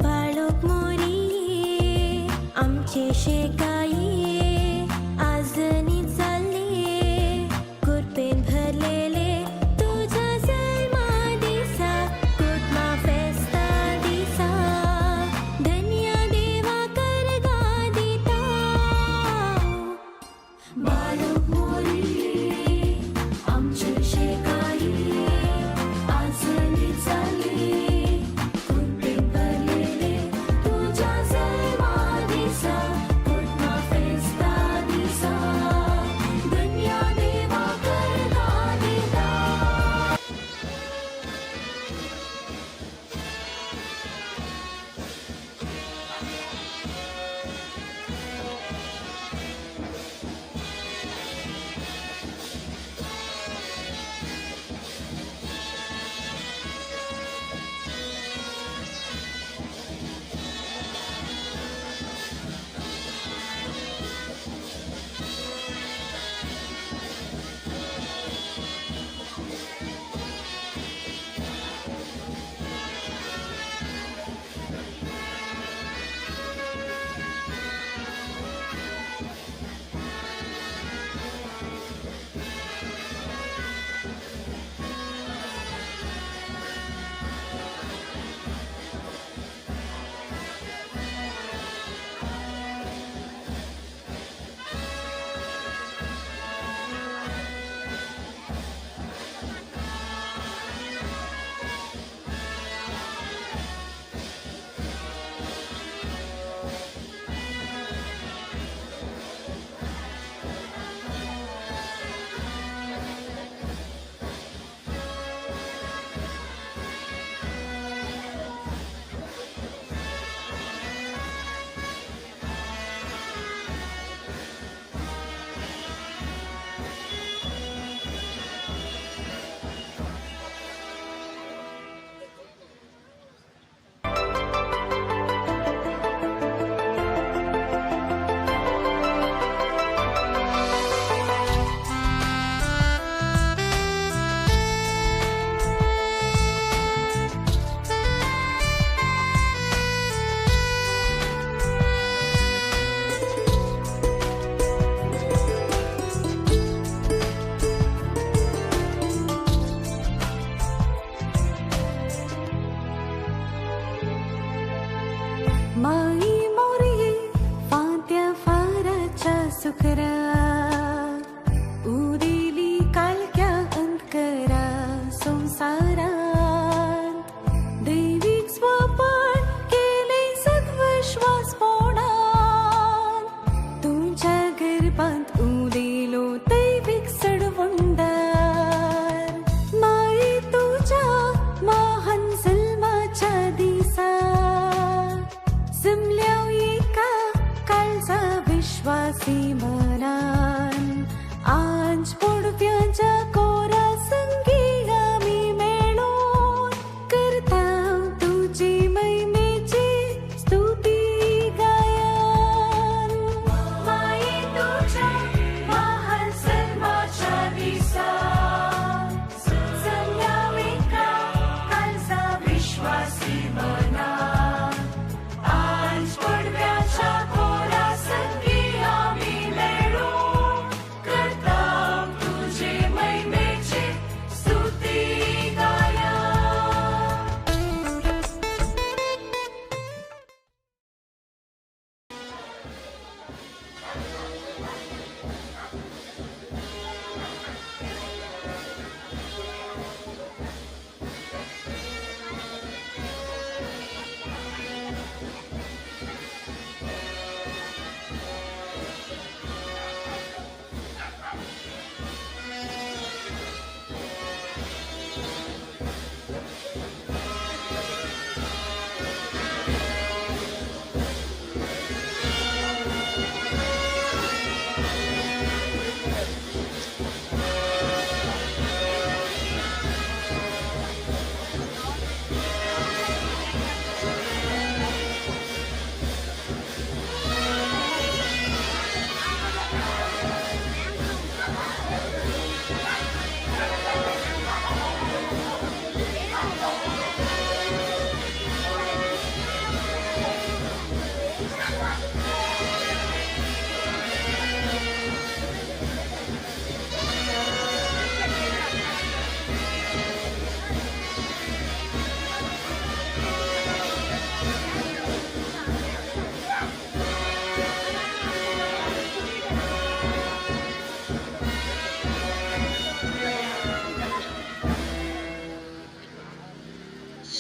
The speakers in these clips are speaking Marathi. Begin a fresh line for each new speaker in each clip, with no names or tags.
बाळोक मोरी आमचे शेकाई आज चालले कुरपेन भरलेले तुझा जन्मा दिसा कुटमा फेस्ता दिसा धन्या देवा करगा दिता बाळोक मोरी आमचे शेकाई आज चालले कुरपेन भरलेले तुझा जन्मा दिसा कुटमा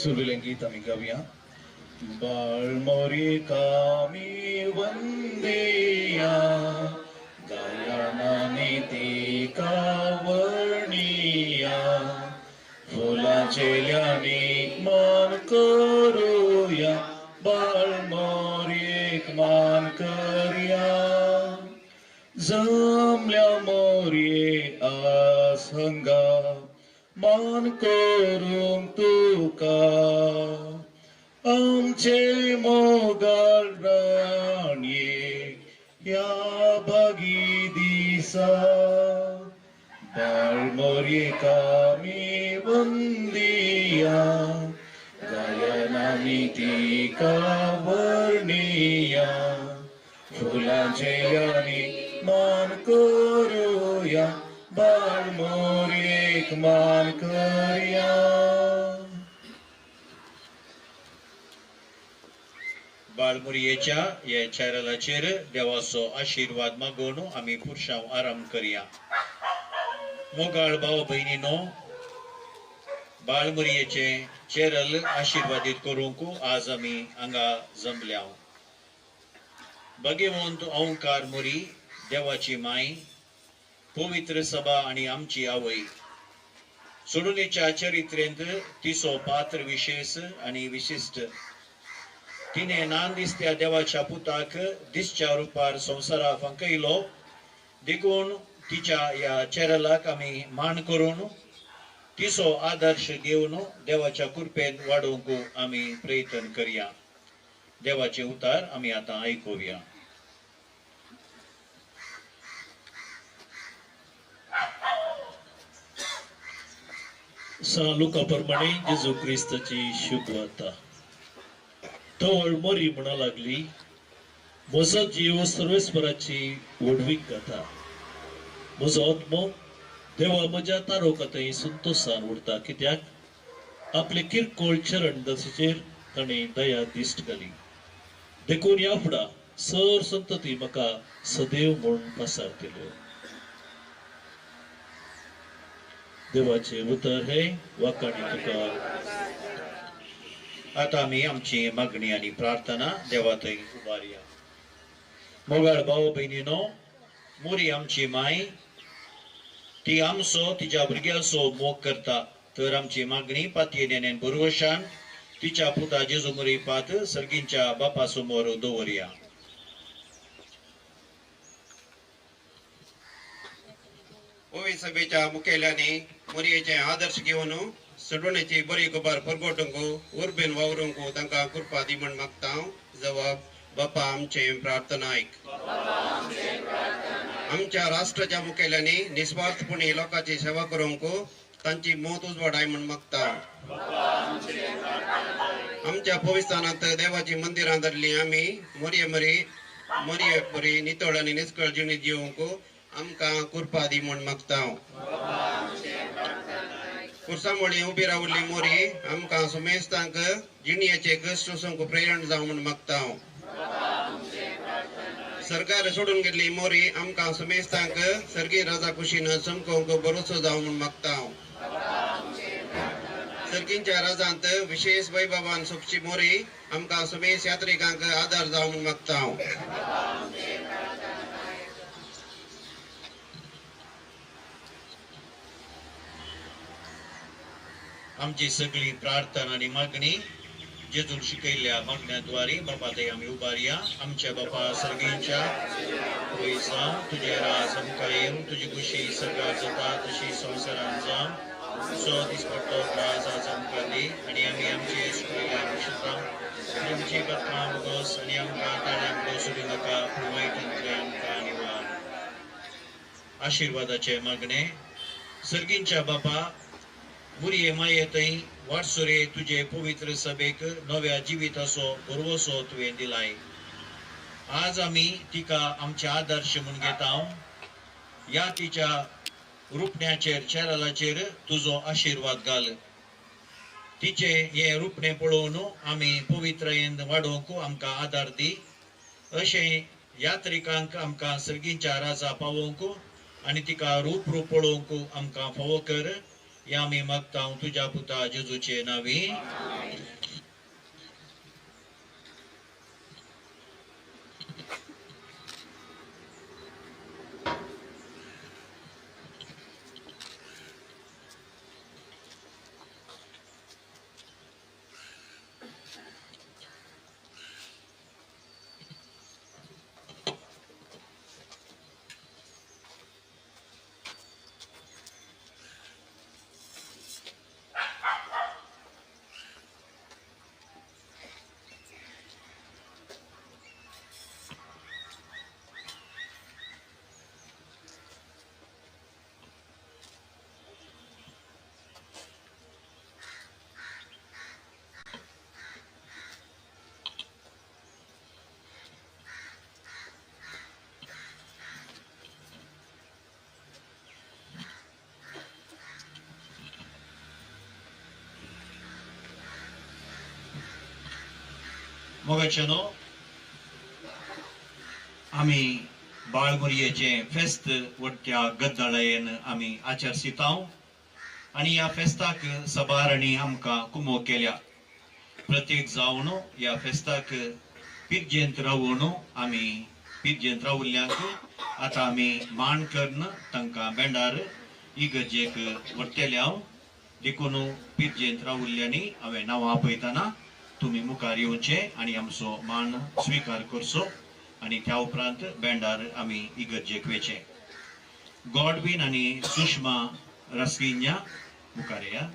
सुरविलें गीत आमी गावया. बाळमोरी कामी वंदिया गायनानी तिका वर्णिया फुलांचेल्यानी मान करूया बाळमोरयेक मान करया जमल्या मोरये आस हंगा मान करूंक तुका आमचे मोगाळ राणये ह्या भागी दिसा बाळमोरयेक आमी वंदिया गायनानी तिका वर्णिया फुलांचेल्यानी मान करूया बाळमोरयेक मान करया.
बाळमुरयेच्या या चॅनलाचेर देवाचो आशीर्वाद मागून आमी पुरशांव आराम करया. मोगाळ भाव भयणीनो, बाळमुरयेचे चॅनल आशीर्वादीत करूंक आज आमी हांगा जमल्या. भगवंत ओंकार मोरी, देवाची माय, पवित्र सभा आणि आमची आवय सोडुनीच्या चरित्रेंत तिसो पात्र विशेष आणि विशिष्ट. तिने नांदिस्त्या देवाच्या पुताक दिसच्या रुपार संवसाराक फंकयलो देखून तिच्या या चॅनलाक आमी मान करून तिसो आदर्श घेवन देवाच्या कृपेंत वाडोवंक आमी प्रयत्न करया. देवाचे उतार आमी आतां आयकुया.
लुकाप्रमाणे जेजू क्रिस्ताची शुभ वार्ता. थवळ मोरी म्हणा लागली, म्हजो जीव सर्वेस्पराची वडवीक गाता. म्हजो आत्मो देवा म्हज्या तारोकातय संतोषान उरता, कित्याक आपले किरकोळ चरण दसेचेर ताणें दया दिश्ट घाली. देखून ह्या फुडा सर संतती म्हाका सदैव म्हूण पासारतल्यो. देवाचे उतर हे वाकाणी तुका.
आता आमी आमची मागणी आणि प्रार्थना देवातय उबारया. मोगाळ भाव भयणीनो, मोरी आमची माय, ती आमचो तिच्या भुरग्याचो मोग करता, तर आमची मागणी पातयेन भरवशान तिच्या पुता जेजू मोरी पात सर्गींच्या बापा समोर दवरया.
ओवी सभेच्या मुखेल्याने मोरयेचे आदर्श घेवन सडवण्याची बरी खबर परगोटंक उर्बेन वावरूंक तांकां कृपा दी म्हण मागता. जवाब: बापा आमचे प्रार्थना ऐक. आमच्या राष्ट्राच्या मुखेल्याने निस्वार्थपणे लोकांची सेवा करूंक तांची मोत उजवाडाय म्हण मागता. आमच्या पवित्रानांत देवाची मंदिरां धरली आमी मोरये बरी नितळ आनी निष्कळ जिणी जिवंक आमकां कृपा दी म्हण मागता. कुर्सामोळी उबी रावल्ली मोरी आमकां सुमेस्तांक जिणयाचे कश्ट सोसूंक प्रेरण जावं म्हण मागता. सरकार सोडून गेल्ली मोरी आमकां सुमेस्तांक सर्गी राजा कुशीन चमकोवंक भरोसो जावं म्हण मागता. सर्गींच्या राजांत विशेष वैभवान सोपची मोरी आमकां सुमेश यात्रिकांक आदार जावं म्हण मागता.
आमची सगळी प्रार्थना आणि मागणी जेजून शिकयल्ल्या मागण्याद्वारे बापा थंय आमी उबारया. आमच्या बापा सर्गींच्या वयसा तुझे राज आमकां येवन तुजी खुशी सरकार जाता तशी संवसारान जावं. सो दिसपट्टो त्रास आज आमकां दी आनी आमी आमचे शिकयल्ल्या आयुश्यांत आमची बदकां वगोस आनी आमकां ताळ्यांक सोडूं नाका, पूण वायटांतल्यान आमकां निवार. आशिर्वादाचे मागणे. सर्गींच्या बापा, मुरये मायेतय वाटसुरे तुझे पवित्र सभेक नव्या जिविताचो बरोवसो तुवें दिलाय. आज आमी तिका आमचे आदर्श म्हूण घेता. या तिच्या रुपण्याचेर चॅनलाचेर तुजो आशिर्वाद घाल. तिचे हे रुपणे पळोवन आमी पवित्रयेन वाडोवंक आमकां आदार दी. अशें यात्रिकांक आमकां सर्गींच्या राजा पावोवंक आनी तिका रूप पळोवंक आमकां फावो कर. या मी मागता तुझ्या पुता जेजूचे नावी. मोगाचेनो आम्ही बाळमुरयेचे फेस्त वट्या गद्दाळयेन आम्ही आचरसिताव आणि या फेस्ताक सबारणी आमका कुमो केल्या. प्रत्येक जावन या फेस्ताक पिरजेंत रावून आम्ही पिरजेंत रावल्यांक आता आम्ही मान करन तांका बेंडार इगजेक वर्तेल्या देखून पिरजेंत रावल्यांनी हांवें नांवां आपयताना तुम्ही मुखार येवचे आणि आमचो मान स्वीकार करचो आणि त्या उपरांत बेंडार आम्ही इगर्जेक वेचे. गॉडविन आणि सुषमा रस्किन्या मुखार या.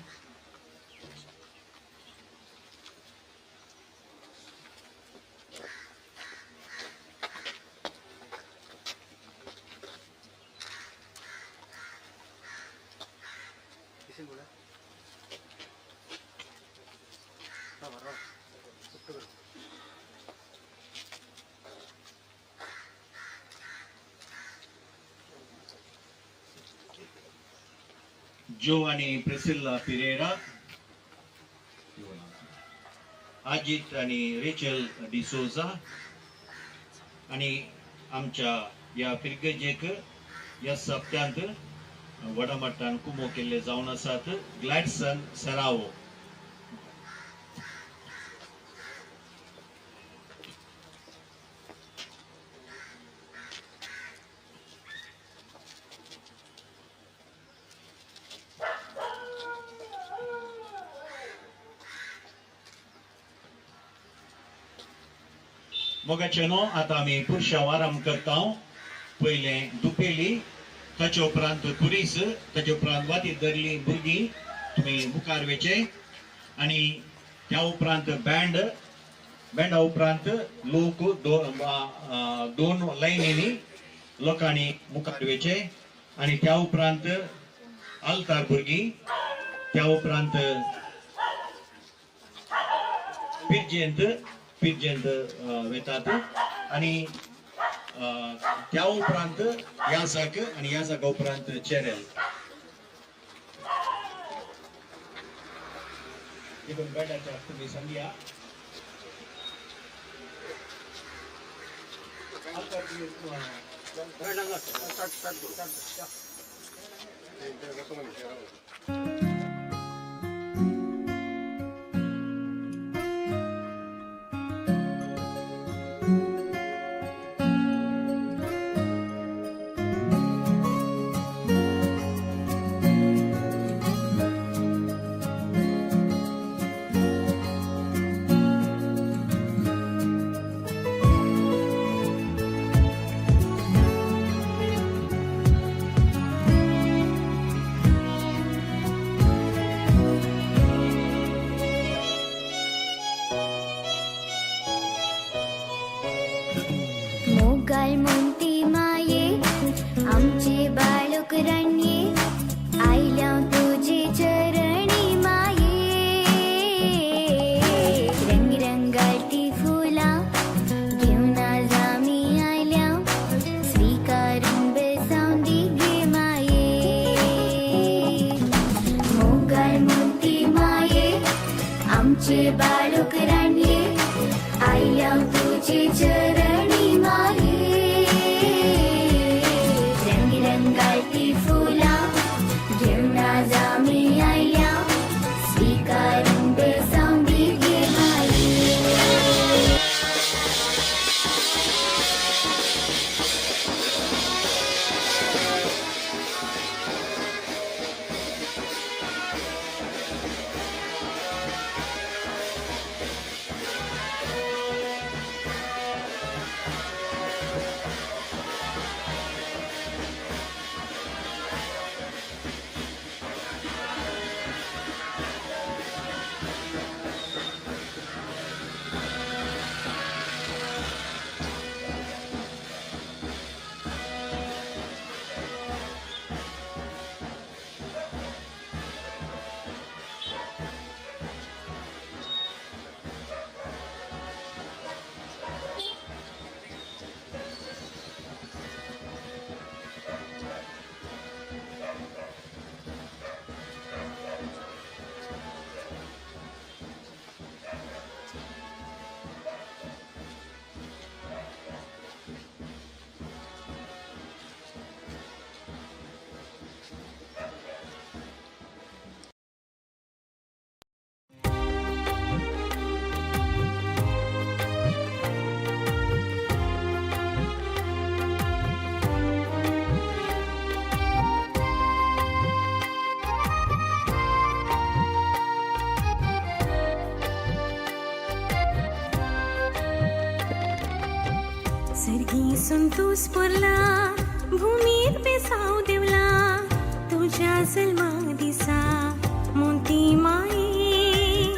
जो आणि प्रिसिल्ला पिरेरा, अजित आणि रेचल डिसोजा आणि आमच्या या पिरगजेक या सप्त्यांत वडामट्टान कुमो केल्ले जावन आसात ग्लॅडसन सरावो. मोगाचेनो आता आम्ही पुरुषांव आराम करता. पहिले दुपेली, ताचे उपरांत कुरीस, ताचे उपरांत वाती धरली भुरगीं तुम्ही मुखार वेचे आणि त्या उपरांत बँडा उपरांत लोक दोन लाईनीनी लोकांनी मुखार वेचे आणि त्या उपरांत आलतार भुरगीं, त्या उपरांत पिरजेंत वेतात आणि त्या उपरांत याजाक आणि याजाका उपरांत चेरेल. देखून बेंडाच्या तुम्ही सांगया.
मोगाल म्हणती माये आमचे बाळक रण्ये आयल्या तुझे चरणी माये. रंगरंगाटी फुला घेऊन आज आम्ही आयल्या स्वीकारून बेसावंदी घे माये. मोगाल म्हणती माये आमचे बाळक रण्ये आयल्या तुझे चरणी माये. रंगरंगाटी फुला घेऊन आज आम्ही आल्या स्वीकारून बेसांगी घे माई.
सर्गी संतोष पडला भूमीत बेसाव देवला तुझ्या जन्मा दिसा मोती माये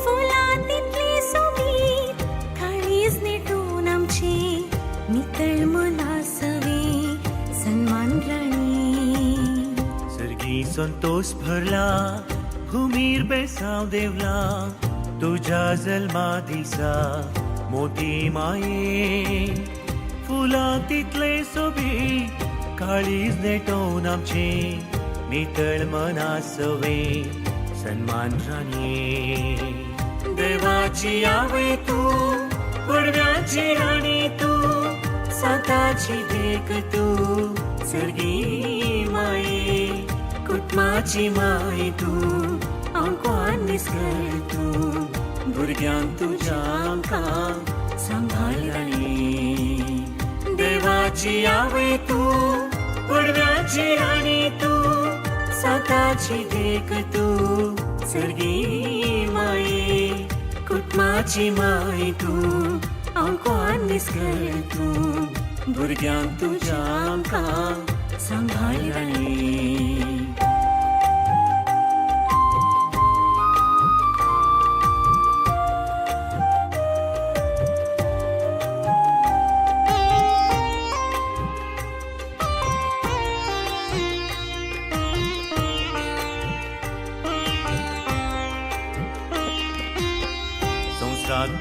फुलातीतली सोबीत काळीज नेटून आमचे नितळ मना सवे सन्मान राणी.
सर्गी संतोष भरला भूमीर बेसाव देवला तुझ्या जन्मा दिसा मोती माये फुला तितले सोबी काळीज नेटोवन आमचे नितळ मना सवे सन्मान राणी. देवाची आवय तू पडव्याची राणी तू साताची देख तू सर्गी माये कुटुंबाची माय तू आमकां निसकर तू भुरग्यांक तुज्या आमकां सांभाळणी. देवाची आवय तू पडव्याची राणी तू साताची देख तू सर्गी माये कुटुंबाची माय तू आमकां निसकर तू भुरग्यांक तुज्या आमकां सांभाळणी.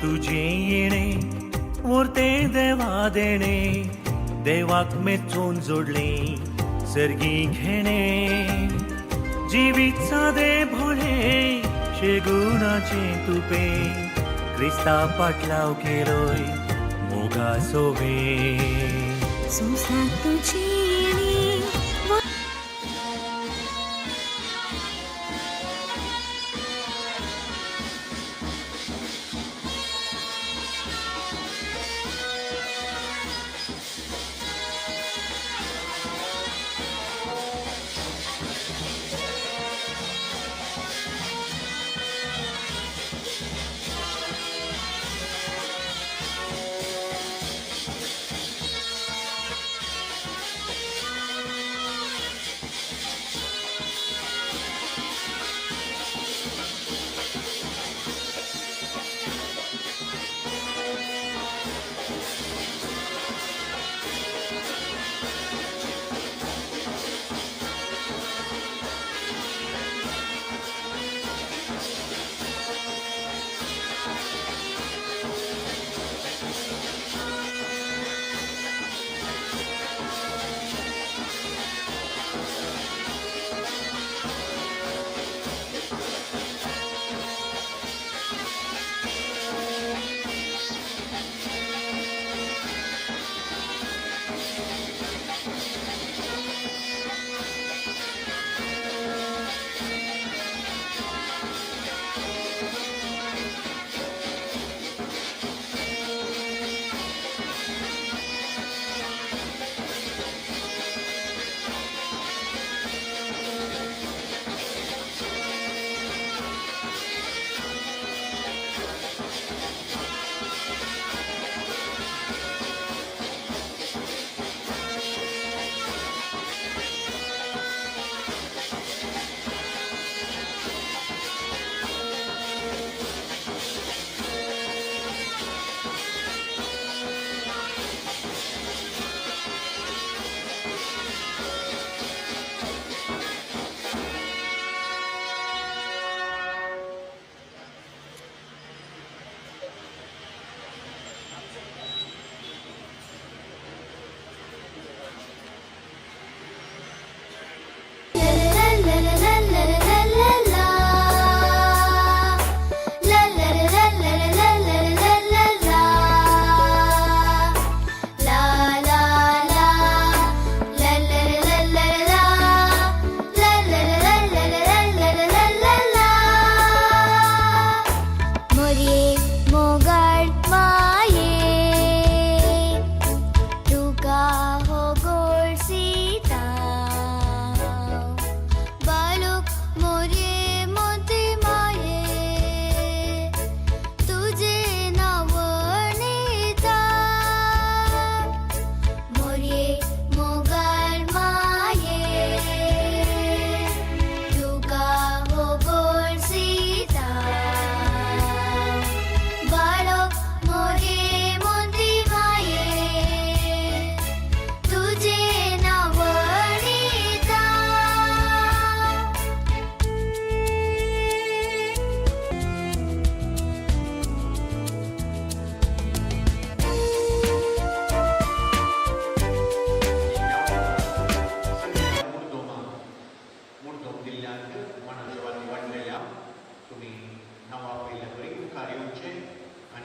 तुझे येणे वरते देवा देणे देवाक मेचून जोडले सर्गी घेणे जिवीत सादे भोळे शेगुणाचे तुपे क्रिस्ता पाटलाव केलोय मोगा सोवे.
संसार तुझी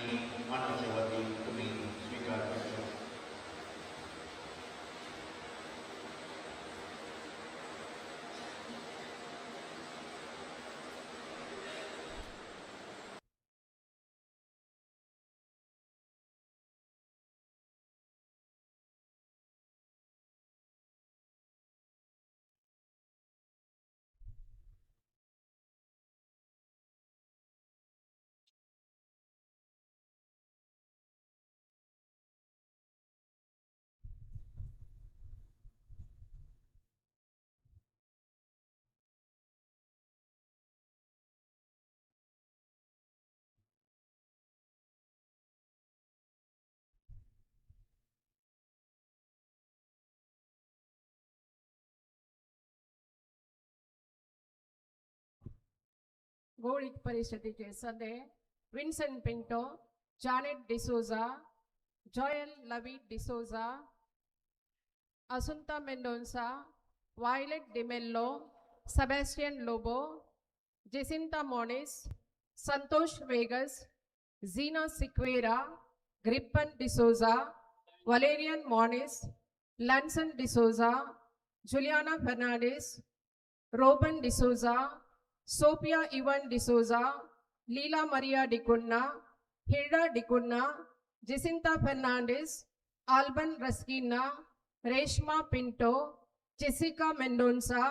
आणि मानाच्या वती तुम्ही स्वीकार करतो.
गोळीत परिषदेचे सदस्य विन्सेंट पिंटो, जानेट डिसोजा, जॉयल लवी डिसोजा, असूंता मेंडोन्सा, वायलेट डिमेल्लो, सेबेस्टियन लोबो, जेसिंता मोनिस, संतोष वेगस, झीना सिक्वेरा, ग्रिपन डिसोजा, वलेरियन मोनिस, लैंसन डिसोजा, जुलियाना फर्नांडिस, रोबन डिसोजा, सोफिया इवन डिसोजा, लीला मरिया डिकुन्ना, हिल्डा डिकुन्ना, जेसिंता फर्नांडिस, आल्बन रस्किना, रेशमा पिंटो, जेसिका मेंडोन्सा,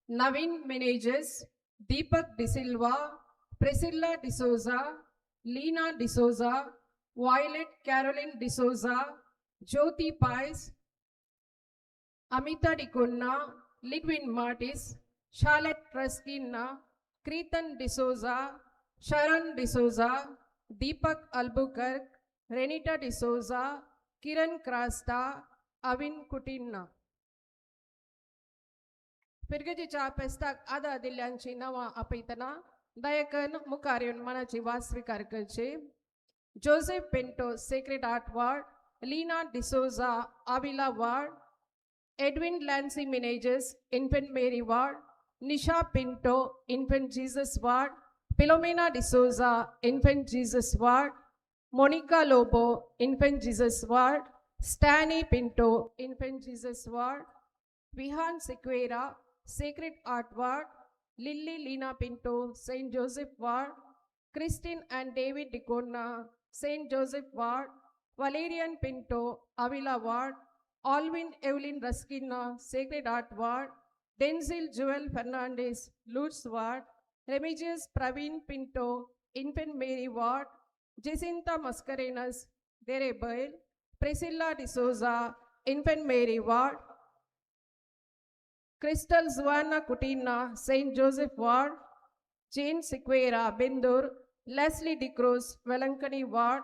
नवीन मेनेजेस, दीपक डिसिल्वा, प्रिसिल्ला डिसोजा, लीना डिसोजा, वायलेट कैरोलिन डिसोजा, ज्योति पाइस, अमिता डिकुन्ना, लिडविन मार्टिस, शार्लेट रस्किना, क्रीतन डिसोजा, शरण डिसोजा, दीपक अल्बुकर्क, रेनिटा डिसोजा, किरण क्रास्टा, अविन कुटिन्ना. फिरगजीच्या पेस्ताक आदा दिल्ल्यांची नावां आपयतना दयेकन मुखार मनाची वाद स्वीकार करचे. Joseph Pinto Sacred Heart ward, Leena D'Souza Avila ward, Edwin Lancy Menezes Infant Mary ward, Nisha Pinto Infant Jesus ward, Philomena D'Souza Infant Jesus ward, Monica Lobo Infant Jesus ward, Stany Pinto Infant Jesus ward, Vihan Sequeira Sacred Heart ward, Lily Leena Pinto Saint Joseph ward, Christine and David D'Cunha Saint Joseph ward, Valerian Pinto Avila ward, Olwin Evelyn Rasquinha Sacred Heart ward, Denzil Juel Fernandes loots ward, Remigius Praveen Pinto infant Mary ward, Jacinta Mascarenhas Derebail, Priscilla D'Souza infant Mary ward, Crystal Juana Coutinho Saint Joseph ward, Jane Sequeira Bindur, Leslie D'Cruz Velankanni ward,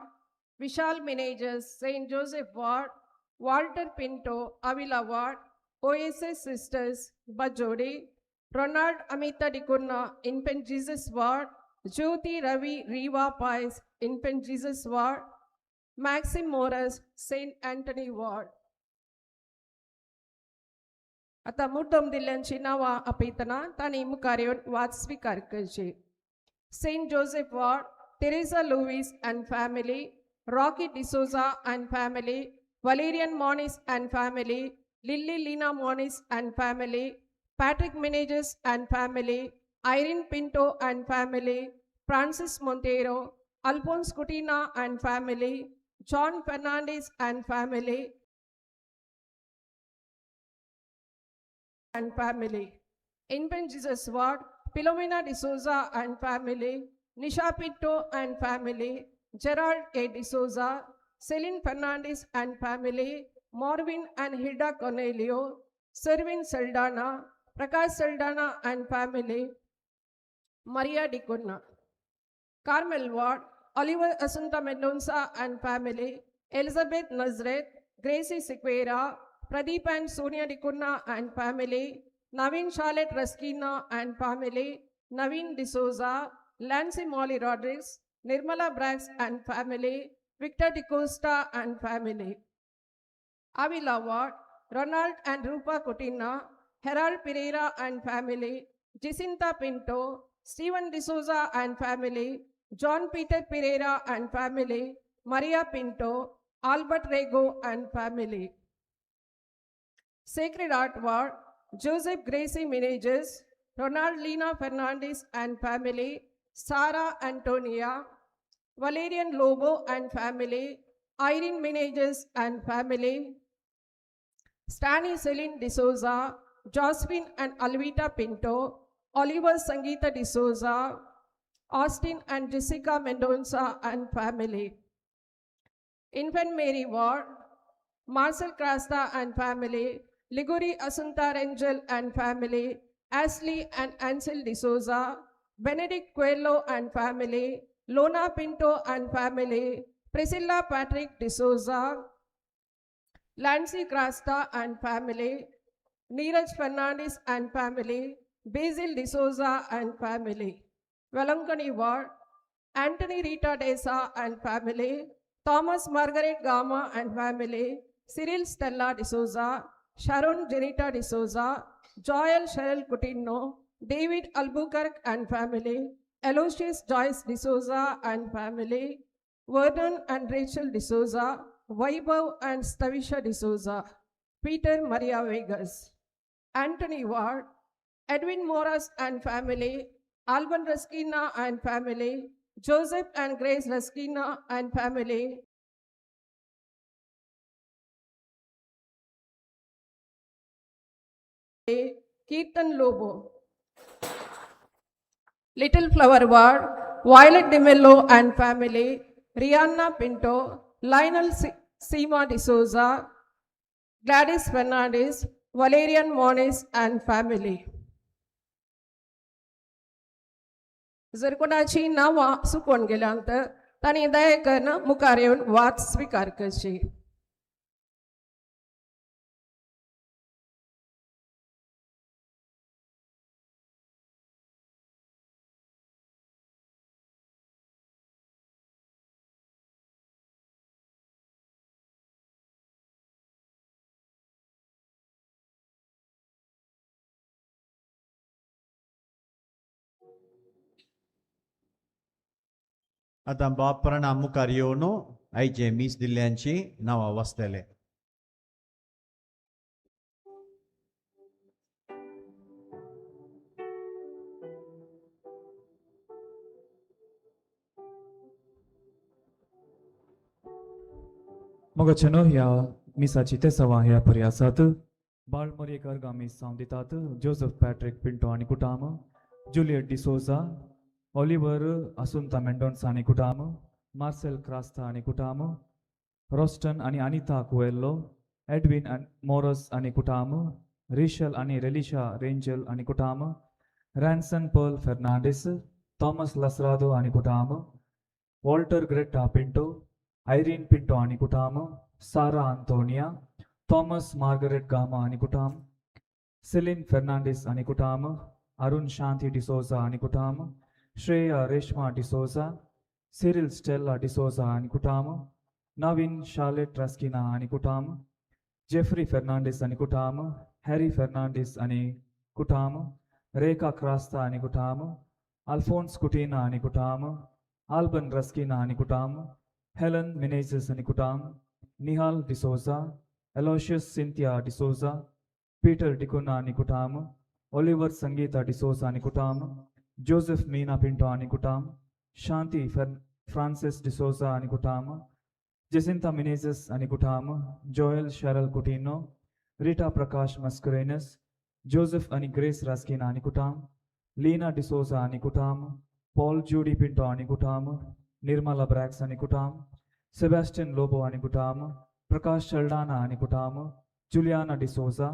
Vishal Menezes Saint Joseph ward, Walter Pinto Avila ward, OSS sisters Bajodi, Ronald Amita D'Cunha infant Jesus ward, Jyoti Ravi Reeva Pais Infant Jesus ward, Maxim Moras Saint Anthony ward. आता मुद्दम दिल्ल्यांची नावां आपयतना तांणी मुखार येवन वाद स्वीकार करचे. Saint Joseph ward, Teresa Lewis and family, Rocky D'Souza and family, Valerian Monis and family, Lily Leena Monis and family, Patrick Menezes and family, Irene Pinto and family, Francis Monteiro, Alphonse Coutinho and family, John Fernandes and family and family, Infant Jesus Ward, Filomena D'Souza and family, Nisha Pinto and family, Gerald A. D'Souza, Celine Fernandez and family, Morvin and Hilda Cornelio, Servin Saldana, Prakash Saldana and family, Maria Dicunna. Carmel Ward, Oliver Asunta Mendonça and family, Elizabeth Nazareth, Gracie Sequeira, Pradeep and Sonia Dicunna and family, Naveen Charlotte Raskina and family, Naveen D'Souza, Lancy Molly Rodriguez, Nirmala Brax and family, Victor D'Costa and family. Avila Ward, Ronald and Rupa Coutinho, Herald Pereira and family, Jacinta Pinto, Stephen D'Souza and family, John Peter Pereira and family, Maria Pinto, Albert Rego and family. Sacred Heart Ward, Joseph Gracie Meneges, Ronald Lina Fernandez and family, Sarah Antonia, Valerian Lobo and family, Irene Meneges and family, Stanley Celine D'Souza, Josephine and Alvita Pinto, Oliver Sangeeta D'Souza, Austin and Jessica Mendonça and family. Infant Mary Ward, Marcel Crasta and family, Liguri Asunta Rangel and family, Ashley and Ansel D'Souza, Benedict Coelho and family, Lona Pinto and family, Priscilla Patrick D'Souza, Lancy Crasta and family, Neeraj Fernandez and family, Basil D'Souza and family. Velankani Ward, Anthony Rita Desa and family, Thomas Margaret Gama and family, Cyril Stella D'Souza, Sharon Janita D'Souza, Joel Cheryl Coutinho, David Albuquerque and family, Aloysius Joyce D'Souza and family, Vernon and Rachel D'Souza, Vaibhav and Stavisha D'Souza, Peter Maria Vegas, Anthony Ward, Edwin Moras and family, Alban Raskina and family, Joseph and Grace Raskina and family, Kirtan Lobo. Little Flower Ward, Violet De Mello and family, Rihanna Pinto, Lionel Sima D'Souza, Gladys Fernandez, Valerian Moniz and family. जर कोणाची नावं चुकून गेल्यानंतर तांणी दया करून मुखार येवन वाद स्वीकार करची.
आता बापरान मुखार येवन आयचे मीस दिल्ल्यांची नांवां वाचतले.
मोगाचेनो ह्या मिसाची ते सवा ह्या परी आसात. बाळ मोरयेकर गामीस जावन दितात. जोसेफ पॅट्रिक पिंटो आनी कुटाम, जुलियट डिसोजा, ऑलिव्हर असुंता मेंडोन्स आनी कुटाम, मार्सेल क्रास्ता आनी कुटाम, रोस्टन आनी अनिता कुएल्लो, एडविन मोरस आनी कुटाम, रिशल आनी रेलिशा रेंजल आनी कुटाम, रॅन्सन पर्ल फेर्नांडिस, थॉमस लसरादो आनी कुटाम, वॉल्टर ग्रेटा पिंटो, आयरीन पिंटो आनी कुटाम, सारा अंतोनिया, थॉमस मार्गरेट गामा आनी कुटाम, सिलिन फेर्नांडिस आनी कुटाम, अरुण शांति डिसोजा आनी कुटाम, श्रेया रेशमा डिसोजा, सिरिल स्टेला डिसोजा आनी कुटाम, नवीन शार्लेट रस्किना आनी कुटाम, जेफ्री फेर्नांडिस आनी कुटाम, हैरी फेर्नांडिस आनी कुटाम, रेखा क्रास्ता आनी कुटाम, अल्फोन्स कुटीना आनी कुटाम, आल्बन रस्किना आनी कुटाम, हेलन मिनेजेस आनी कुटाम, Nihal D'Souza, Aloysius Cynthia D'Souza, Peter डिकुना आनी कुटाम, ओलिवर संगीता डिसोजा आनी कुटाम, जोसेफ मीना पिंटो आनी कुटाम, शांति फ्रांसिस डिसोजा आनी कुटाम, जेसिंता मिनेजेस आनी कुटाम, जोएल शरल कुटीनो, रीटा प्रकाश मस्करेनस, जोसेफ आनी ग्रेस रास्किना आनी कुटाम, लीना डिसोजा आनी कुटाम, पॉल जूडी पिंटो आनी कुटाम, निर्मला ब्रैक्स आनी कुटाम, सेबेस्टियन लोबो आनी कुटाम, प्रकाश शल्डाना आनी कुटाम, जुलियाना डिसोजा,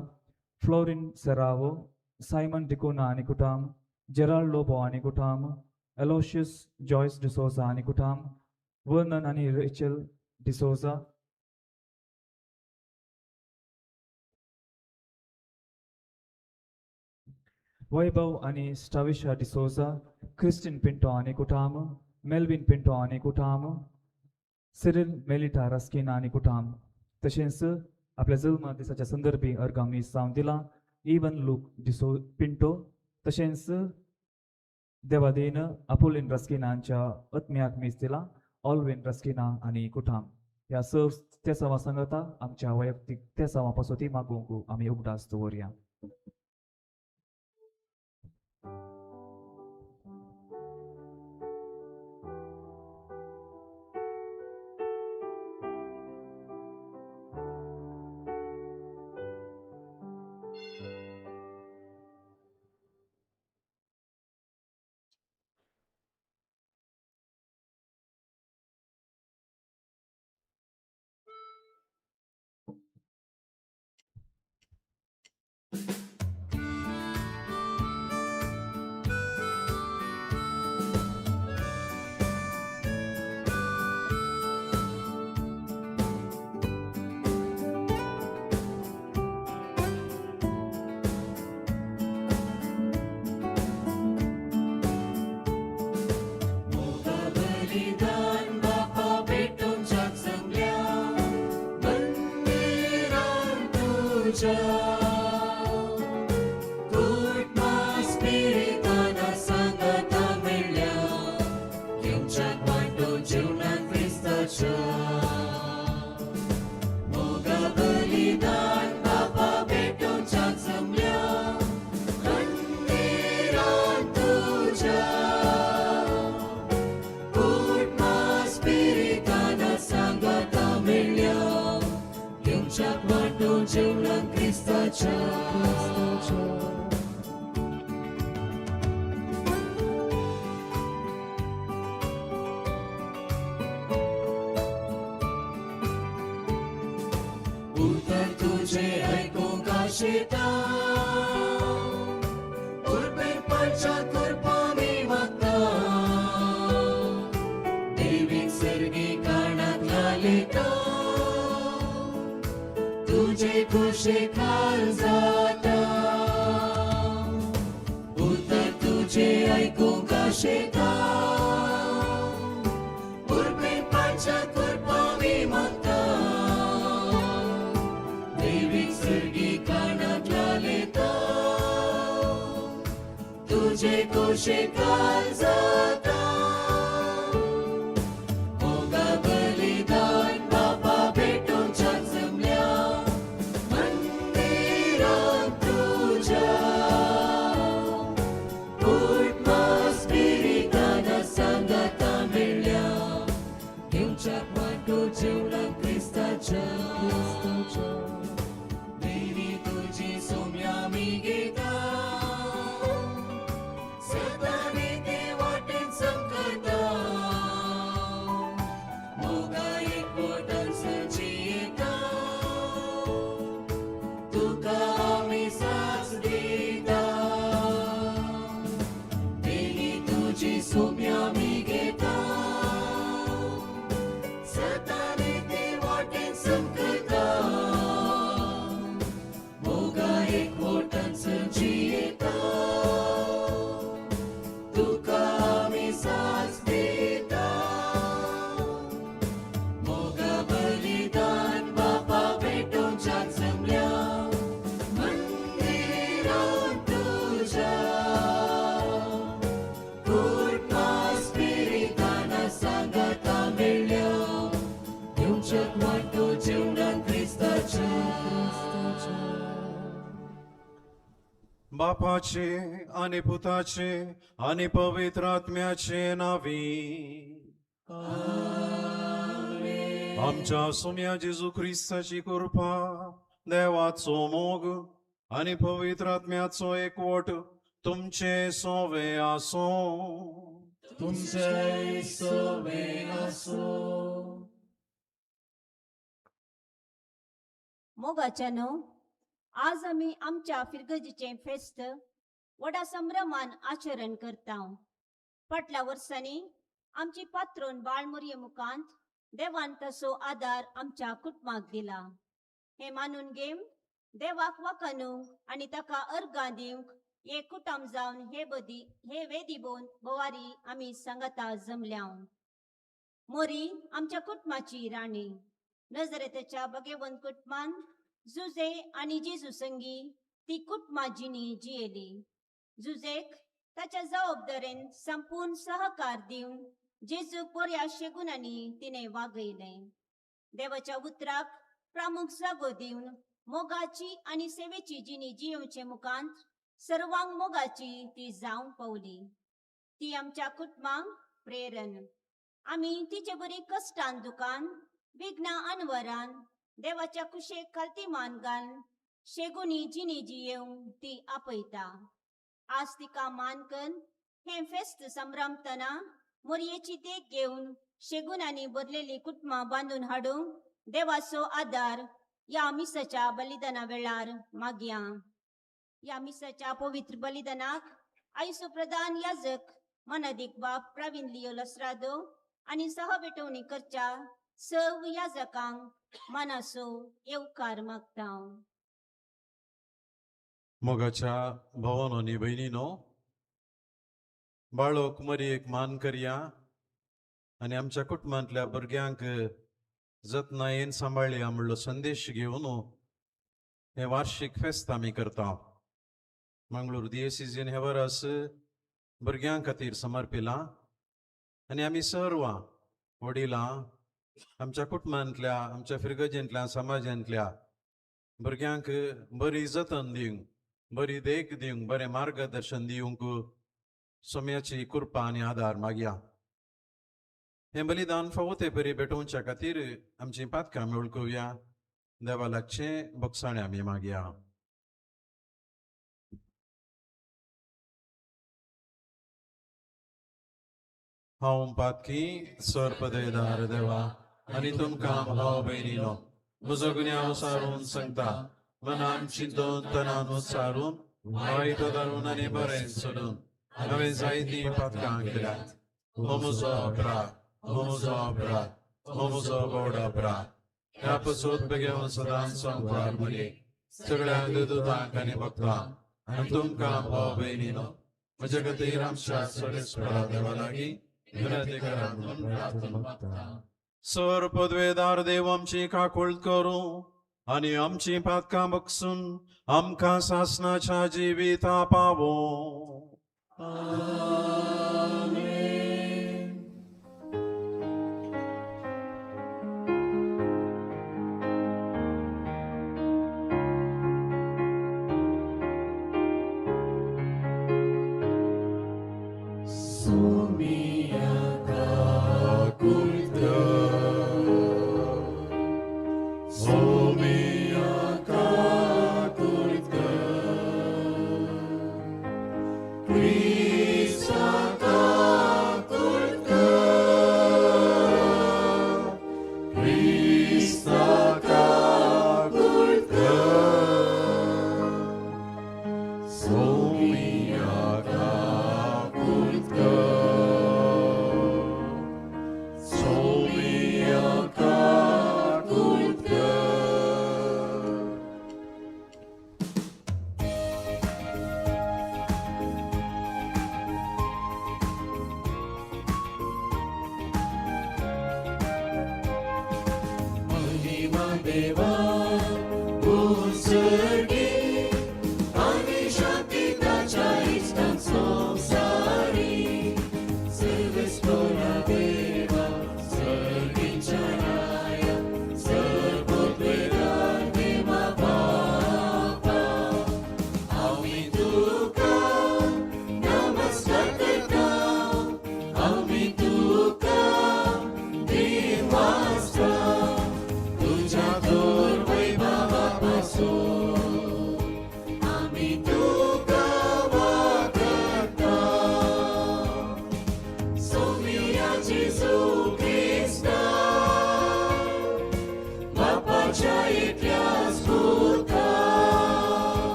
फ्लोरिन सेरावो, साइमन डिकोना आनी कुटाम, जेराल्ड लोबो आनी कुटाम, एलोशियस जॉयस डिसोजा आनी कुटाम, वर्नन आनी रेचल डिसोजा, वैभव आनी स्टाविशा डिसोजा, क्रिस्टिन पिंटो आनी कुटाम, मेल्विन पिंटो आनी कुटाम, सिरिल मेलिटा रस्किना आनी कुटाम. तशेंच आपल्या जल्म दिसाच्या संदर्भी अर्गामी जावन दिला इवन लूक डिसो पिंटो, तशेंच देवादेन अपोलिन रस्किनांच्या आत्म्याक मीस दिला ऑलवेन रस्किना आणि कुठाम ह्या सर्व त्या सवा सांगता आमच्या वैयक्तिक त्या सवा पासोती मागूंक आम्ही उगडास दवरया.
बापाचे आणि पुताचे आणि पवित्र आत्म्याचे नावी आमच्या सोम्या जेजू ख्रिस्ताची कृपा देवाचो मोग आणि पवित्र आत्म्याचो एकवट तुमचे सोवे आसो.
तुमचे सोवे आसो.
मोगाच्यानो आज आम्ही आमच्या फिरगजीचे फेस्त व्हडा संभ्रमान आचरण करता. फाटल्या वर्सांनी आमची पात्रोन बाळमुरये मुखांत देवान तसो आदार आमच्या कुटुंबाक दिला. हे मानून घेवन देवाक वखणू आणि ताका अर्गां दिवंक हे कुटुंब जावन हे वेदी बोवारी आम्ही सांगता जमल्या. मोरी आमच्या कुटुंबाची राणी नजरेतच्या भगवंत कुटुंबान जुजे आणि जेजू संगी ती कुटुंबाजिनी जियेली. जुजेक ताच्या जबाबदारेन संपूर्ण सहकार दिवन जेजूक बऱ्या शेगुणांनी तिने वागयले. देवाच्या उतराक प्रामुख जागो दिवन मोगाची आणि सेवेची जिणी जियोवचे मुखांत सर्वांक मोगाची ती जावंक पावली. ती आमच्या कुटुंबांक प्रेरण. आमी तिचे बरी कश्टान दुखान विघ्ना अनवरान देवाच्या कुशेक खालतीमान घालन शेगुणी जिणी जियेवंक ती आपयता. आज तिका मानकन हे फेस्त संभ्रमतना मोरयेची देख घेवन शेगुणांनी भरलेली कुटुंबां बांधून हाडूंक देवाचो आदार या मिसाच्या बलिदाना वेळार मागया. या मिसाच्या पवित्र बलिदानाक आयचो प्रधान याजक मनदीक बाप प्रवीण लियो लसरादो आणि सहवेटवणी करच्या सर्व याजकांक मनाचो येवकार मागता.
मोगाच्या भावानो आणि बहिणीनो, बाळोक मरयेक मान करया आणि आमच्या कुटुंबांतल्या भुरग्यांक जतनायेन सांबाळया म्हणलो संदेश घेवन हे वार्षिक फेस्त आमी करता. मंगळूर दिएसीजीन हे वरस भुरग्यां खातीर समर्पिला आणि आमी सर्व वडिलां आमच्या कुटुंबांतल्या आमच्या फिरगजेंतल्या समाजांतल्या भुरग्यांक बरी जतन दिवंक, बरी देख दिवंक, बरें मार्गदर्शन दिवंक सोम्याची कृपा आनी आदार मागया. हे बलिदान फावो बरी भेटोवच्या खातीर आमची पातकां मेळकुया. देवा लागचें बक्षाणें आमी मागया. हांव पातकी सर्पदयदार देवा आनी तुमकां भाव भयणीनो म्हजो गुन्यांव सारून सांगता. मनान चिंतून तनान उच्चारून वायट धरून आनी बरें सोडून हांवें जायतीं पातकां केल्यात. हो म्हजो अपराध, हो म्हजो अपराध, हो म्हजो व्हड अपराध. ह्या पसून बेगेवन सदांच संवसार मुली सगळ्या देवदूतांक आनी भक्तांक आनी तुमकां भाव भयणीनो म्हजे खातीर आमच्या सर्वेस्परा देवा लागीं विनंती करा म्हणून प्रार्थना मागता. सर पदवेदार देव आमची काकूळ करूं आनी आमची पातकां बक्षून आमकां सासणाच्या जिविता पावो.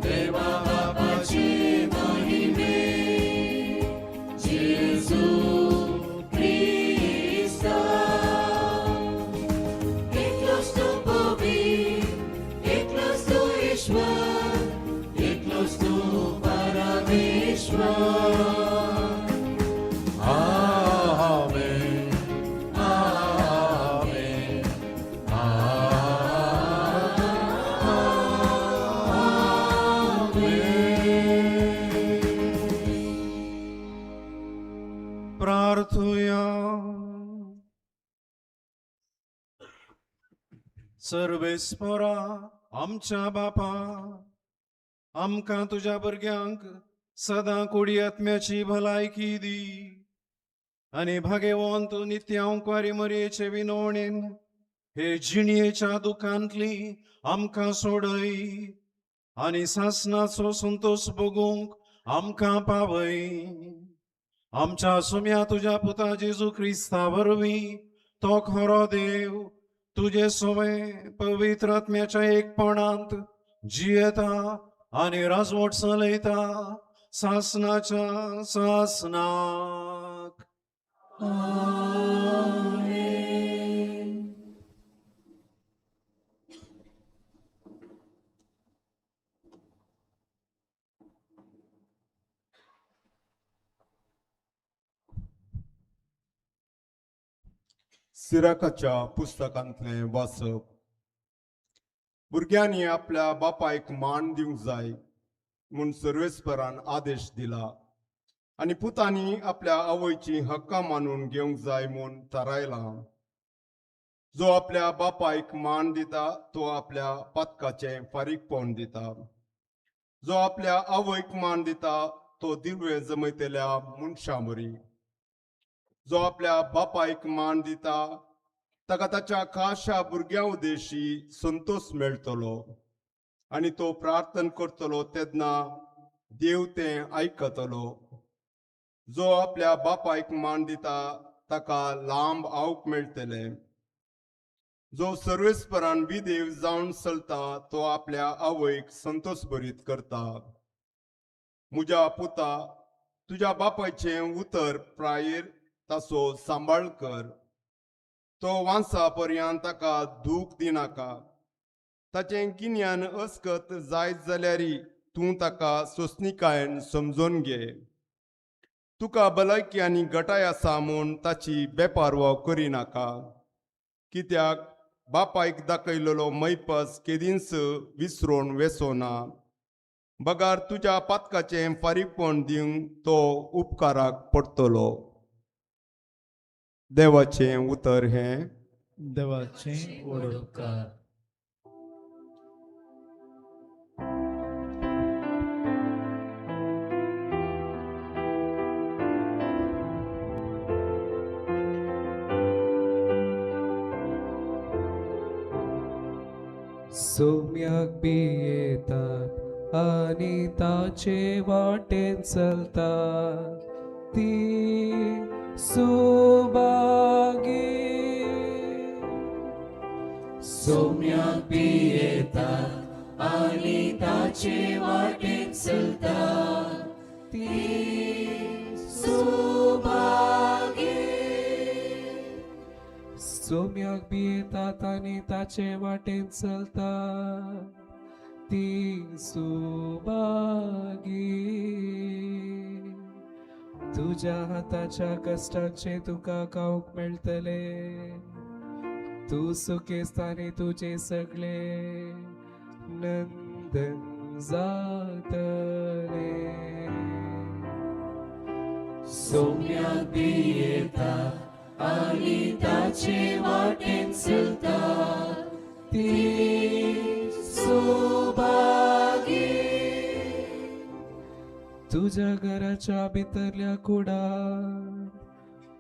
देवा बापाची महिमा
प्रार्थुया. सर्वेस्परा आमच्या बापा, आमकां तुज्या भुरग्यांक सदां कोडी आत्म्याची भलायकी दी आनी भाग्यवंत नित्यांकवारी मरयेचे विनवणेन हे जिणयेच्या दुखांतली आमकां सोडय आनी सासणाचो संतोष भोगूंक आमकां पावय. आमच्या सुम्या तुज्या पुता जेजू क्रिस्ता वरवीं तो खरो देव तुजे सोवे पवित्र आत्म्याच्या एकपणांत जियेता आनी राजवट चलयता सासणाच्या सासनाक.
सिराकाच्या पुस्तकांतले वाचप. भुरग्यांनी आपल्या बापायक मान दिवंक जाय म्हूण सर्वेस्परान आदेश दिला आनी पुतांनी आपल्या आवयची हक्कां मानून घेवंक जाय म्हूण थारायला. जो आपल्या बापायक मान दिता तो आपल्या पातकाचें फारीकपण दिता. जो आपल्या आवयक मान दिता तो दिव्य जमयतल्या मनशां बरी. जो आपल्या बापायक मान दिता ताका ताच्या खाशा भुरग्यां उदेशी संतोष मेळटलो आनी तो प्रार्थना करतलो तेन्ना देव तें आयकतलो. जो आपल्या बापायक मान दिता ताका लांब आऊक मेळटले. जो सर्वेस्परान विदेव जावन चलता तो आपल्या आवयक संतोष भरीत करता. म्हज्या पुता, तुज्या बापायचें उतर प्रायेर ताचो सांबाळ कर. तो वांसा पर्यंत ताका दूख दिनाका. ताचें गिन्यान अस्कत जायत जाल्यारी तूं ताका सोंसणीकायेन समजोवन घे. तुका भलायकी आनी गटाय आसा म्हूण ताची बेपारवो करिनाका. कित्याक बापायक दाखयलेलो मैपस केदींच विसरोन वेसोना. बगार तुज्या पातकाचें फारीकपण दिवंक तो उपकाराक पडटलो. देवाचें उतर हें.
देवाचें ओडकार.
सोम्याक बी येतात आनी ताचे वाटेन चलतात ती सुभागी.
सोम्याक बी येतात आनी ताचे वाटेन चलतात ती सुभागी.
सोम्याक बी येतात आनी ताचे वाटेन चलतात ती सुभागी. तुज्या हाताच्या कश्टांचे तुका खावंक मेळटले. तूं सुखेस्तानी तुजे सगळे नंदन जातले.
सोम्याक बी येतात आनी ताचे वाटेन चलतात ती सुभागी.
तुझ्या घराच्या भितरल्या कुडार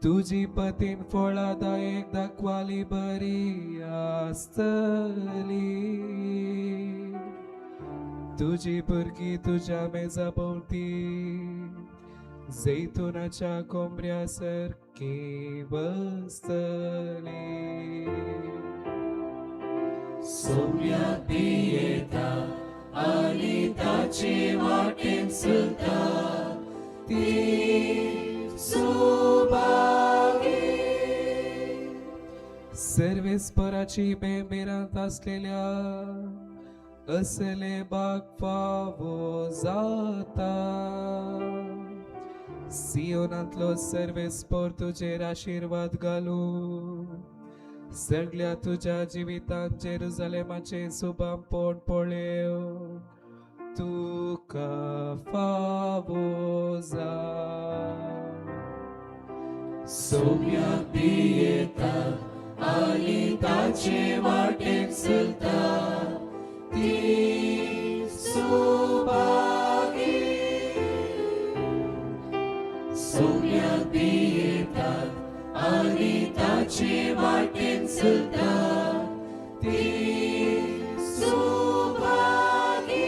तुझी पतीन फळादायक दाखवाली बरी आसतली. तुझी भुरगीं तुझ्या मेजा भोवती जैतुनाच्या कोंबऱ्या सारकी बसतली.
सोम्याक बी येतात आनी ताचे वाटेन चलतात ती सुभागी.
सर्वेस्पराची बेंबेरांत असलेल्या असले बाग फावो जाता. सियोनांतलो सर्वेस्पर तुजेर आशीर्वाद घालूं. सगळ्या तुझ्या जिवितांत जेरुसलेमाचे सुबांपण पळेव तुका फावो जा.
सोम्याक पियेता आनी ताचे वाटेन चलता ती सुभागी सोम्याक पियेता आनी ताचे वाटेन चलता ती सुभागी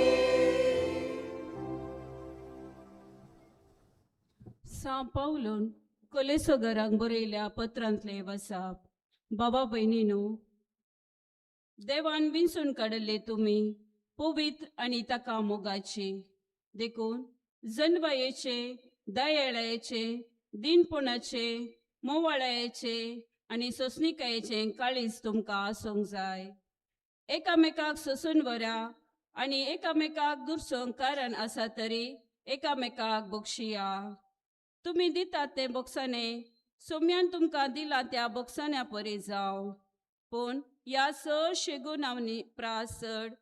सा पावलोन कोलेसो घरांक बरयल्या पत्रांतले वसाप बाबा भयणीनो देवान विंचून काडले तुमी पवित्र आनी ताका मोगाचे देखून जन्वायेचे दयाळायेचे दिनपणाचे मोवाळायेचे आनी सोसणिकायेचे काळीज तुमकां आसूंक जाय एकामेकाक सोसून व्हरा आनी एकामेकाक दुरसोंक कारण आसा तरी एकामेकाक बक्षिया तुमी दितात ते बोक्साने सोम्यान तुमकां दिला त्या बोक्सान्या परी जावं पूण ह्या चडशे गुणांनी प्रास चड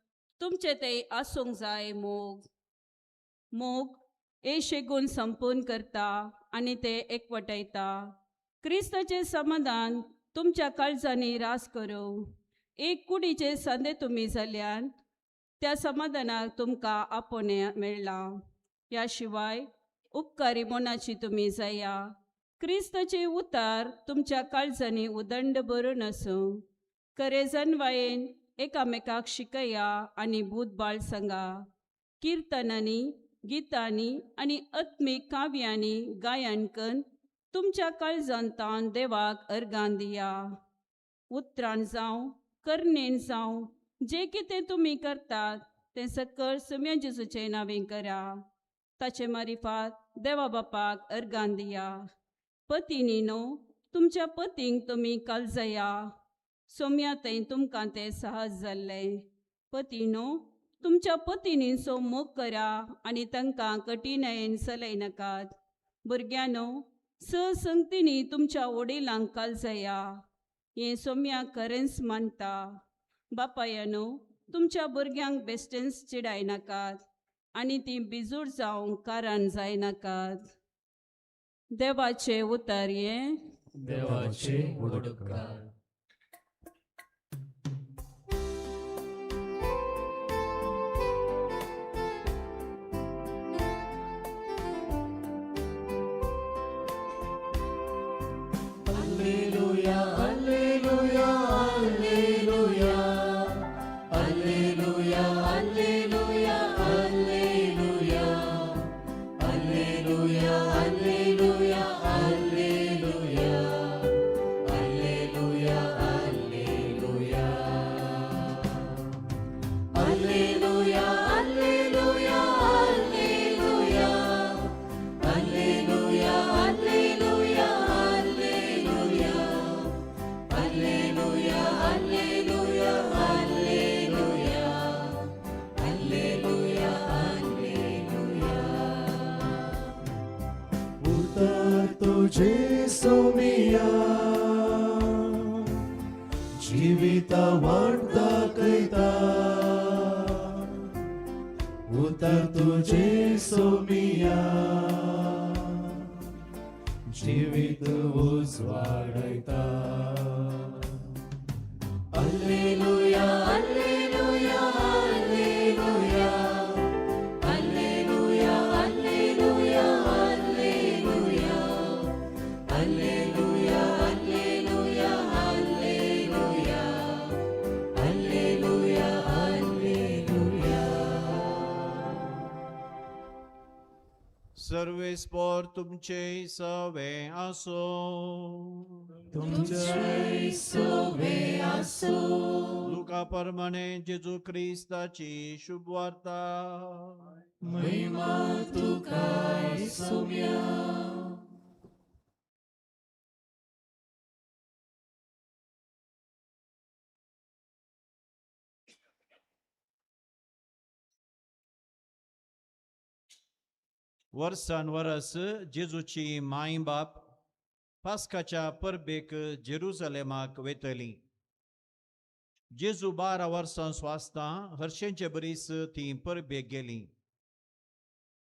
तुमचे ते आसूंक जाय मोग हे गुण संपूर्ण करता आनी ते एकवटायता क्रिस्ताचे समाधान तुमच्या काळजांनी रास करूं एक कुडीचे सांदे तुमी जाल्यान त्या समाधानाक तुमकां आपोवणे मेळ्ळा ह्या शिवाय उपकारी मोनाची तुमी जाया क्रिस्ताचे उतार तुमच्या काळजांनी उदंड भरून आसूं खरे जन्वायेन एकामेकाक शिकया आनी भूतबाळ सांगा किर्तनांनी गितांनी आनी आत्मीक काव्यांनी गायन करून तुमच्या काळजांतान देवाक अर्गान दिया उतरान जावं कर्णेन जावं जे कितें तुमी करतात तें सकल सुम्या जेजूचे नांवें करा ताचे मारिफात देवा बापाक अर्गान दिया पतीनीनो तुमच्या पतींक तुमी कालजया सोम्या थंय तुमकां तें सहज जाल्लें पतीनो तुमच्या पतिनींचो मोग करा आनी तांकां कठिणायेन चलयनाकात भुरग्यानो संगतींनी तुमच्या वडिलांक कालजया हें सोम्या खरेंच मानता बापायनो तुमच्या भुरग्यांक बेश्टेंच चिडायनाकात आनी ती बिजूड जावंक कारण जायनाकात देवाचे उतर हें
देवाचे उडकार Alleluia, alleluia, alleluia, alleluia, alleluia, alleluia, alleluia, alleluia, alleluia, alleluia, alleluia, alleluia, alleluia, alleluia, alleluia, alleluia. Alleluia, alleluia, alleluia, alleluia, alleluia. उतर तुझे सोमिया जीविता वाटता कैता उतर तुझे सोमिया जीवित उजवाडयता Alleluia, alleluia, alleluia, alleluia, alleluia, alleluia, alleluia, alleluia, alleluia, alleluia, alleluia.
सर्वेस्पोर तुमचे सवे असो
तुमचे सोवे असो
लुका परमाणे जेजू क्रिस्ताची शुभ वार्ता
महिमा तुका सोम्या
वर्सान वरस जेजूची माय बाप पास्काच्या परबेक जेरुसलेमाक वेतली जेजू 12 वर्सां स्वास्तां हर्शेंचे बरीस ती परबेक गेली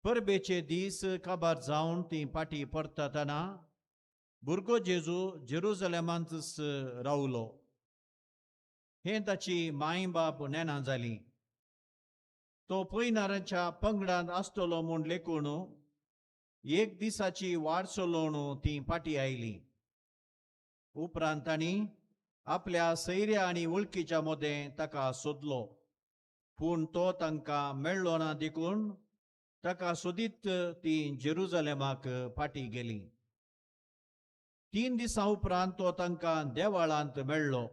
परबेचे दीस काबार जावन ती पाटी परतना भुरगो जेजू जेरुसलेमांतच रावलो. हे ताची माय बाप नेना जाली. तो पयनारांच्या पंगडांत आसतलो म्हूण लेकून एक दिसाची वाट चलोवन ती फाटीं आयली. उपरांत तांणी आपल्या सैऱ्या आनी वळखीच्या मोदें ताका सोदलो, पूण तो तांकां मेळ्ळो ना देखून ताका सोदीत ती जेरुसलेमाक फाटीं गेली. 3 दिसां उपरांत तो तांकां देवाळांत मेळ्ळो.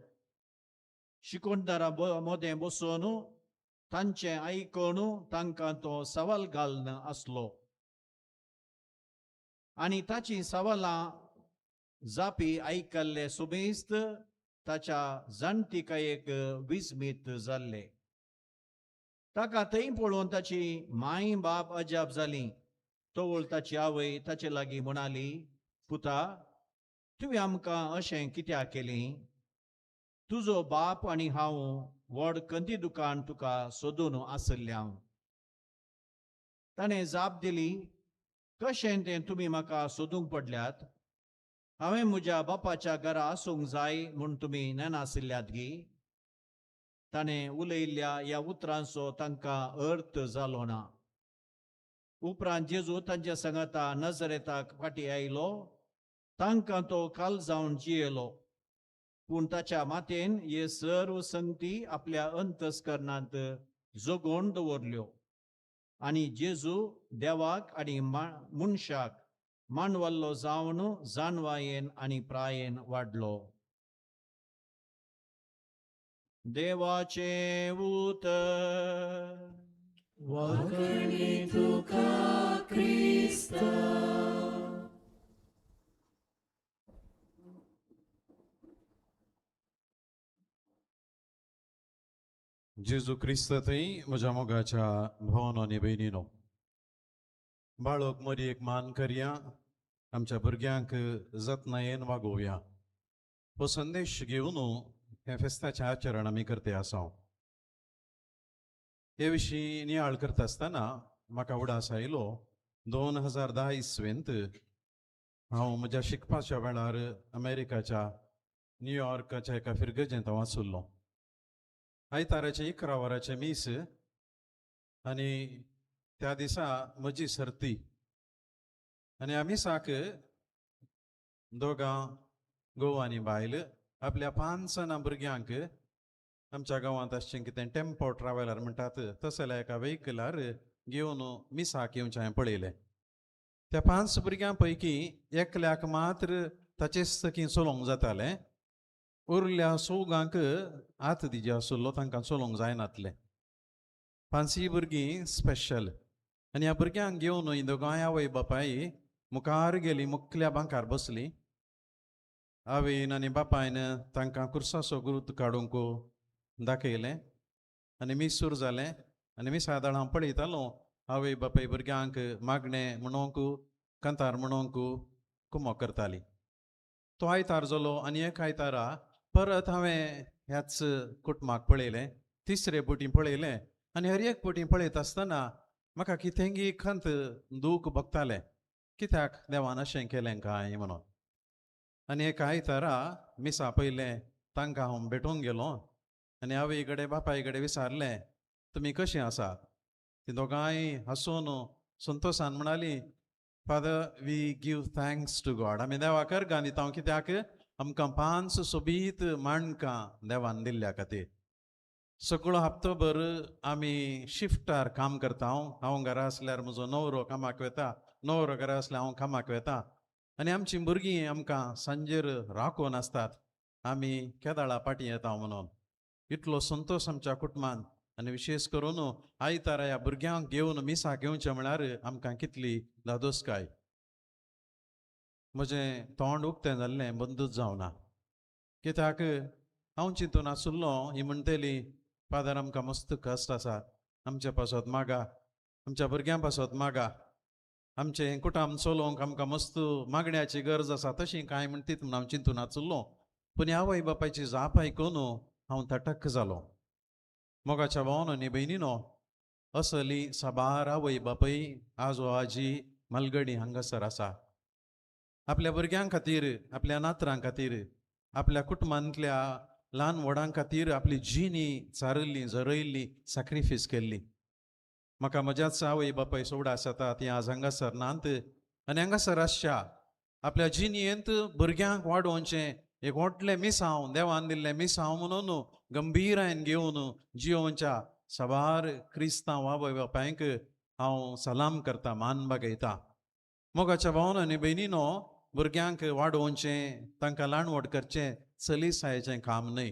शिकोणदारा मोदें बसून तांचें आयकून तांकां तो सवाल घालन आसलो. आनी ताची सवालां जापी आयकल्ले सुबेस्त ताच्या जाणटिकायेक विस्मीत जाल्ले. ताका थंय पळोवन ताची माय बाप अजाप जालीं. तोवळ ताची आवय ताचे लागीं म्हणाली, पुता, तुवें आमकां अशें कित्याक केलें? तुजो बाप आनी हांव व्हड कंदी दुकान तुका सोदून आसल्या. ताणें जाप दिली, कशें तें तुमी म्हाका सोदूंक पडल्यात? हांवें म्हज्या बापाच्या घरा आसूंक जाय म्हूण तुमी नेनाशिल्ल्यात गी. ताणें उलयल्ल्या ह्या उतरांचो तांकां अर्थ जालो ना. उपरांत जेजू तांच्या सांगाता नजरेताक फाटीं आयलो. तांकां तो काळजावन जियेलो. पूण ताच्या मातेन हे सर्व संगती आपल्या अंतस्करणांत जगोवन दवरल्यो. आनी जेजू देवाक आनी मनशाक मानवल्लो जावन जानवायेन आनी प्रायेन वाडलो. देवाचे उतर.
वखणी तुका क्रिस्त.
जेजू क्रिस्त थंय म्हज्या मोगाच्या भावांनो आनी भयणीनो, बाळोक मरयेक मान करया, आमच्या भुरग्यांक जतनायेन वागोवया. हो संदेश घेवन हे फेस्ताचें आचरण आमी करते आसा. हे विशीं नियाळ करता आसतना म्हाका उडास आयलो. 2010 इसवेंत हांव म्हज्या शिकपाच्या वेळार अमेरिकाच्या न्यूयॉर्काच्या एका फिरगजेंत हांव आसुल्लो. आयताराचे 11 वरांचे मीस आनी त्या दिसा म्हजी सर्ती. आनी आमी साक दोगां घोव आनी बायल आपल्या 5 जाणां भुरग्यांक आमच्या गांवांत आसचें कितें टेम्पो ट्रॅव्हलर म्हणटात तसल्या एका व्हेकलार घेवन मिसाक येवचें हांवें पळयलें. त्या 5 भुरग्यां पैकी एकल्याक मात्र ताचे सकीं चलोवंक जातालें. उरल्या सौगांक हात दिजे आसलो, तांकां चलोवंक जायनातलें. 5 भुरगीं स्पेशल. आनी ह्या भुरग्यांक घेवन ही दोगांय आवय बापाय मुखार गेलीं, मुखल्या बांकार बसलीं. आवयन आनी बापायन तांकां कुर्साचो गुरूत काडूंक दाखयलें आनी मिसूर जालें. आनी मिसा दाळ हांव पळयतालो आवय बापाय भुरग्यांक मागणें म्हणोंक कांतार म्हणोंक कुमो करतालीं. तो आयतार जालो आनी एक आयतारा परत हांवें ह्याच कुटुंबाक पळयलें. 3रे पोटी पळयलें आनी हर एक पोटी पळयता आसतना म्हाका कितेंगी खंत दूख भोगतालें, कित्याक देवान अशें केलें काय म्हणून. आनी एका आयतारा मिसा पयलें तांकां हांव भेटोंक गेलो आनी आवय कडेन बापाय कडेन विचारलें, तुमी कशीं आसात? ती दोगांय हांसून संतोशान म्हणालीं, father we give thanks to God. आमी देवाक अर्गां दिता. कित्याक आमकां 5 सोबीत माणकां देवान दिल्ल्या खातीर. सगळो हप्तोभर आमी शिफ्टार काम करता. हांव घरा आसल्यार म्हजो न्हवरो कामाक वता, न्हवरो घरा आसल्यार हांव कामाक वता. आनी आमचीं भुरगीं आमकां सांजेर राखोवन आसतात आमी केदाळा पाटी येता म्हणून. इतलो संतोश आमच्या कुटुंबांत. आनी विशेश करून आयतारा ह्या भुरग्यांक घेवन मिसाक घेवचें म्हळ्यार आमकां कितली धादोसकाय. म्हजें तोंड उक्तें जाल्लें बंदूच जावना. कित्याक हांव चिंतून आसुल्लो, ही म्हणटली फादर आमकां मस्त कश्ट आसा, आमचे पासत मागा, आमच्या भुरग्यां पासत मागा, आमचें कुटाम चलोवंक आमकां मस्त मागण्याची गरज आसा, तशी कांय म्हणटीत म्हूण हांव चिंतून आसुल्लो. पूण ह्या आवय बापायची जाप आयकून हांव तटक्क जालो. मोगाच्या भावांनो आनी भयणीनो, असली साबार आवय बापाय आजो आजी मलगडी हांगासर आसा. आपल्या भुरग्यां खातीर, आपल्या नातरां खातीर, आपल्या कुटुंबांतल्या ल्हान व्हडां खातीर आपली जिणी चारिल्ली, झरयल्ली, सॅक्रिफीस केल्ली. म्हाका म्हज्याच आवय बापाय सोवडास जाता ती आज हांगासर नात आनी हांगासर आसच्या आपल्या जिणयेंत भुरग्यांक वाडोवचें एक व्हडलें मिसांव, देवान दिल्लें मिसांव म्हणून गंभीरायेन घेवन जियोवच्या साबार क्रिस्तांव आवय बापायक हांव सलाम करता, मान बागयता. मोगाच्या भावान आनी भयणीनो, भुरग्यांक वाडोवचें, तांकां ल्हानवड करचें चलिसायेचें काम न्हय.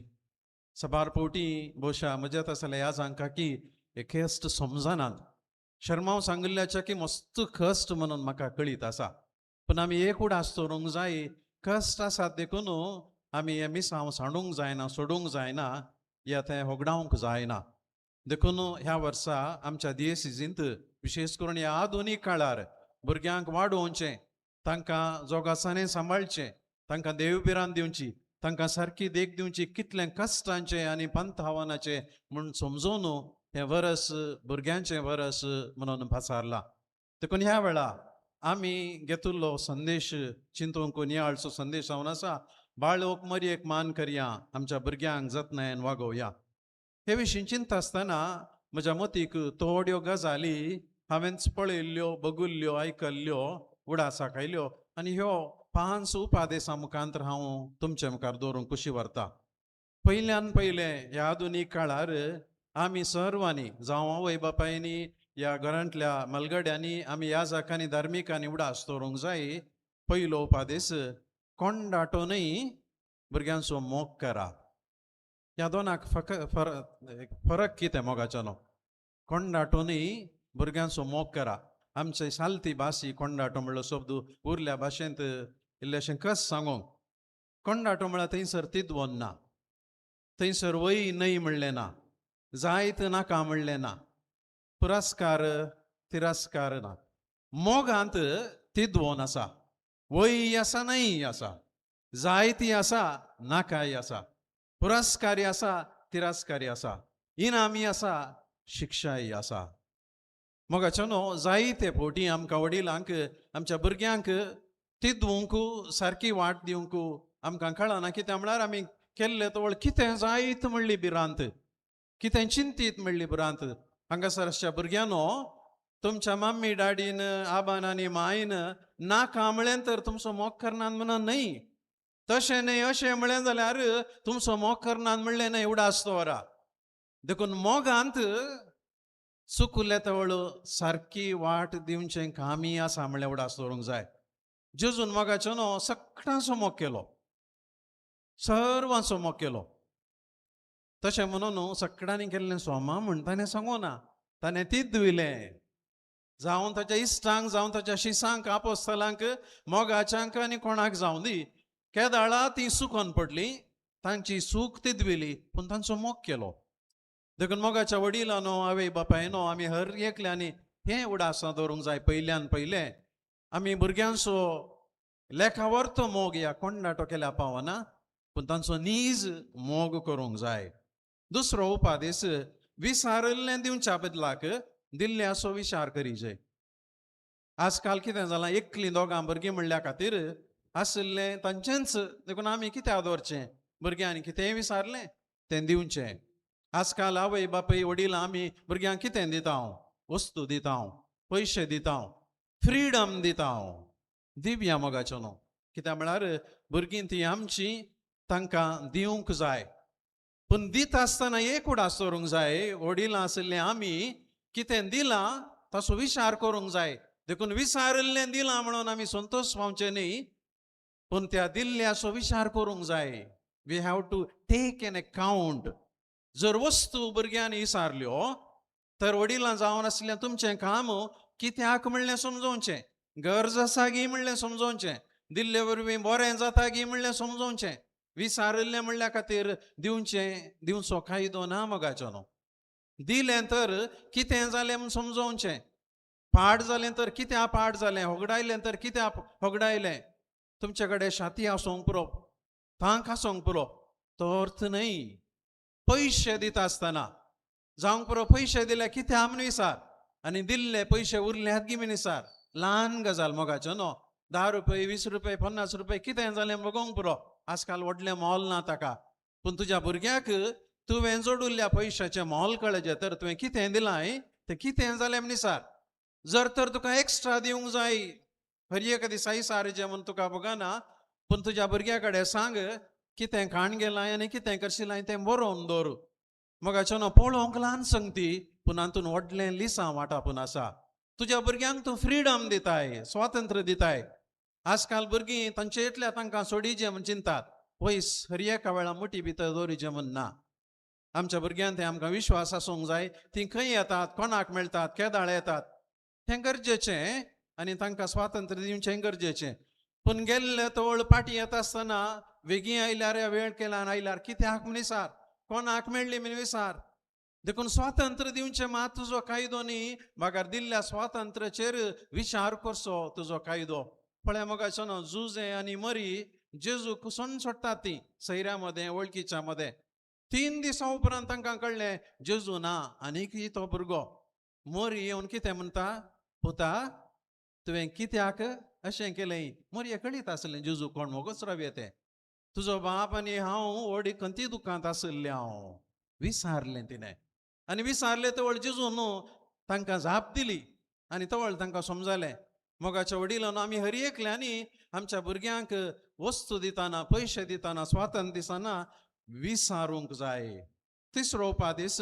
साबार फावटी भोवशा मजेत आसलें ह्या जांकां की हे कश्ट समजनात. शर्माव सांगिल्ल्याच्या की मस्त कश्ट म्हणून म्हाका कळीत आसा. पूण आमी एक उडास दवरूंक जाय, कश्ट आसात देखून आमी हे मिसांव सांडूंक जायना, सोडूंक जायना, या तें होगडावंक जायना. देखून ह्या वर्सा आमच्या दियेसीजींत विशेश करून ह्या आधुनीक काळार भुरग्यांक वाडोवचें, तांकां जोगासाने सांबाळचें, तांकां देवबिरान दिवची, तांकां सारकी देख दिवची, कितलें कश्टांचें आनी पंत आव्हानाचें म्हूण समजून हें वरस भुरग्यांचें वरस म्हणून पासारलां. देखून ह्या वेळा आमी घेतिल्लो संदेश चिंतूंक नियाळचो संदेश जावन आसा, बाळोक मरयेक मान करया, आमच्या भुरग्यांक जतनायेन वागोवया. हे विशीं चिंता आसतना म्हज्या मतीक थोड्यो गजाली हांवेंच पळयल्ल्यो, बगुल्ल्यो, आयकल्ल्यो, उडासाक आयल्यो आनी ह्यो 5 उपादेशां मुखांतर हांव तुमचे मुखार दवरूंक कुशी व्हरता. पयल्यान पयलें ह्या आधुनीक काळार आमी सर्वांनी जावं आवय बापायनी ह्या घरांतल्या मलगड्यांनी आमी ह्या जाकांनी धार्मिकांनी उडास दवरूंक जाय. पयलो उपादेश, कोंडाटोनय भुरग्यांचो मोग करा. ह्या दोनाक फरक कितें मोगाच्यानो? कोंडाटोनय भुरग्यांचो मोग करा. आमचे सालती भासी कोंडाटो म्हणलो शब्द उरल्या भाशेंत इल्लेशें कस सांगूंक. कोंडाटो म्हळ्यार थंयसर तिदवोन ना, थंयसर वय न्हय म्हणलें ना, जायत नाका म्हणलें ना, पुरस्कार तिरस्कार ना. मोगांत तिदवोन आसा, वय आसा, न्हय आसा, जायती आसा, नाकाय आसा, पुरस्कारी आसा, तिरस्कारी आसा, इनामी आसा, शिक्षाय आसा. मोगाच्यानो जायते फावटी आमकां वडिलांक आमच्या भुरग्यांक तिदवूंक सारकी वाट दिवंक आमकां कळना. कित्याक म्हळ्यार आमी केल्ले तवळ कितें जायत म्हणली भिरांत, कितें चिंतीत म्हणली भिरांत. हांगासर आसच्या भुरग्यांनो, तुमच्या मम्मी डॅडीन, आबान आनी मायन नाका म्हळें तर तुमचो मोग करनात म्हणून न्हय, तशें न्हय अशें म्हळें जाल्यार तुमचो मोग करनात म्हणलें न्हय, उडास दवरा. देखून मोगांत चुकले तवळ सारकी वाट दिवचें कामी आसा म्हणलें उडास दवरूंक जाय. जेजून मोगाच्यानो सगळ्यांचो मोग केलो, सर्वांचो मोग केलो. तशें म्हणून सगळ्यांनी केल्लें सोमा म्हण ताणें सांगूं ना, ताणें तिदविलें. जावं ताच्या इश्टांक, जावं ताच्या शिसांक, आपोस्तलांक, मोगाच्यांक आनी कोणाक जावं दी, केदाळा ती सुकोन पडली, तांची सूख तिदविली, पूण तांचो मोग केलो. देखून मोगाच्या वडिलांनो, आवय बापायनो, आमी हर एकल्यांनी हें उडासां दवरूंक जाय. पयल्यान पयलें आमी भुरग्यांचो लेखावर्तो मोग ह्या कोंडाटो केल्या पावना, पूण तांचो नीज मोग करूंक जाय. दुसरो उपादेश, विसारिल्लें दिवच्या बदलाक दिल्ल्याचो विचार करीचे. आजकाल कितें जालां, एकलीं दोगां भुरगीं म्हणल्या खातीर आसलें तांचेंच. देखून आमी कित्याक दवरचें? भुरग्यांनी कितेंय विचारलें तें दिवचें. आजकाल आवय बापाय वडिलां आमी भुरग्यांक कितें दिता? वस्तू दिता, पयशे दिता, फ्रीडम दिता. दिवया मोगाच्यानो. कित्याक म्हळ्यार भुरगीं ती आमची, तांकां दिवंक जाय. पूण दिता आसतना एक उडास दवरूंक जाय, वडिलां आशिल्ले आमी कितें दिलां ताचो विचार करूंक जाय. देखून विचारिल्लें दिलां म्हणून आमी संतोश पावचे न्हय, पूण त्या दिल्ल्याचो विचार करूंक जाय. We have to take an account. जर वस्तू भुरग्यांनी विचारल्यो तर वडिलां जावन आसलें तुमचें काम कित्याक म्हणलें समजोवचें, गरज आसा गी म्हणलें समजोवचें, दिल्ले वरवीं बरें जाता गी म्हणलें समजोवचें. विचारिल्लें म्हणल्या खातीर दिवचो कायदो ना मोगाच्यानो. दिलें तर कितें जालें म्हूण समजोवचें, पाड जालें तर कित्याक पाड जालें, होगडायलें तर कित्याक होगडायलें. तुमचे कडेन शाती आसूंक पुरो, तांक आसूंक पुरो, तो अर्थ न्हय. पयशे दिता आसतना जावंक पुरो पयशे दिले कित्याक म्हूण विचार, आनी दिल्ले पयशे उरल्यात गी म्हूण विचार. ल्हान गजाल मोगाच्यानो. ₹10, ₹20, ₹50 कितें जालें बगोंक पुरो. आजकाल व्हडलें मोल ना ताका. पूण तुज्या भुरग्याक तुवें जोडुल्ल्या पयशाचें मोल कळजें तर तुवें कितें दिलां तें कितें जालें म्हणिसार. जर तर तुका एक्स्ट्रा दिवंक जाय हर एक दिसाई सारजें म्हूण तुका बगना, पूण तुज्या भुरग्या कडेन सांग कितें खाण गेलां आनी कितें करशिलां तें बरोवन दवर. मोगाचो न्हू पळोवंक ल्हान संगती पूण हातून व्हडलें लिसां वांटापून आसा. तुज्या भुरग्यांक तूं फ्रिडम दिताय, स्वातंत्र्य दिताय. आजकाल भुरगीं तांचे इतल्या तांकां सोडिचें म्हूण चिंतात, पयस हर एका वेळा मुठी भितर दवरिचें म्हूण ना. आमच्या भुरग्यांक तें आमकां विश्वास आसूंक जाय. तीं खंय येतात, कोणाक मेळटात, केदाळ येतात, तें गरजेचें आनी तांकां स्वातंत्र्य दिवचें गरजेचें. पूण गेल्ले तवळ पाटी येता आसतना वेगीं आयल्यार वेळ केल्यार आयल्यार कित्याक म्हूण विचार, कोणाक मेळ्ळी म्हूण विचार. देखून स्वातंत्र्य दिवचें मात तुजो कायदो न्ही, म्हाका दिल्ल्या स्वातंत्र्याचेर विचार करचो तुजो कायदो. पळय मोगाचो न्हू जुजे आनी मरी जेजू कुसोन सोडटात तीं सैऱ्या मदें वळखीच्या मदें. 3 दिसां उपरांत तांकां कळ्ळें जेजू ना आनीक तो भुरगो. मोरी येवन कितें म्हणटा, पुता तुवें कित्याक अशें केलें. मोरये कळीत आसलें जेजू कोण मोगोच रवे तें. तुजो बाप आनी हांव व्हडी खंती दुखांत आसलें हांव. विचारलें तिणें आनी विचारलें तवळ जेजू न्हू तांकां जाप दिली आनी तवळ तांकां समजलें. मोगाच्या वडिलांनो आमी हर एकल्यांनी आमच्या भुरग्यांक वस्तू दिताना, पयशे दिताना, स्वातंत्र्य दिताना विचारूंक जाय. तिसरो उपादेश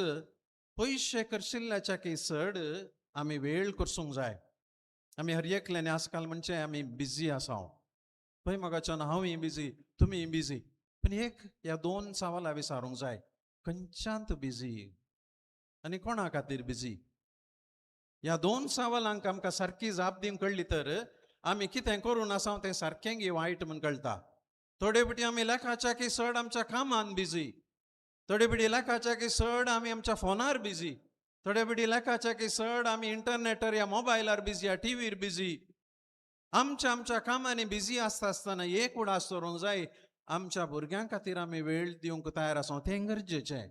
पयशे करशिल्ल्याच्या चड आमी वेळ करसूंक जाय. आमी हर एकल्यांनी आजकाल म्हणजे आमी बिजी आसा. पळय मोगाच्यान हांवूय बिजी, तुमी बिजी, पूण ह्या 2 सवालां विचारूंक जाय. खंयच्यान बिजी आनी कोणा खातीर बिजी. ह्या 2 सवालांक आमकां सारकी जाप दिवंक कळ्ळी तर आमी कितें करून आसा तें सारकें गी वायट म्हूण कळटा. थोडे फावटी आमी लाखाच्या की चड आमच्या कामान बिजी, थोडे फावटी लाखाच्या की चड आमी आमच्या फोनार बिजी, थोडे फावटी लाखाच्या की चड आमी इंटरनेटार या मोबायलार बिजी, या टीव्हीर बिजी. आमच्या कामांनी बिजी आसतना एक उडास दवरूंक जाय, आमच्या भुरग्यां खातीर आमी वेळ दिवंक तयार आसा तें गरजेचें.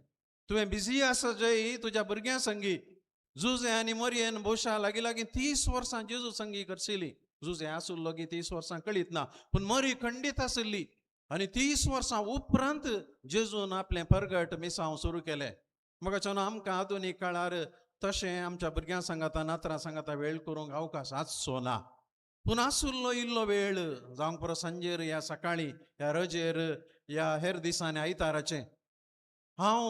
तुवें बिजी आसा जंय तुज्या भुरग्यां संगी जुजे आनी मरयेन भोवशा लागीं 30 वर्सां जेजू संगी करशिली. जुजे आसुल्लो की 30 वर्सां कळीत ना, पूण मरी खंडीत आसली आनी 30 वर्सां उपरांत जेजून आपलें परगट मिसांव सुरू केलें. मोगाच्यान आमकां आधुनीक काळार तशें आमच्या भुरग्यां सांगाता नातरां सांगाता वेळ करूंक अवकाश आसचो ना. पूण आसुल्लो इल्लो वेळ जावंक पुरो सांजेर या सकाळीं या रजेर या हेर दिसांनी आयताराचें हांव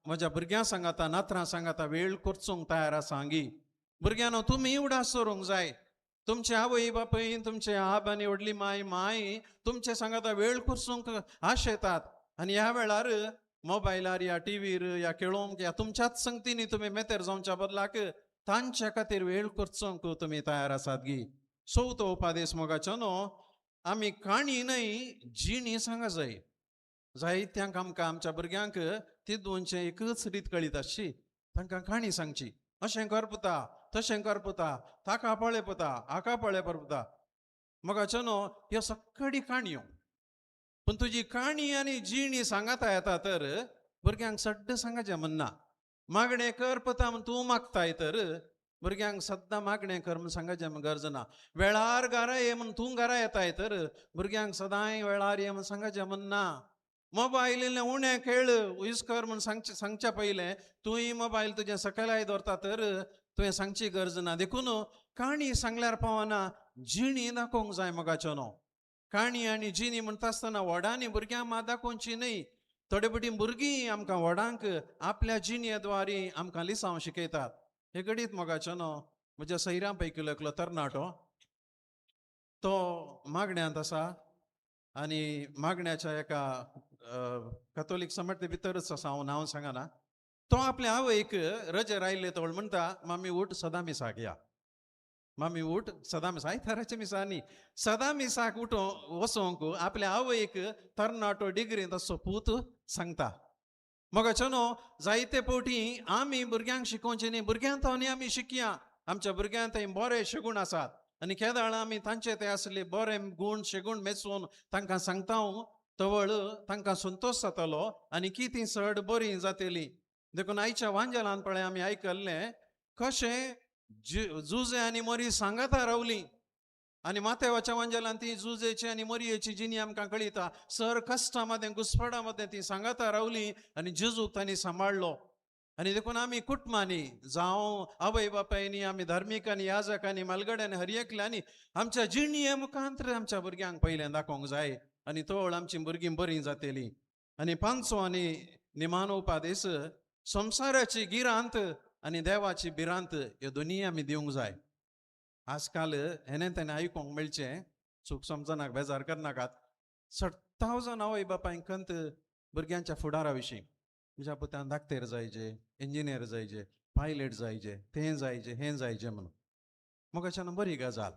म्हज्या भुरग्यां सांगाता नातरां सांगाता वेळ करचोंक तयार आसा. हांगी भुरग्यांनो तुमी उडास दवरूंक जाय. तुमचे आवय बापूय, तुमचे आब आनी व्हडली माय तुमचे सांगाता वेळ करचोंक आशेतात आनी ह्या वेळार मोबायलार या टीव्हीर या खेळोंक या तुमच्याच संगतींनी तुमी मेतेर जावच्या बदलाक तांच्या खातीर वेळ करचोंक तुमी तयार आसात गी. चवथो उपादेश मोगाचो न्हू आमी काणी न्हय जिणी सांगा जाय. जायत्यांक आमकां आमच्या भुरग्यांक ती दोनशे एकच रीत कळीत आसची. तांकां काणी सांगची, अशें कर पुता, तशें कर पुता, ताका पळय पुता, हाका पळय पुता. मोगाचो न्हू ह्यो सगळी काणयो. पूण तुजी काणी आनी जिणी सांगाता येता तर भुरग्यांक सड्ड सांगाचें म्हणना. मागणें कर पुता म्हूण तूं मागताय तर भुरग्यांक सद्दां मागणें कर म्हूण सांगाचें गरज ना. वेळार घरा ये म्हूण तूं घरा येताय तर भुरग्यांक सदांय वेळार ये म्हूण सांगाचें म्हणना. मोबायल उणें खेळ यूज कर म्हूण सांगच्या पयलें तुंय मोबायल तुजें सकयल दवरता तर तुवें सांगची गरज ना. देखून काणी सांगल्यार पावना, जिणी दाखोवंक जाय मोगाचो न्हू. काणी आनी जिणी म्हणटा आसतना व्हडांनी भुरग्यांक मात दाखोवची न्हय. थोडे फावटी भुरगीं आमकां व्हडांक आपल्या जिणये द्वारे आमकां लिसांव शिकयतात. हे घडीत मोगाचो न्हू म्हज्या सैऱ्यां पैकीलो एकलो तरणाटो तो मागण्यांत आसा आनी मागण्याच्या एका कॅथोलीक समाजा भितरच आसा, हांव नांव सांगना. तो आपल्या आवयक रजेर आयिल्ले तवळ म्हणटा मामी उठ सदां मिसाक या. मामी उठ सदां मिसा आयताराच्या मिसांनी सदां मिसाक वचोंक आपल्या आवयक तरणाटो डिग्रींत असो पूत सांगता. मोगाचो न्हू जायते फावटी आमी भुरग्यांक शिकोवचें न्ही, भुरग्यांत आमी शिकया. आमच्या भुरग्यांक थंय बरे शेगूण आसात आनी केदाळ आमी तांचे ते आसले बरे गुण शेगूण मेचून तांकां सांगता तवळ तांकां संतोश जातलो आनी की ती चड बरी जातली. देखून आयच्या वांजेलांत पळय आमी आयकल्लें कशें जुजे आनी मरी सांगाता रावलीं आणि माथेवाच्या वंजलान ती जुजेची आणि मरियेची जिनी आमकां कळिता सर कश्टामध्ये घुसपडामध्ये ती सांगाता रावली आणि जेजूक तांणी सांबाळलो आणि देखून आम्ही कुटुंबांनी जावं आवय बापायनी आम्ही धार्मिकांनी याजकांनी मालगड्यांनी हर एकल्यांनी आमच्या जिणये मुखांतर आमच्या भुरग्यांक पयलें दाखोवंक जाय आणि तोळ आमची भुरगीं बरीं जातली आणि पांचवो आणि निमाणो उपादेश संसाराची गिरांत आणि देवाची बिरांत ह्यो दोनी आमी दिवंक जाय आजकाल हेने तेने आयकोंक मेळचें चूक समजनाक बेजार करनाकात 60,000 आवय बापायंकंत भुरग्यांच्या फुडारा विशीं म्हज्या पुतान धाकटेर जायचे इंजिनियर जायचे पायलट जायचे तें जायचे हें जायचे म्हणून मोगाच्यान बरी गजाल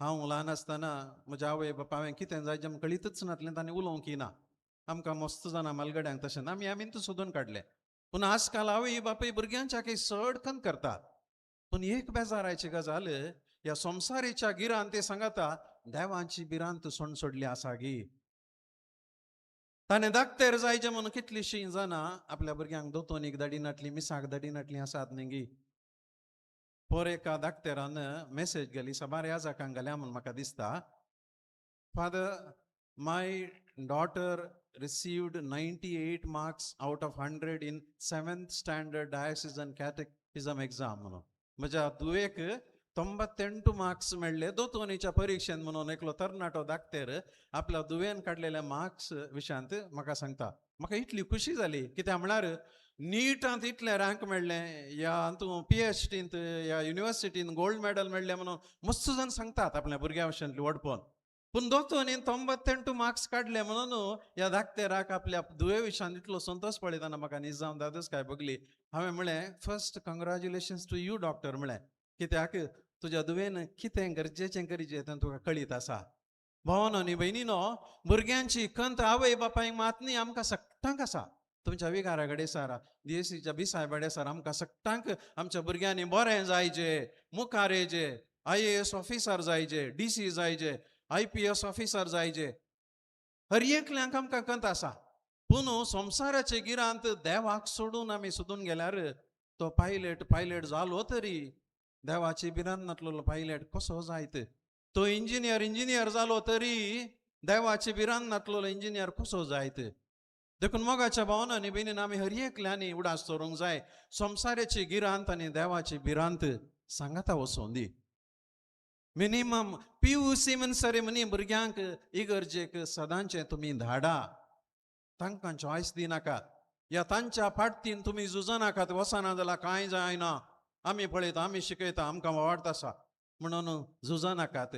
हांव ल्हान आसतना म्हज्या आवय बापा हांवें कितें जायचें म्हाका कळितच नासलें तांणी उलोवंक ना आमकां मस्त जाणां मालगड्यांक तशें ना आमी तो सोदून काडलें पूण आजकाल आवय बापूय भुरग्यांच्या काही सडकन करतात पूण एक बेजाराची गजाल ह्या संसारीच्या गिरांत ते सांगता देवाची बिरांत सोड सोडली आसा गी ताणें धाकटेर जायचें म्हणून कितलीशीं जाणां आपल्या भुरग्यांक दोतोन एक दाडी नाटली मिसाक दाडी नाटली आसात न्ही गी पोर एका धाकटेरान मेसेज गेली साबार याजाकांक गेल्या म्हणून म्हाका दिसता father my daughter received 98 marks out of 100 in 7th standard diocesan catechism exam म्हणून म्हज्या दुवेक 98 मार्क्स मेळ्ळे दोतोनीच्या परीक्षेन म्हणून एकलो तरणाटो धाकटेर आपल्या दुवेन काडलेल्या मार्क्स विशयांत म्हाका सांगता म्हाका इतली खुशी जाली कित्याक म्हळ्यार नीटांत इतलें रँक मेळ्ळें या तूं PhDंत या युनिवर्सिटीन गोल्ड मेडल मेळ्ळें म्हणून मस्त जाण सांगतात आपल्या भुरग्यां विशयांतली वडपोवन पूण दोतोनीन 98 मार्क्स काडले म्हणून ह्या धाकटेराक आपल्या दुवे विशयान इतलो संतोष पळयतना म्हाका न्ही जावन दादूस काय बगली हांवें म्हळें फर्स्ट कंग्रॅच्युलेशन्स टू यू डॉक्टर म्हळें कित्याक तुज्या दुवेन कितें गरजेचें करीचें तें तुका कळीत आसा भावानो आनी भयणीनो भुरग्यांची खंत आवय बापायक मात न्ही आमकां सगळ्यांक आसा तुमच्या विकारा कडेसार DSCच्या बिसाय बडेसार आमकां सगळ्यांक आमच्या भुरग्यांनी बरें जायचें मुखार येचें IAS ऑफिसर जायचे DC जायचे IPS ऑफिसर जायचे हर एकल्यांक आमकां कंत आसा पूण संसाराचे गिरांत देवाक सोडून आमी सोदून गेल्यार तो पायलट जालो तरी देवाची बिरांत नातलो पायलट कसो जायत तो इंजिनियर जालो तरी देवाची बिरांत नातलो इंजिनियर कसो जायत देखून मोगाच्या भावनांनी भयणीन आमी हर एकल्यांनी उडास दवरूंक जाय संसाराची गिरांत आनी देवाची बिरांत सांगाता वचून दी मिनिमम PUC म्हणसर म्हणी भुरग्यांक इगर्जेक सदांचे तुमी धाडा तांकां चॉयस दिनाकात या तांच्या फाटतीन तुमी झुजनाकात वसना जाल्यार कांय जायना आमी पळयता आमी शिकयता आमकां वावडता आसा म्हणून झुजनाकात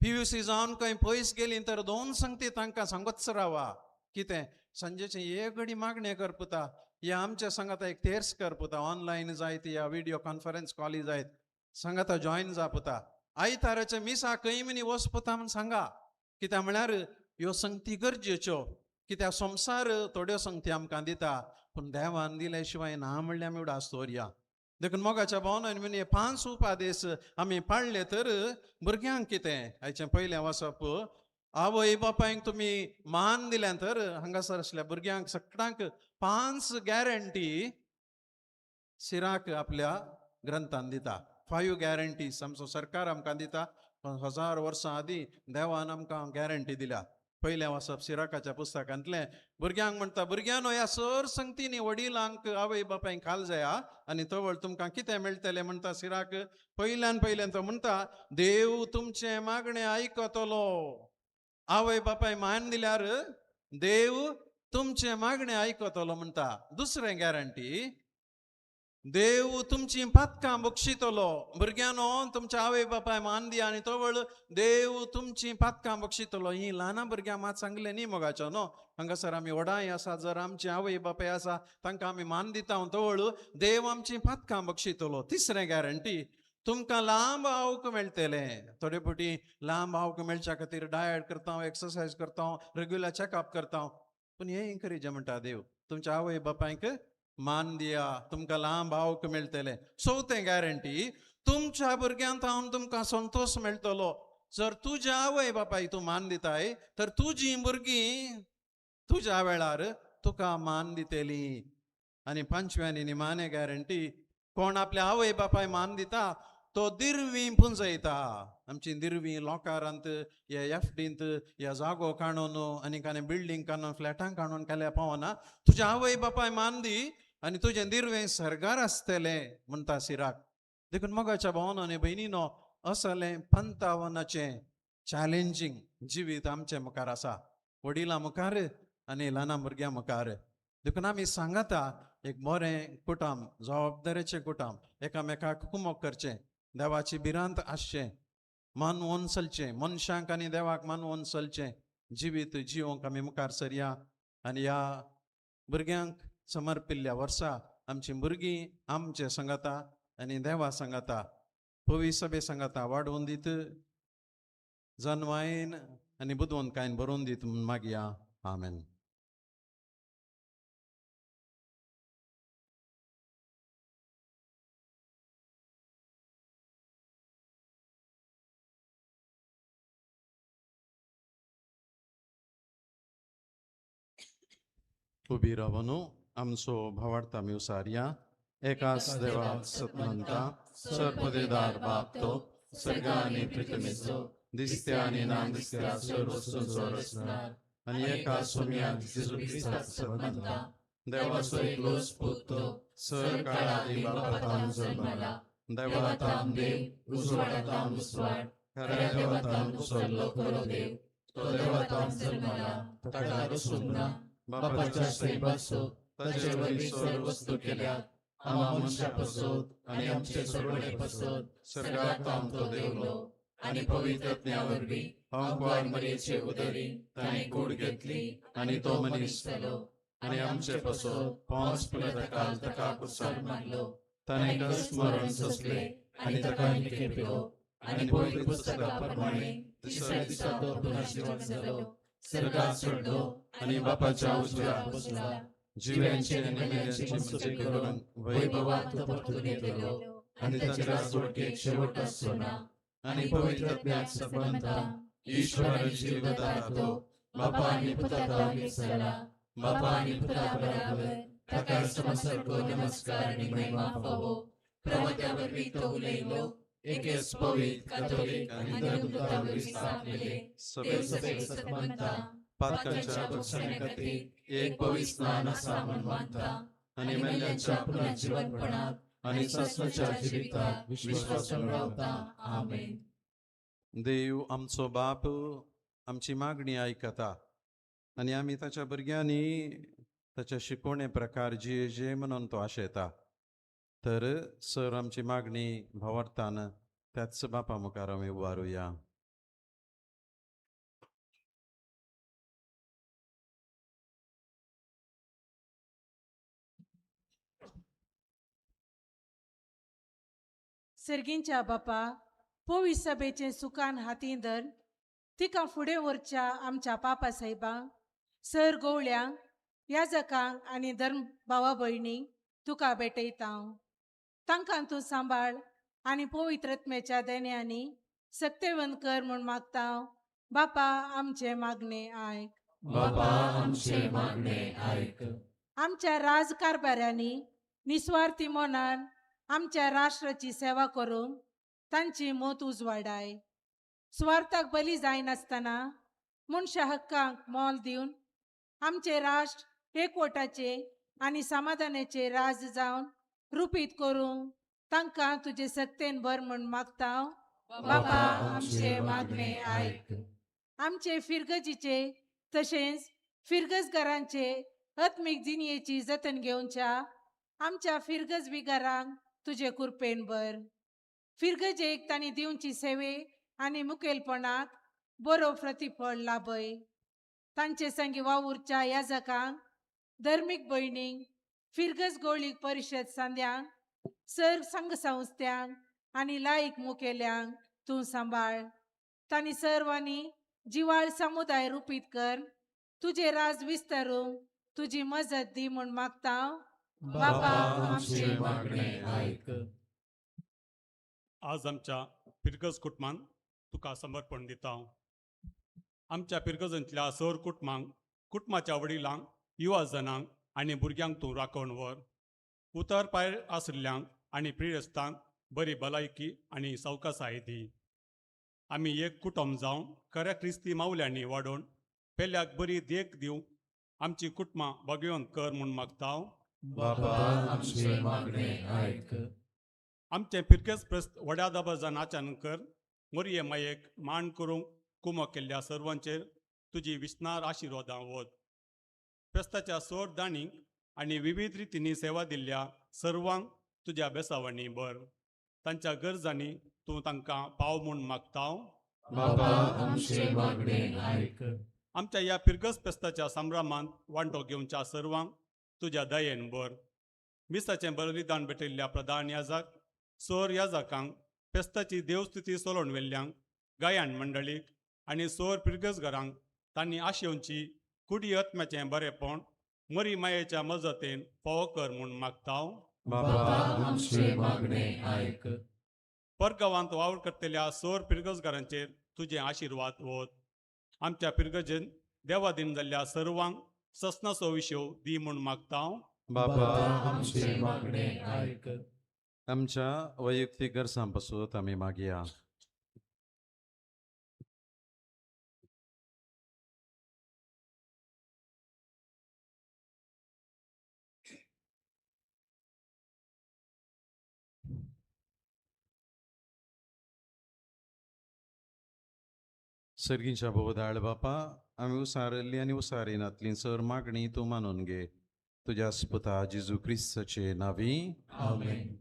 PUC जावन खंय पयस गेली तर 2 संगती तांकां सांगोच रावा कितें संजेचे एक घडी मागणें कर पुता या आमच्या सांगाता एक तेर्स कर पुता ऑनलायन जायत या व्हिडिओ कॉन्फरन्स कॉली जायत सांगाता जॉयन जा पुता आयताराच्या मिसा खंय मनी वच पुता म्हण सांगा कित्याक म्हळ्यार ह्यो संगती गरजेच्यो कित्याक संवसार थोड्यो संगती आमकां दिता पूण देवान दिले शिवाय ना म्हणल्यार आमी उडास दवरया देखून मोगाच्या भावनान म्हणे 5 उपादेश आमी पाळले तर भुरग्यांक कितें हाचें पयलें वचप आवय बापायक तुमी मान दिलें तर हांगासर आसल्या भुरग्यांक सगळ्यांक 5 गॅरंटी सिराक आपल्या ग्रंथान दिता 5 गॅरंटीज आमचो सरकार आमकां दिता 1000 वर्सां आदीं देवान आमकां गॅरंटी दिल्या पयलें वचप सिराकाच्या पुस्तकांतलें भुरग्यांक म्हणटा भुरग्यांनो ह्या सर संगतींनी वडिलांक आवय बापायक खाल जाया आनी तवळ तुमकां कितें मेळटलें म्हणटा सिराक पयल्यान तो म्हणटा देव तुमचें मागणें आयकतलो आवय बापाय मान दिल्यार देव तुमचें मागणें आयकतलो म्हणटा दुसरें गॅरंटी देव तुमची पातकां बक्षितलो भुरग्यांनो तुमच्या आवय बापाय मान दिया आनी तवळ देव तुमची पातकां बक्षितलो ही ल्हान भुरग्यांक मात सांगलें न्ही मोगाचो न्हू हांगासर आमी व्हडाय आसा जर आमची आवय बापाय आसा तांकां आमी मान दिता तवळ देव आमची पातकां बक्षितलो तिसरें गॅरंटी तुमकां लांब आवूंक मेळटलें थोडे फावटी लांब आवूंक मेळच्या खातीर डायट करता एक्सरसायज करता रेग्युलर चॅकअप करता पूण हें एनकरेज म्हणटा देव तुमच्या आवय बापायक मान दिया तुमकां लांब आवूंक मेळटलें चवथें गॅरंटी तुमच्या भुरग्यांक हांव तुमकां संतोष मेळटलो जर तुज्या आवय बापाय तूं मान दिताय तर तुजीं भुरगीं तुज्या वेळार तुका मान दितलीं आनी 5व्या आनी निमाणे गॅरंटी कोण आपल्या आवय बापाय मान दिता तो दिरवी पुंजयता आमची दिरवी लोकारांत या एफडींत या जागो काडून आनी कांय बिल्डींग काडून फ्लॅटांक काडून केल्या पावना तुज्या आवय बापाय मान दी आनी तुजें दिरवें सरगार आसतलें म्हणटा सिराक देखून मोगाच्या भावानो आनी भयणीनो असलें 55 चॅलेंजींग जिवीत आमचे मुखार आसा वडिलां मुखार आनी ल्हान भुरग्यां मुखार देखून आमी सांगता एक बरें कुटुंब जबाबदारेचें कुटुंब एकामेकाक कुमोग करचें देवाची भिरांत आसचें मानवून चलचें मनशांक आनी देवाक मानवून चलचें जिवीत जिवंक आमी मुखार सरया आनी ह्या भुरग्यांक समर्पिल्ल्या वर्सा आमची भुरगीं आमचे सांगता आनी देवा सांगता पवी सभे सांगता वाडोवन दीत जन्मायन आनी बुदवंतकायन बरोवन दीत म्हूण मागया आमेन. उबी रावनू आमचो भावार्था मिवसारिया एकाच देवाक सतमंता सर्पदेदार बाप तो सर्गा आनी पृथ्वीचो दिसत्या आनी नाम दिसत्या सर्व वस्तूंचो रचणार आनी एका सोम्याक जेजू क्रिस्ताक सतमंता देवाचो एकलोच पूत तो सर काळादी बापातान जल्मला देवातान देव उजवाडातान उजवाड खऱ्या देवातान उसळलो खरो देव तो देवातान जल्मला ताका रसून ना बापाच्या सैबाचो ताचे वरी सर्व वस्तू केल्यात आमा मनशा पसोत आनी आमचे सोडवणे पसोत सर्गाक आमचो देवलो आनी पवित्रत्म्या वरवीं अंकवार मरयेचे उदरी ताणें कूड घेतली आनी तो मनीस जालो आनी आमचे पसोत पोंच पुलेतकाल ताका कुसार मारलो ताणें कश्ट मरण सोंसले आनी ताका निकेलो आनी पवित्र पुस्तका प्रमाणे तिसऱ्या दिसा तो पुनर्जीवन जालो सर्गाक चडलो आनी बापाच्या उजव्याक बसला जिव्यांचे आनी मेल्यांची मस्ती करून वैभवांत तो परतून येतलो आनी ताच्या जोडकेक शेवट आसचो ना आनी पवित्रत्म्याक सतमंता ईश्वराची जीवदाता तो बापा आनी पुताक जाला बापा आनी पुता बराबर ताका समसर्ग नमस्कार आनी महिमा फावो प्रवत्या वरवीं तो उलयलो एकेच पवित्र कातोलीक आनी धर्मदूतावरवीं स्थापलेले सभेक सतमंता पातकांच्या भक्षणे खातीर एक पवित्र स्नान आसा म्हूण मानता आनी मेल्यांच्या पुनर्जीवनपणाक आनी ससणाच्या जिविताक विश्वासून रावता आमेन. देव आमचो बाप आमची मागणी आयकता आनी आमी ताच्या भुरग्यांनी ताच्या शिकवणे प्रकार जिये म्हणून तो आशेता तर सर आमची मागणी भावार्थान त्याच बापा मुखार आमी उबारुया.
सर्गींच्या बापा पवी सभेचे सुखान हातीन धर तिका फुडें व्हरच्या आमच्या पापा साहेबांक सर गवळ्यांक याजकांक आनी धर्म भावा भयणींक तुका भेटयता तांकां तूं सांबाळ आनी पवित्रत्म्याच्या देण्यांनी सक्तेवंत कर म्हूण मागता बापा आमचे मागणे आयक.
बापा आमचे मागणे आयक.
आमच्या राजकारभाऱ्यांनी निस्वार्थी मनान आमच्या राष्ट्राची सेवा करून तांची मोत उजवाडाय स्वार्थाक बली जायनासतना मनशा हक्कांक मोल दिवन आमचे राष्ट्र एकवटाचे आनी समाधानाचे राज जावन रुपीत करूंक तांकां तुजे सक्तेन भर म्हूण मागता बापा आमचे मागणे आयक. आमचे फिरगजीचे तशेंच फिरगजगारांचे आत्मीक जिणेची जतन घेवच्या आमच्या फिरगज विगारांक तुजे कुरपेन भर फिरगजेक तांणी दिवची सेवे आनी मुखेलपणाक बरो प्रतिफळ लाभय तांचे संगी वावुरच्या याजकांक धर्मीक भयणींक फिरगज गवळीक परिशद सांद्यांक सर संघ संस्थ्यांक आनी लायक मुखेल्यांक तूं सांबाळ तांणी सर्वांनी जिवाळ समुदाय रुपीत कर तुजे राज विस्तारूंक तुजी मजत दी म्हूण मागता बापा आमचे मागणे आयक.
आज आमच्या फिरगज कुटुंबांक तुका समर्पण दिता. आमच्या फिरगजांतल्या सर कुटुंबाच्या वडिलांक युवा जनांक आनी भुरग्यांक तूं राखण व्हर. उतर पायर आशिल्ल्यांक आनी पिडेस्तांक बरी भलायकी आणि सवकासाय दी. आमी एक कुटुंब जावन खऱ्या क्रिस्ती मावल्यांनी वाडोवन पेल्याक बरी देख दिवंक आमची कुटुंबां भगवंत कर म्हूण मागतांव.
बापा आमचे मागणे ऐक.
आमचे पिरकेस प्रस्त व्हड्या दबाजान आचानकर मोरये मायेक मान करूंक कुमो केल्ल्या सर्वांचेर तुजी विस्नार आशिर्वादां वत. फेस्ताच्या सोड दाणीक आनी विविध रितींनी सेवा दिल्ल्या सर्वांक तुज्या बेसावणी बर. तांच्या गरजांनी तूं तांकां पाव म्हूण मागतांव.
बापा आमचे मागणे ऐक.
आमच्या ह्या पिरगस फेस्ताच्या संभ्रमांत वांटो घेवच्या सर्वांक तुज्या दयेन बर. मिसाचें बलिदान भेटयल्ल्या प्रधान याजक सोर याजकांक फेस्ताची देवस्तुती सोलोवन वेल्ल्यांक गायन मंडळीक आनी सोर पिरगसगरांक तांणी आशेवची कुडी आत्म्याचें बरेपण मरी मायेच्या मजतेन फावो कर म्हूण मागतांव.
बापा आमचे मागणे ऐक.
परगांवांत वावर करतल्या सोर पिरगसगरांचेर तुजें आशिर्वाद वत. आमच्या पिरगजेन देवाधीन जाल्ल्या सर्वांक ससनाचो विशो दी म्हूण मागतांव.
बापा आमचे मागणे ऐक.
आमच्या वैयक्तीक गरजां पासून आमी मागया. सर्गींच्या भोवदाळ बापा, आमी उसारल्ली आनी उसारिनातली सर मागणी तूं मानून घे. तुज्या स्पुता जेजू क्रिस्ताचे नांवी.
आमेन.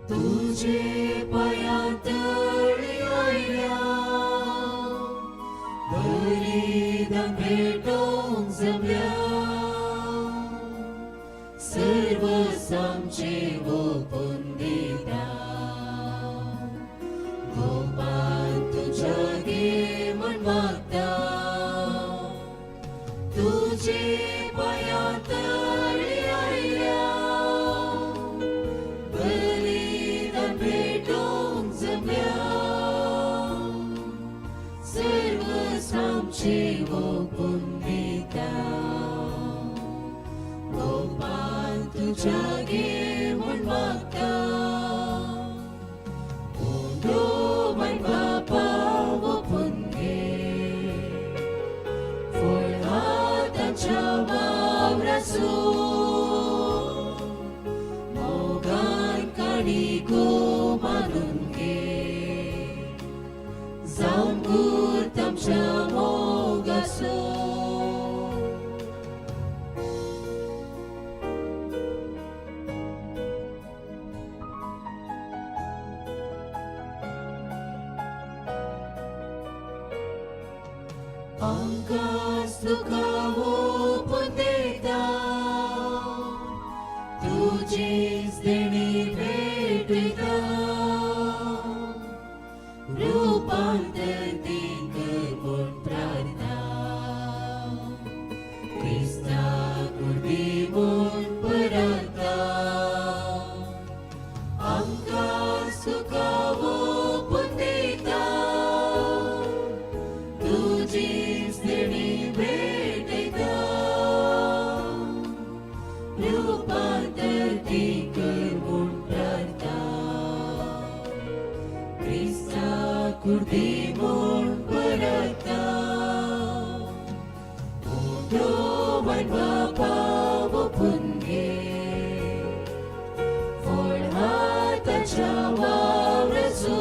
तुझे पायांत आयल्या बलिदान भेटोवंक जमल्या सर्व आमचे ओपून दिता गोपाल तुझ्या गे म्हण मागता तुझे पायांत आयल्या गोपाल तुझ्या गे म्हण मागता म्हण बापा ओपून घे फळ हाताच्या वावराचो मोगान काडी गो मारून घे जाऊन गुर्त आमच्या मोगाचो आमकां सुखावो पुंदेता तुजीच देणी भेटयता रूपांतर दीन कर म्हूण प्रार्थना क्रिस्ताक उर्बी म्हूण परता आमकां सुखावो पुंदेता वाईट बापा ओपून घे फोड हाताच्या वावराचो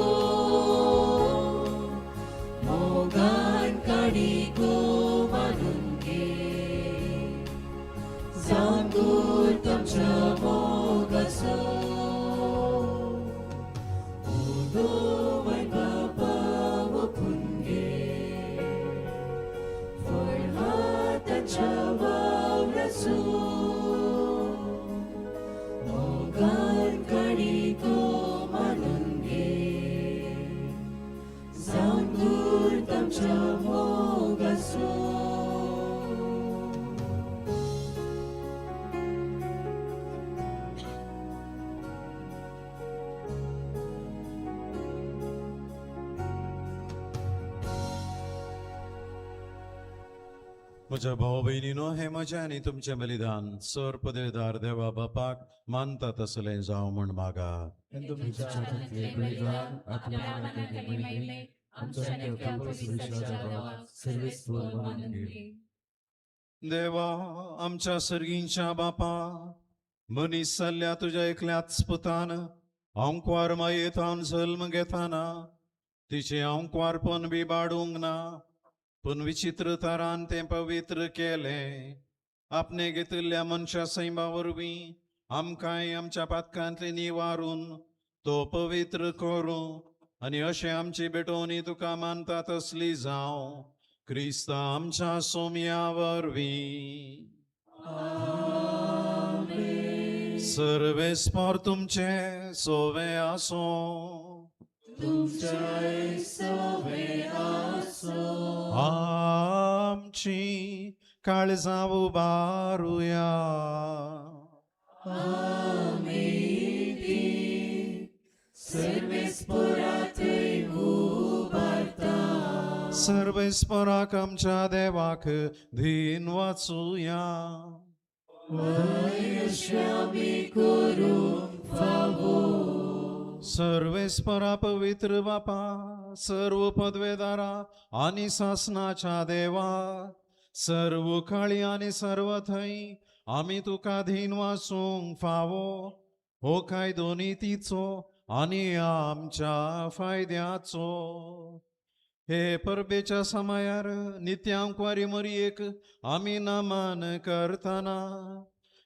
मोगान काडी गो मानून घे जाऊन दूर तुमच्या मोगाचो ओदो वाईट बापा ओपून घे फोड हाताच्या वावराचो मोगान काडी गो मानून घे जाऊन दूर तुमच्या मोगाचो
म्हज्या भाव भयणीनो हे म्हजें आनी तुमचें बलिदान सर पदवेदार देवा बापाक मानता तसलें जावं म्हण मागा देवा आमच्या सर्गींच्या बापा मनीस जाल्ल्या तुज्या एकल्याच पुतान अंकवार मायेतान जल्म घेताना तिचे अंकवारपण बी बाडूंक ना पूण विचित्र तरान तें पवित्र केलें आपणे घेतिल्ल्या मनशा सैमा वरवीं आमकांय आमच्या पातकांतले निवारून तो पवित्र करूं आनी अशें आमची बेटोनी तुका मानता तसली जावं क्रिस्त आमच्या सोम्या वरवीं सर्वेस्पर तुमचे सोवे आसो
तुमचे सोवे आसो
आमची काळजां उबारुया
आमी ती सर्वेस्परांतय उबारता
सर्वेस्पराक आमच्या देवाक धीन वाचुया
वैश्यामी करूंक फावो
सर्वेस्परा पवित्र बापा सर्व पदवेदारा आनी सासनाच्या देवा सर्व काळी आनी सर्व थंय आमी तुका धीन वाचूंक फावो हो कायदो नितीचो आनी आमच्या फायद्याचो हे परबेच्या समयार नित्यांकवारी मरयेक आमी नमन करतना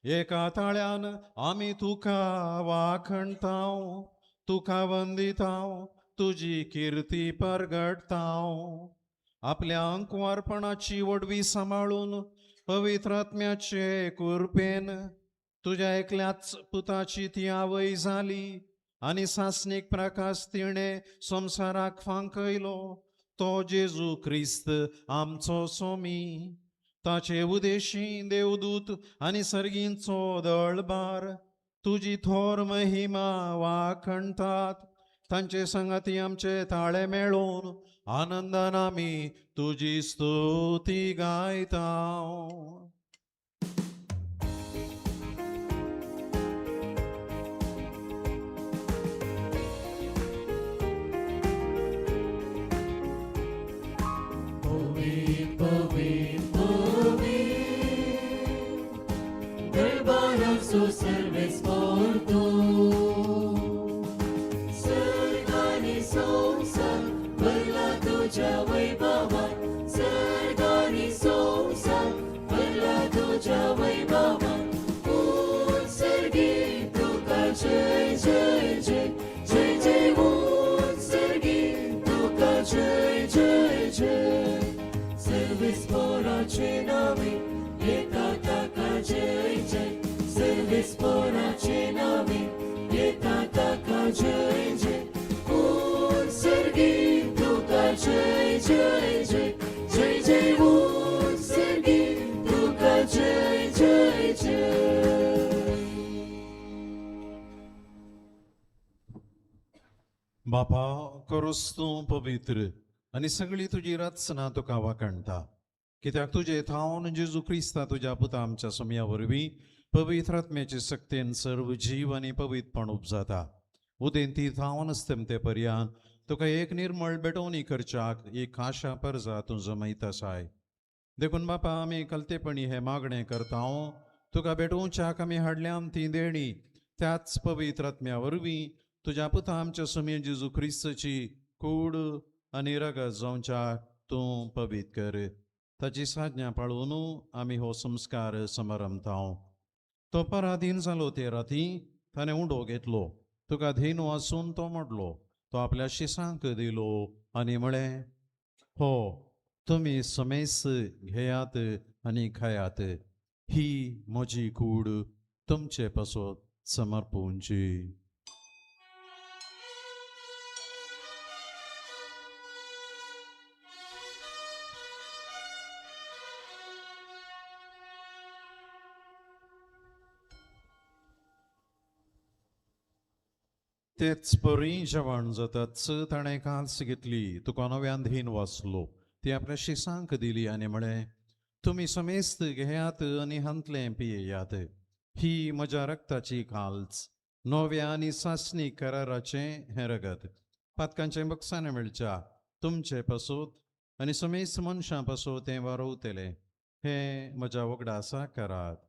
एका ताळ्यान आमी तुका वाखणताव तुका वंदिताव तुजी कीर्ती परगटताव आपल्या अंकवारपणाची वडवी सांबाळून पवित्र आत्म्याचे कुरपेन तुज्या एकल्याच पुताची ती आवय जाली आनी सासनीक प्रकाश तिणे संवसाराक फांकयलो तो जेजू क्रिस्त आमचो सोमी ताचे उदेशी देवदूत आनी सर्गींचो दळबार तुजी थोर महिमा वाखणतात तांचे संगती आमचे ताळे मेळून आनंदान आमी तुजी स्तुती गायताव
Su serves por tu Sergani somsa Perla tuja vaibavan Sergani somsa Perla tuja vaibavan Un sergi tuka jai jai jai Jai jai un sergi tuka jai jai jai Serves por acenami Eta taka jai jai Servis porace nami, e tata ca jai jai. Un sergin tu ca jai jai jai, jai jai un sergin tu ca jai jai jai.
बापा करूस तूं पवित्र आनी सगळी तुजी रचना तुका वाखणटा कित्याक तुजे थावन जेजू क्रिस्ता तुज्या पुता आमच्या समया वरवीं पवित्र आत्म्याचे सक्तीन सर्व जीव आनी पवित्रपण उपजाता उदेन ती थावन आसता ते पर्यान तुका एक निर्मळ बेटोवणी करच्याक एक आशा परजा तूं जमयता साय देखून बापा आमी कलतेपणी हे मागणे करता तुका भेटूच्याक आमी हाडल्याम ती देणी त्याच पवित्र आत्म्या वरवीं तुज्या पुता आमच्या समी जेजू क्रिस्तची कूड आनी रगत जावच्याक तूं पवित्र कर. ताची साज्ञा पाळून आमी हो संस्कार समारंभता. तो पराधीन जालो ते राती ताणें उंडो घेतलो. तुका धेनू आसून तो मोडलो. तो आपल्या शिसांक दिलो आनी म्हळें, हो तुमी समेस घेयात आनी खायात. ही म्हजी कूड तुमचे पासत समर्पूंची. तेच परी जेवण जाताच ताणें काल्स घेतली. तुका नव्यान धीन वाचलो. ती आपल्या शिसांक दिली आनी म्हळें, तुमी समेस्त घेयात आनी हांतलें पियेयात. ही म्हज्या रक्ताची काल्स, नव्या आनी सासणी कराराचें हें रगत. पातकांचें बक्षाने मेळच्या तुमचे पासत आनी समेस्त मनशां पासत तें वारवतलें. हें म्हज्या वगडा आसा करात.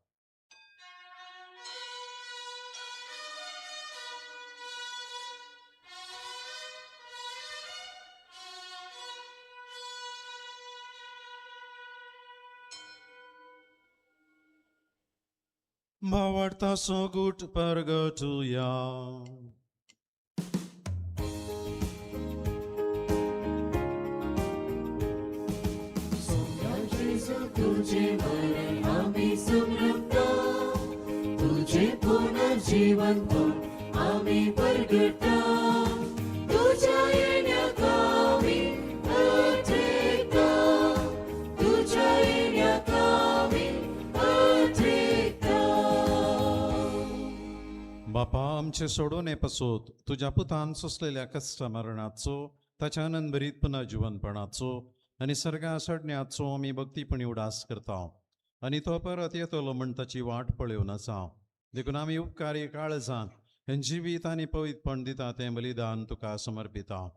Bawarta so gut pargatuya.
Jesu तुझे मरण आम्ही समृद्ध, तुझे पुनर्जीवन पण आम्ही प्रगटा. तुझ्या येण्या कामी अद्वैता, तुझ्या येण्या कामी अद्वैता.
बापा आमचे सोडून येपासत तुज्या पुतान सोसलेल्या कश्ट मरणाचो ताच्या आनंदभरीत पुन्हा जिवनपणाचो आनी सर्गा सडण्याचो आमी भक्तीपणी उडास करता. आनी तो परत येतलो म्हण ताची वाट पळयोवन आसा. देखून आमी उपकारी काळजान हें जिवीत आनी पवित्रपण दिता तें बलिदान तुका समर्पिता.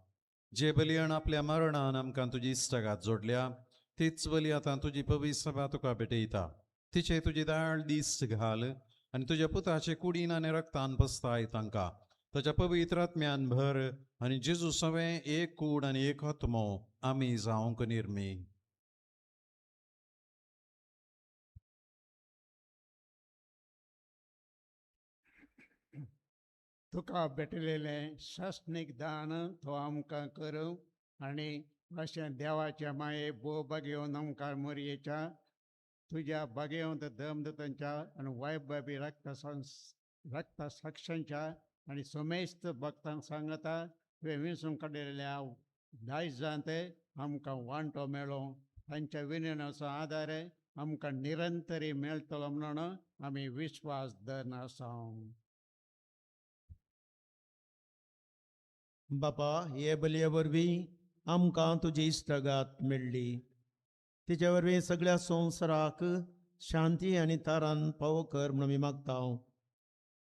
जे बलियान आपल्या मरणान आमकां तुजी इश्टागात जोडल्या, तीच बली आतां तुजी पवित्र सभा तुका भेटयता. तिचे तुजी दाळ दिश्ट घाल आनी तुज्या पुताचे कुडीन आनी रक्तान पस्ताय तांकां. ताच्या पवित्र आत्म्यान भर आनी जेजू सवें एक कूड आनी एक आत्मो आमी जावंक निर्मी.
तुका भेटलेलें शासनीक दान तो आमकां कर आनी अशें देवाच्या माये भोव बागेवन आमकां मोरयेच्या तुज्या बागेवंत धर्मदतांच्या आनी वैभवी रक्ता साक्षांच्या आनी समेस्त भक्तांक सांगता तुवें विंसून काडिल्ल्या दायजांत आमकां वांटो मेळो. तांच्या विनयनाचो आदार आमकां निरंतरी मेळटलो म्हणून आमी विश्वास धरन आसा.
बापा, हे बलये वरवीं आमकां तुजी इश्टागात मेळ्ळी. तिचे वरवीं सगळ्या संवसाराक शांती आनी तारान पावो कर म्हूण आमी मागता.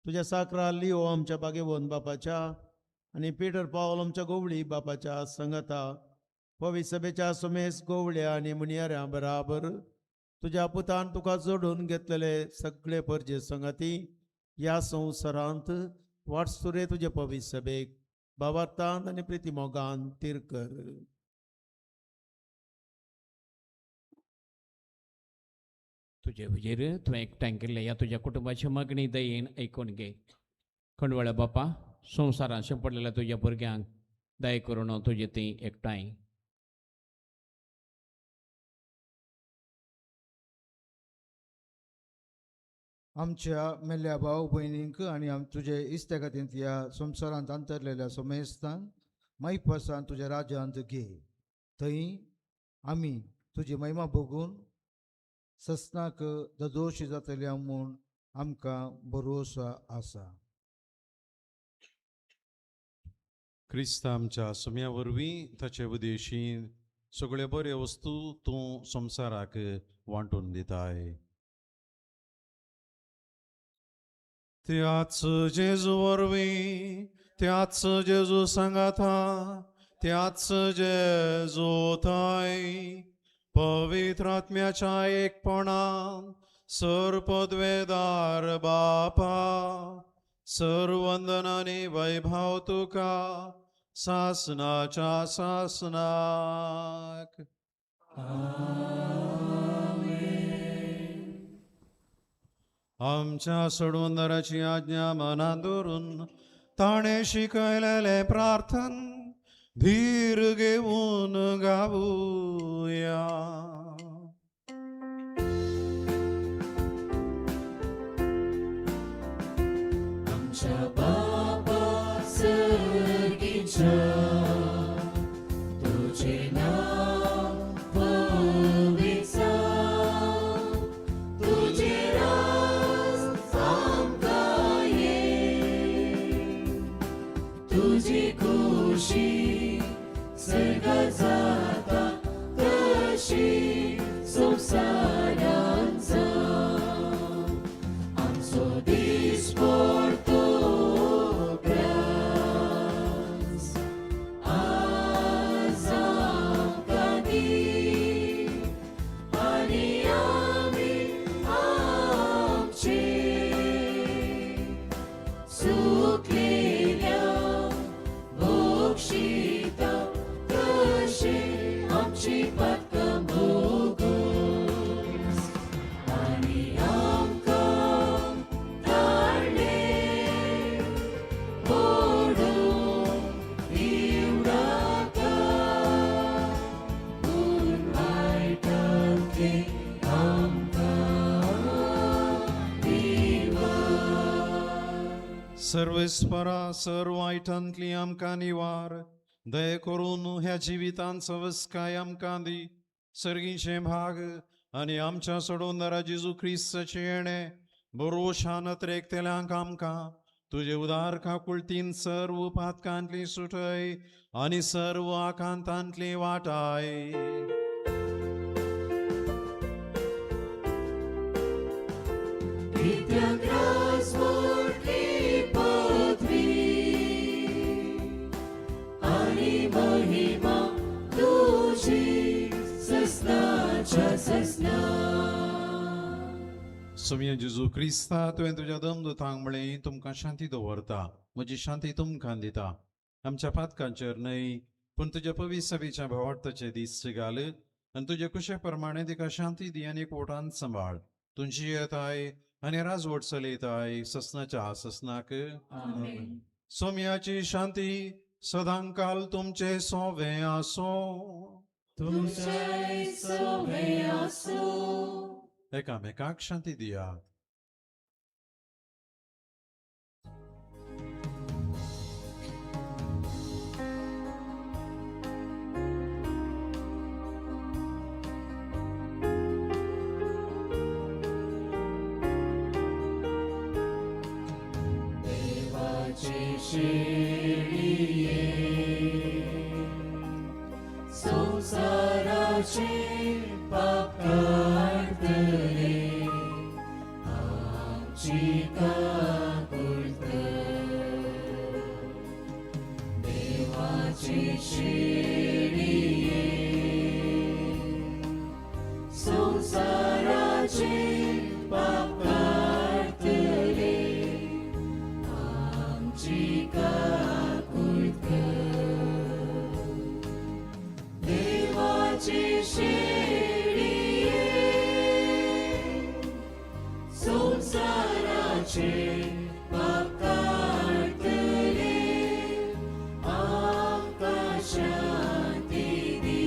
तुज्या साकरा लिओ आमच्या बागेवन बापाच्या आनी पिटर पावल आमच्या गोवळी बापाच्या संगता पवित्र सभेच्या समेस गोवळ्या आनी मुनियाऱ्या बराबर तुज्या पुतान तुका जोडून घेतलेले सगळे परजे संगती ह्या संवसारांत वाटसुरे तुजे पवित्र सभेक भावार्थांत आनी प्रितीमोगान तीर कर.
तुझे हुजेर तुवें एकठांय केल्ल्या ह्या तुज्या कुटुंबाची मागणी दयेन ऐकून घे. खंडवळ्या बापा, संवसारांत शिंपडलेल्या तुज्या भुरग्यांक दय करून तुजे ती एकठांय
आमच्या मेल्ल्या भाव भयणींक आनी तुजे इश्टागातींत ह्या संवसारांत अंतरलेल्या समेस्तांक मैपासान तुज्या राज्यांत घे. थंय आमी तुजी महिमा भोगून सस्नाक दोशी जातल्या म्हूण आमकां भरोसा आसा.
क्रिस्त आमच्या सम्या वरवीं ताचे उदेशीन सगळे बरे वस्तू तूं संवसाराक वांटून दिताय. त्याच जेजू वरवीं त्याच जेजू सांगाता त्याच जेजू थंय पवित्र आत्म्याच्या एकपणान सर्पद्वेदार बापा सर्वंदनाने वैभव तुका सासनाच्या सासनाक आमच्या सोडवंदराची आज्ञा मनात धरून ताणे शिकयलेले प्रार्थन धीर घेऊन गाऊया.
आमच्या बाबा सर्गीच्या तुझे नाव पवित्र तुझे राज आमकां ये तुझी खुशी सर्गात जाता तशी संसारांत जावं. आमचो दीस पडतो ग्रास आज आमकां दी आनी आमी आमचे चुकलेल्या भोगशिता तशे आमची पातकां भोगूस आनी आमकां धाडले ओडून दिवनाका पूण वायटांतले आमकां दिवस.
सर्वेस्परा सर्व वायटांतली आमकां निवार दय करून ह्या जिवितांत सवस्काय आमकां दी. सर्गीचे भाग आनी आमच्या सोडवंदरा जेजू ख्रिस्ताचे येणे बरोशान त्रेकतेल्यांक आमकां तुझे उदार काकुळतीन सर्व पातकांतली सुटय आनी सर्व आकांतांतली वाटाय.
कित्याक रास मोठी पदवी आनी महिमा तुझी ससनाच्या ससना.
सोम्या जेजू क्रिस्ता तुवें तुज्या दमदूतांक म्हळें तुमकां शांती दवरता म्हजी शांती तुमकां दिता. आमच्या पातकांचेर न्हय पूण तुज्या पवित्र सभेच्या भावार्थाचे दीस घाल आनी तुजे कुशे प्रमाणे तिका शांती दी आनी एकवटान सांबाळ. तुमची येताय आनी राजवट चलयताय ससनाच्या ससनाक. सोम्याची शांती सदांकाल तुमचे सोवे आसो.
तुमचे सोवे आसूं.
एकामेकाक शांती दिया.
देवाचे शेळिये संसाराचे पाप काढतले आमची काकुळत. देवाचे शेळिये संसाराचे पाप काढतले आमची काकुळत. देवाचे शेळिये संसाराचे पाप काढतले आमकां शांती दी.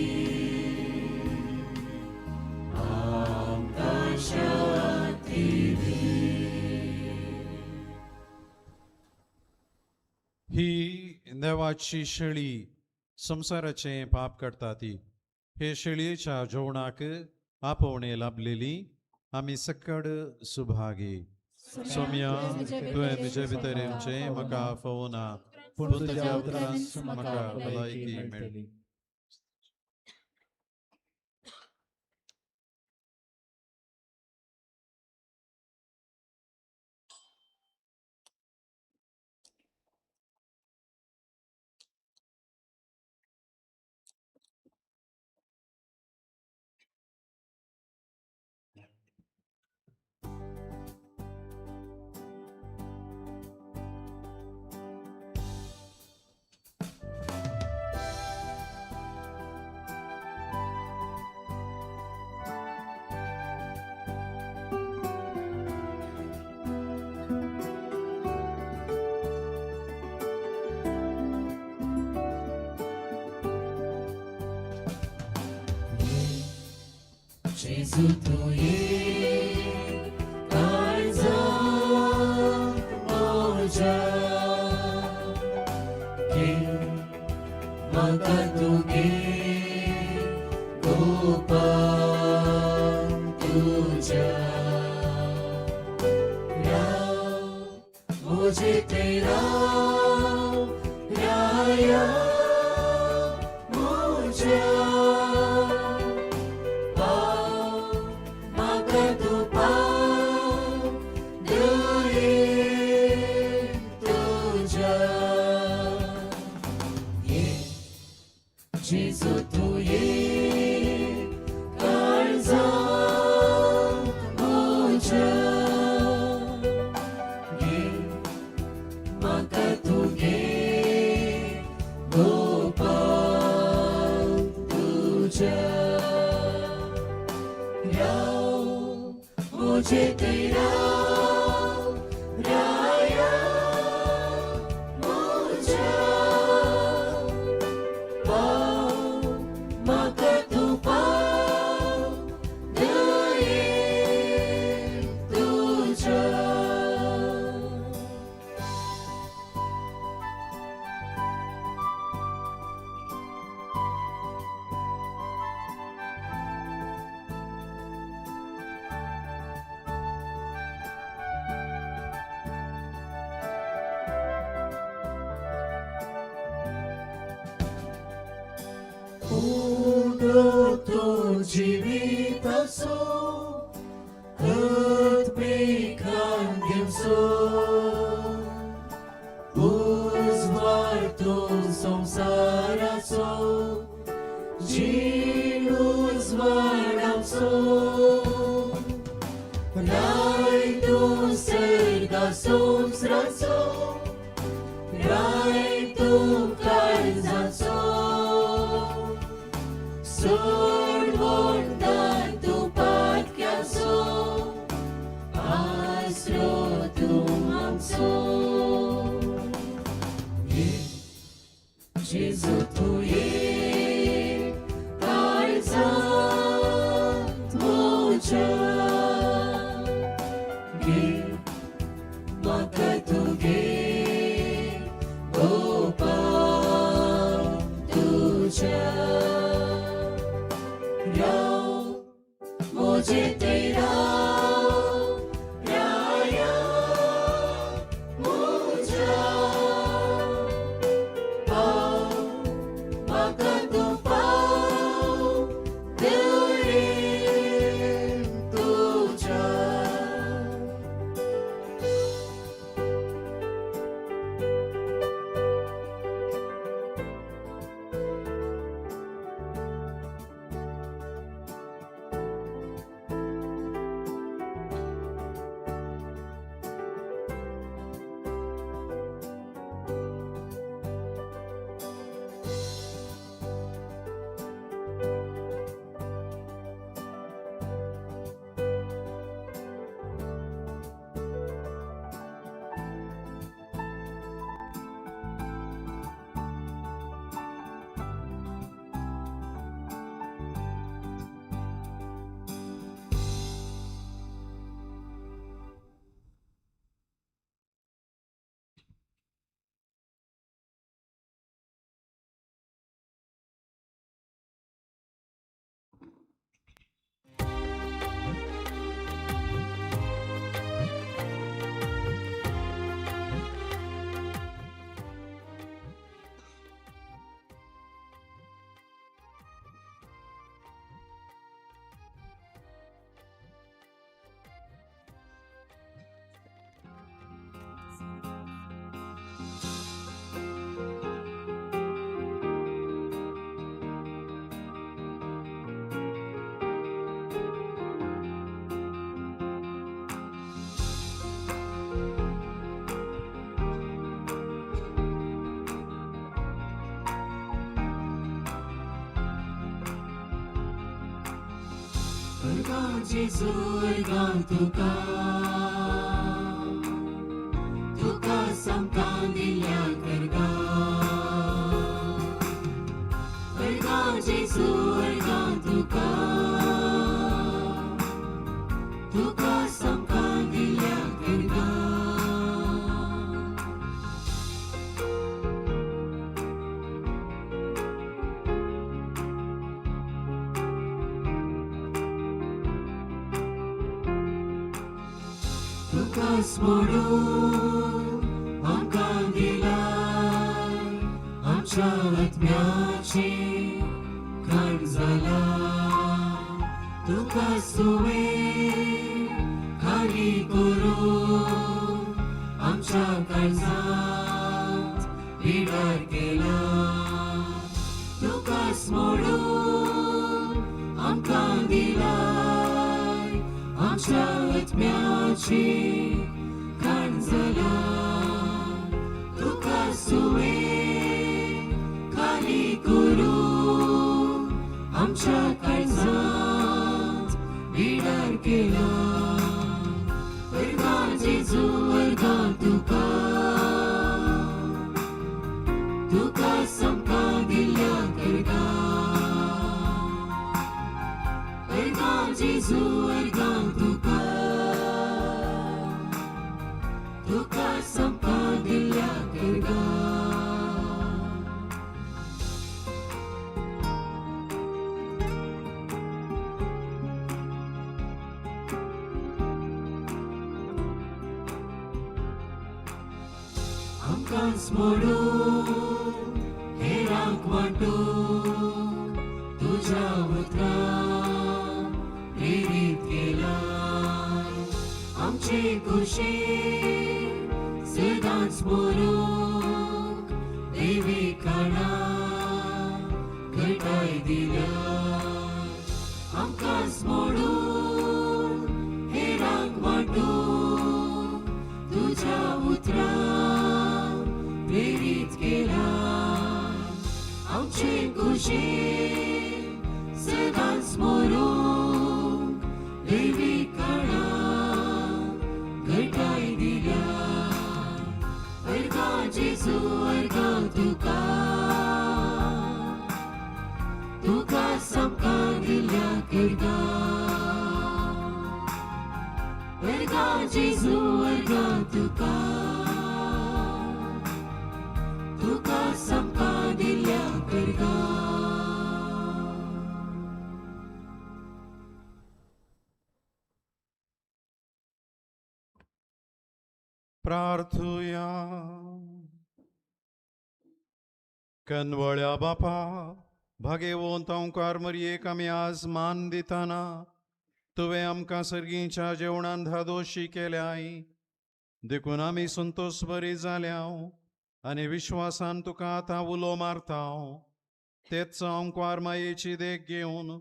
आमकां शांती दी.
ही देवाची शेळी संसाराचे पाप करता ती. हे शेळयेच्या जेवणाक आपोवणे लाभलेली आमी सकड सुभागी. सोम्या तुवें तुजे भितर येवचें म्हाका फोवना पूण तुज्या उतरांत म्हाका भलायकी मेळटली.
जेजू तुये काळजा मोजा घे म्हाका तुगे गोपान तुझ्या मुझे तेरा राया मुझे म्हाका तू दये तुझ्या जेजू तुये काळजा मुझ्या म्हाका तुगे गोपान तुझ्या मुझे तेरा राया मुझ्या म्हाका तू दये तुझ्या तो जीवित असो खत पेखान दिवसो उजवाड तो संसाराचो जीण उजवाड आमचो राय तूं सर्गा संवसाराचो राय तूं काळजाचो सोड वोंडान तूं पातक्याचो आसरो तूं आमचो जेजू तुये काळजांत म्हज्या घे म्हाका तुगे गोपान तुझ्या मुझे तेरा राया मुझा म्हाका तू दये तुझ्या Gesù organ tuka samkan dilya karga organ Gesù organ tuka तुकाच मोडून आमकां दिलाय आमच्या आत्म्याची खाण जाला तुकाच तुवें खाली करून आमच्या काळजांत विडार केला तुकाच मोडून आमकां दिलाय आमच्या आत्म्याची खाण जाला तुकाच तुवें खाली करून आमच्या काळजांत विडार केला वर्गा जेजू वर्गा तुका तुकाच आमकां दिल्या करता वर्गा जेजू वर्गा तुका तुकाच आमकां दिल्या करता आमकांच मोडून हेरांक वांटूंक तुज्या उतरां प्रेरीत केलाय आमचे कुशीक सदांच मोरूंक देवी काळा घटाय दिल्या आमकांच मोडून हेरांक वांटूंक तुज्या उतरां प्रेरीत केला आमचे कुशीक सदांच मोरूंक देवी काळा घटाय दिल्या वर्गा जेजू वर्गा तुका तुकाच आमकां दिल्या करता वर्गा जेजू वर्गा तुका तुकाच आमकां दिल्या करता
प्रार्थुया कनवळ्या बापा भागेवंत ओंकार मरयेक आमी आज मान दिताना तुवें आमकां सर्गीच्या जेवणान धादोशी केल्याय देखून आमी संतोश बरी जाल्याव आनी विश्वासान तुका आतां उलो मारताव तेच ओंकार मायेची देख घेवन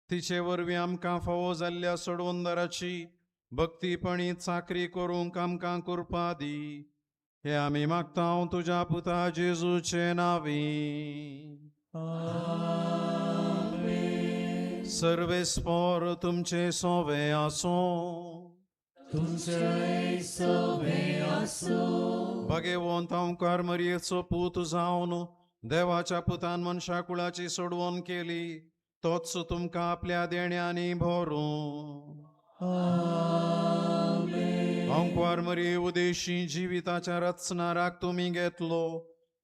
तिचे वरवीं आमकां फावो जाल्ल्या सोडवंदराची भक्तीपणी चाकरी करूंक आमकां कृपा दी हे आमी मागतांव तुज्या पुता जेजूचे नांवी सर्वेस्पोर तुमचे सोवे आसूं
तुमचे सोवे आसूं
भागेवंत ओंकार मरयेचो पूत जावन देवाच्या पुतान मनशा कुळाची सोडवण केली तोच तुमकां आपल्या देण्यांनी भरूं ओंकार मरी उदेशी जिविताच्या रचनाराक तुमी घेतलो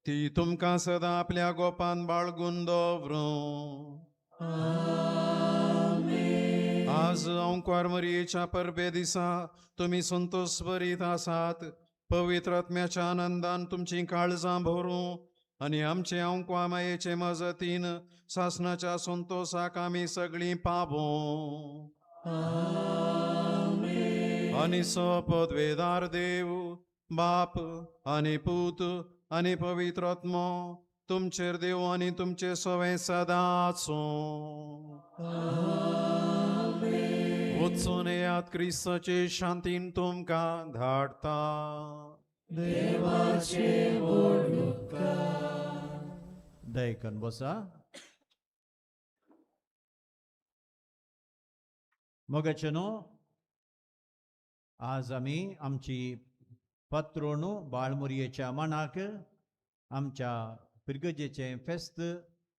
ती तुमकां सदां आपल्या गोपान बाळगून दवरूं आज ओंकार मरयेच्या परबे दिसा तुमी संतोष भरीत आसात पवित्र आत्म्याच्या आनंदान तुमची काळजां भरूं आनी आमचे ओंकार मायेचे मजतीन सासणाच्या संतोषाक आमी सगळीं पावूं आनी सपदवेदार देव बाप आनी पूत आनी पवित्र आत्मो तुमचेर देव आनी तुमचे सवे सदांच वचून येयात क्रिस्ताचे शांतीन तुमकां धाडटा
देवाचे व्हड उपकार
दयकन बसा मोगाचेनो आज आमी आमची पात्रोणू बाळमुरयेच्या मनाक आमच्या पिरगजेचे फेस्त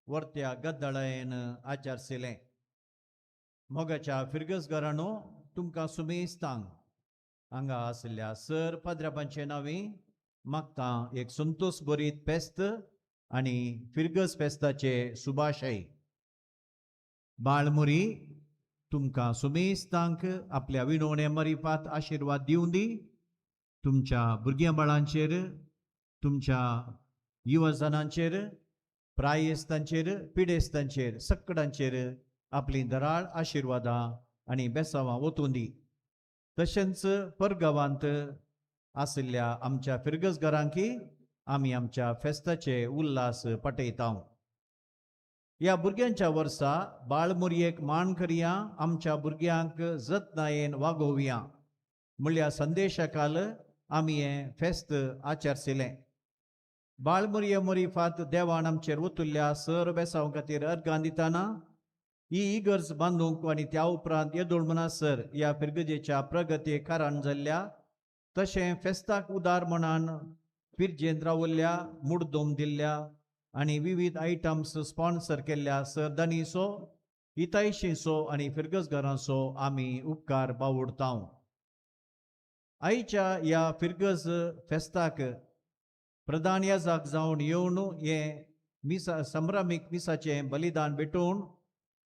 वर्त्या गद्दळायेन आचारसिलें मोगाच्या फिरगस घराणो तुमकां सुमेस्तांक हांगा आशिल्ल्या सर पाद्रापांचे नांवी मागतां एक संतोष बरीत फेस्त आनी फिरगस फेस्ताचे सुभाशय बाळमुरी तुमकां सुमेस्तांक आपल्या विनवण्या मरिफात आशिर्वाद दिवं दी. तुमच्या भुरग्यां तुमच्या युवजनांचेर, प्रायेस्तांचेर, पिडेस्तांचेर, सक्कडांचेर आपली दराळ आशिर्वादां आनी बेसांवां वतून दी. तशेंच परगांवांत आशिल्ल्या आमच्या फिरगसगरांकी आमी आमच्या फेस्ताचे उल्हास पटयता. ह्या भुरग्यांच्या वर्सा बाळमुरयेक मान करया, आमच्या भुरग्यांक जतनायेन वागोवया म्हणल्या संदेशाकाल आमी हें फेस्त आचरसिलें. बाळमुरये मरिफात देवान आमचेर वतुल्ल्या सर बेसांव खातीर अर्गां दिताना ही इगर्ज बांदूंक आनी त्या उपरांत येदोळ मनासर ह्या पिरगजेच्या प्रगतीक कारण जाल्ल्या, तशें फेस्ताक उदार मनान पिरजेंत रावल्ल्या, मुडदोम दिल्ल्या आनी विविध आयटम्स स्पॉन्सर केल्ल्या सर दानीसो, हितायशींचो आनी फिरगसगरांचो आमी उपकार बावडटा. आयच्या ह्या फिरगज फेस्ताक प्रधान याजक जावन येवन हे संभ्रामीक मिसाचें बलिदान भेटोवन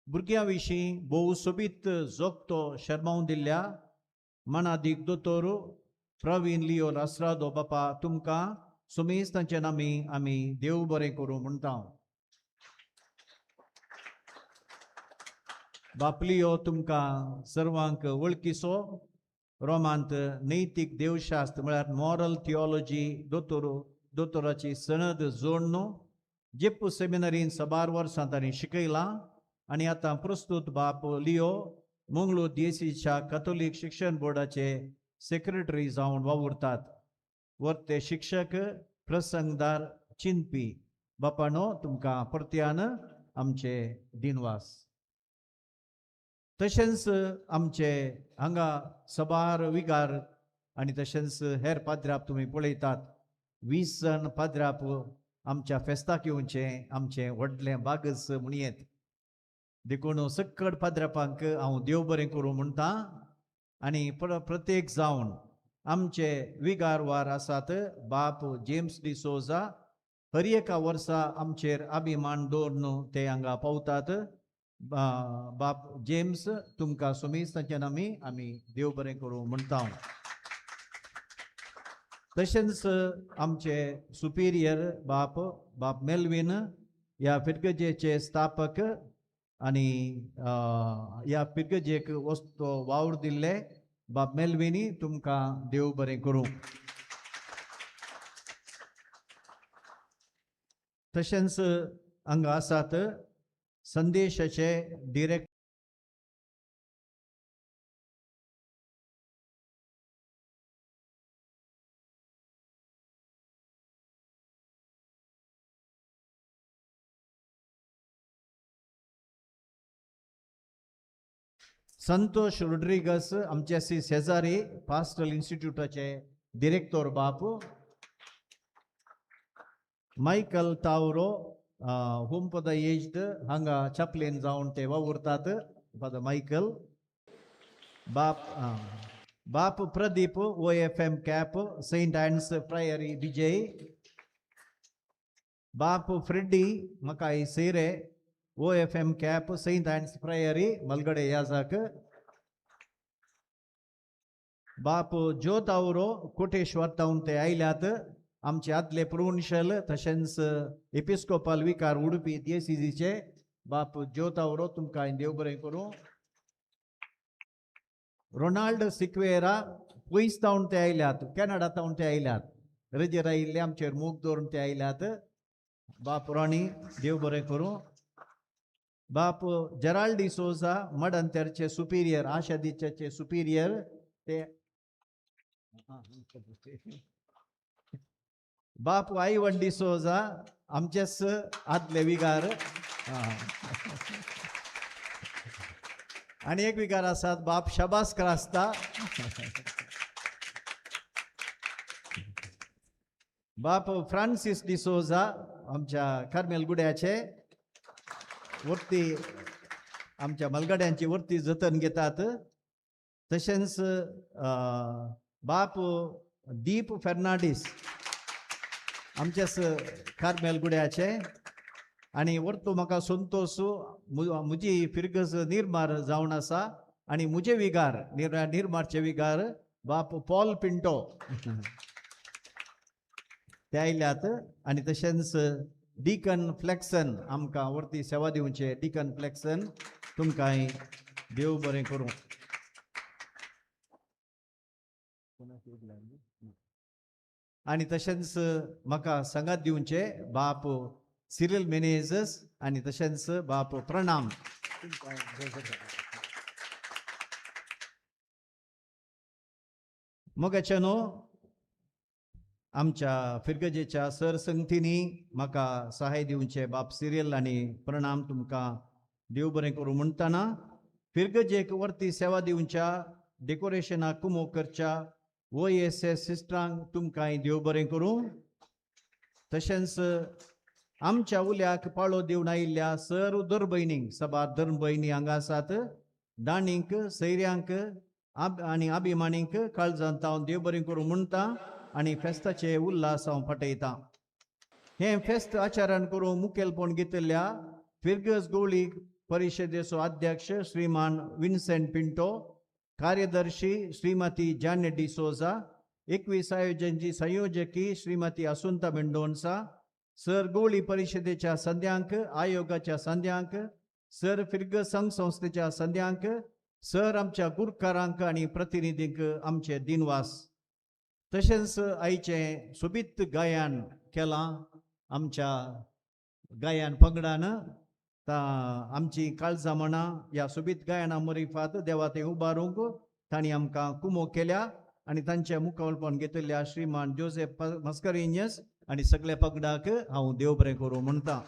भुरग्यां विशीं भोव सोबीत जोगतो शर्मावन दिल्ल्या मनादीक दोतोर प्रवीण लिओ लासरादो बापा तुमकां सुमेस्तांचे नामी आमी देव बरें करूं म्हणटा. बापलियो तुमकां सर्वांक वळखीचो रोमांत नैतीक देवशास्त्र म्हळ्यार मॉरल थियोलॉजी दोतोराची सनद जोडून जेप सेमिनरीन 12 वर्सां तांणी शिकयलां आनी आतां प्रस्तुत बाप लिओ मंगळूर DSCच्या कॅथोलीक शिक्षण बोर्डाचे सेक्रेटरी जावन वावुरतात. वर्ते शिक्षक, प्रसंगदार, चिंतपी बापानो तुमकां परत्यान आमचे दिनवास. तशेंच आमचे हांगा सबार विगार आनी तशेंच हेर पाद्र्याप तुमी पळयतात. 20 जण पाद्र्याप आमच्या फेस्ताक येवचे आमचे व्हडलें बागस म्हणयेत. देखून सक्कड पाद्र्यापांक हांव देव बरें करूं म्हणटा. आनी प्रत्येक जावन आमचे विगार वार आसात बाप जेम्स डिसोजा, हर एका वर्सा आमचेर अभिमान दवरून ते हांगा पावतात. बाप जेम्स तुमकां सुमेस्तांच्या नामी आमी देव बरें करूं म्हणटा. तशेंच आमचे सुपिरियर बाप मेल्विन ह्या फिरगजेचे स्थापक आनी ह्या पिरगजेक वस्तो वावर दिल्ले बाप मेल्विनी तुमकां देव बरें करूं. तशेंच हांगा आसात संदेशाचे डिरेक्टर संतोष रोड्रिगस आमच्यासी शेजारी पास्टल इन्स्टिट्यूटाचे डिरेक्टर बाप. Michael Tauro home for the aged हांगा चॅप्लेन जावन ते वावुरतात. फादर मायकल. बाप Pradeep OFM Cap Saint Anne's priory Vijay. बाप Freddy Makai Sere OFM Cap Saint Anne's priory मलगडे याजक. बाप जो तावरो कोटेश्वर तावन ते आयल्यात. आमचे आदले प्रोविन्शियल तशेंच एपिस्कोपल विकार उडुपी DSCचे बाप जो तावरो तुमकां देव बरें करूं. रोनाल्ड सिक्वेरा पयस तावन ते आयल्यात, कॅनडा तावन ते आयल्यात. रजेर आयिल्ले आमचेर मूग दवरून ते आयल्यात. बाप रोणी देव बरें करूं. बाप जेराल्ड डिसोजा मडंतेरचे सुपिरियर, आशा दिच्याचे सुपिरियर ते. बाप आयवन डिसोजा आमचेच आदले विगार. आणि एक विगार आसात बाप शबास क्रास्ता. बाप फ्रांसिस डिसोजा आमच्या कार्मेल गुड्याचे वरती आमच्या मलगड्यांची वरती जतन घेतात. तशेंच बाप दीप फेर्नांडीस आमच्याच कार्मेल गुड्याचे. आणि वरतो म्हाका संतोष मुजी फिरगस निर्मार जावन आसा आणि मुजे विगार निर्मारचे विगार बाप पॉल पिंटो ते आयल्यात आणि तशेंच डिकन फ्लेक्सन आमकां वरती सेवा दिवचे डिकन फ्लेक्सन तुमकांय देव बरें करूं. आणि तशेंच म्हाका संगात दिवचे बाप सिरिल मेनेझस आणि तशेंच बाप प्रणाम. मोगाच्यानो आमच्या फिरगजेच्या सरसंगतीनी म्हाका सहाय दिवचे बाप सिरियल आणि प्रणाम तुमकां देव बरें करूं म्हणटना फिरगजेक वरती सेवा दिवच्या डेकोरेशनाक कुमो करच्या OSS सिस्टरांक तुमकांय देव बरें करूं. तशेंच आमच्या उल्याक पाळो दिवन आयिल्ल्या सर धर भयणींक सभा धर्म भयणी हांगा आसात दाणींक सैऱ्यांक आनी अभिमानींक काळजांत हांव देव बरें करूं म्हणटा आणि फेस्ताचे उल्हास हांव फाटयता. हे फेस्त आचारण करूं मुखेलपण घेतिल्ल्या फिरगस गवळी परिशदेचो अध्यक्ष श्रीमान विन्सेंट पिंटो, कार्यदर्शी श्रीमती जानेट डिसोजा, 21 आयोजनची संयोजकी श्रीमती असुंता मेंडोन्सा, सर गवळी परिशदेच्या संध्यांक, आयोगाच्या संध्यांक, सर फिरगस संघ संस्थेच्या संध्यांक, सर आमच्या गुरकारांक आणि प्रतिनिधींक आमचे दिनवास. तशेंच आयचे सोबीत गायन केलां आमच्या गायन पंगडान. आमची काळजां म्हणा ह्या सोबीत गायना मरिफात देवा ते उबारूंक तांणी आमकां कुमो केल्या आणि तांचे मुखावळपण घेतिल्ल्या श्रीमान जोसेफ मस्करिन्यस आणि सगळ्या पंगडाक हांव देव बरें करूं म्हणटा.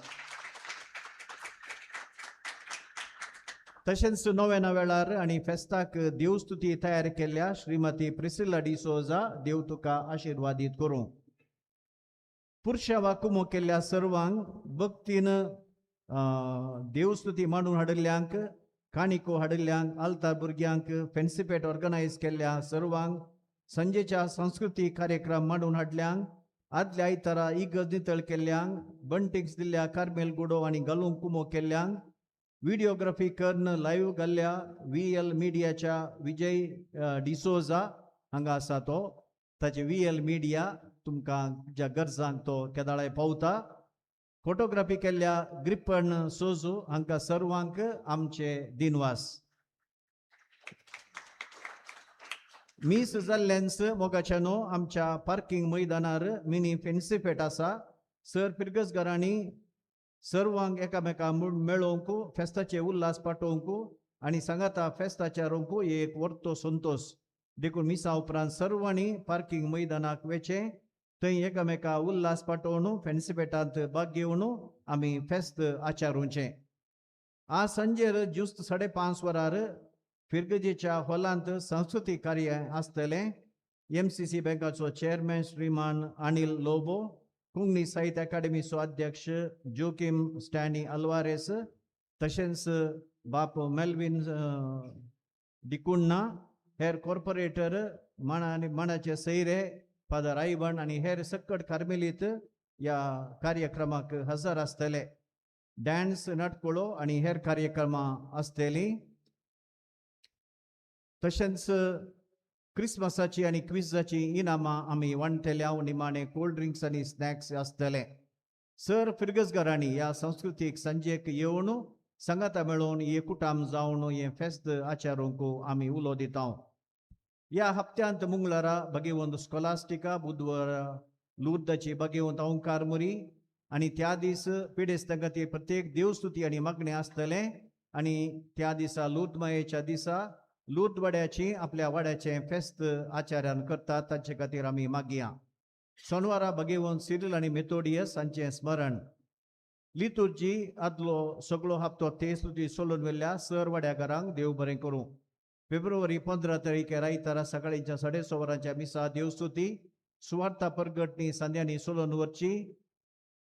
तशेंच नव्या वेळार आणि फेस्ताक देवस्तुती तयार केल्ल्या श्रीमती प्रिसिला डिसोजा देव तुका आशिर्वादीत करूं. पुरुषा वा कुमो केल्ल्या सर्वांक भक्तीन देवस्तुती मांडून हाडिल्ल्यांक, काणिको हाडिल्ल्यांक, आल्तार भुरग्यांक, फेन्सिपेट ऑर्गनायज केल्ल्या सर्वांक, संजेच्या सांस्कृतीक कार्यक्रम मांडून हाडल्यांक, आदल्या आयतारा इगर्ज नितळ केल्ल्यांक, बंटिक्स दिल्ल्या कार्मेल गुडो आणि घालूंक कुमो केल्ल्यांक, व्हिडिओग्राफी कर्ण लाईव्ह घाल्ल्या VL मिडियाच्या विजय डिसोजा हांगा आसा तो. ताचे VL मिडिया तुमकां ज्या गरजांक तो केदाळे पावता. फोटोग्राफी केल्ल्या ग्रिपन सोजू हांकां सर्वांक आमचे दिनवास. मिस जाल्ल्यानच मोगाच्यानो आमच्या पार्किंग मैदानार मिनी फेन्सिपेट आसा. सर फिरगसगारांनी सर्वांक एकामेकां मेळोवंक फेस्ताचे उल्हास पाटोवंक आणि सांगाता फेस्ताच्या रोवंक एक वर्तो संतोष देखून मिसा उपरांत सर्वांनी पार्किंग मैदानाक वेचे थंय एकामेका उल्हास पाटोवन फेन्सिपेटांत भाग घेवन आमी फेस्त आचारूचे. आज संजेर जुस्त 5:30 वरार फिरगजेच्या हॉलांत सांस्कृतीक कार्य आसतले. MCC बँकाचो चेअरमॅन श्रीमान अनिल लोबो, कुंगणी साहित्य अकादमीचो अध्यक्ष जोकिम स्टॅनी अल्वारेस, तशेंच बाप मेल्विन डिकुन्ना, हेर कॉर्पोरेटर मानाचे सैरे फादर आयबन आणि हेर सक्कट कार्मेलीत या कार्यक्रमाक हजर आसतले. डॅन्स, नाटकुळो आणि हेर कार्यक्रमां आसतली. तशेंच क्रिसमसाची आणि क्विजाची इनामां आमी वांटल्या. निमाणे कोल्ड ड्रिंक्स आणि स्नॅक्स आसतले. सर फिरगसगारांनी ह्या सांस्कृतीक संजेक येवन संगाता मेळोवन एकूटाम जावन हे फेस्त आचारूंक आमी उलो दिता. ह्या हप्त्यांत मंगळारा भगिवंत स्कॉलास्टिका, बुधवार लुर्दाची भगिवंत ओंकार मुरी आणि त्या दीस पिडेस्तंगती प्रत्येक देवस्तुती आणि मागणे आसतले. आणि त्या दिसा लुर्द मायेच्या दिसा लुर्द वाड्याची आपल्या वाड्याचे फेस्त आचार्यान करतात, तांचे खातीर आमी मागया. सोनवारा भगिवंत सिरिल आणि मेथोडियस हांचे स्मरण. लितुर्जी आदलो सगळो हप्तो ते स्तुती सोलून वेल्ल्या सर वाड्याकारांक देव बरें करूं. फेब्रुवारी 15 तारीखे रायतारा सकाळींच्या 6:30 वरांच्या मिसा देवस्तुती सुवार्ता परगटणी संध्यानी सोलून वरची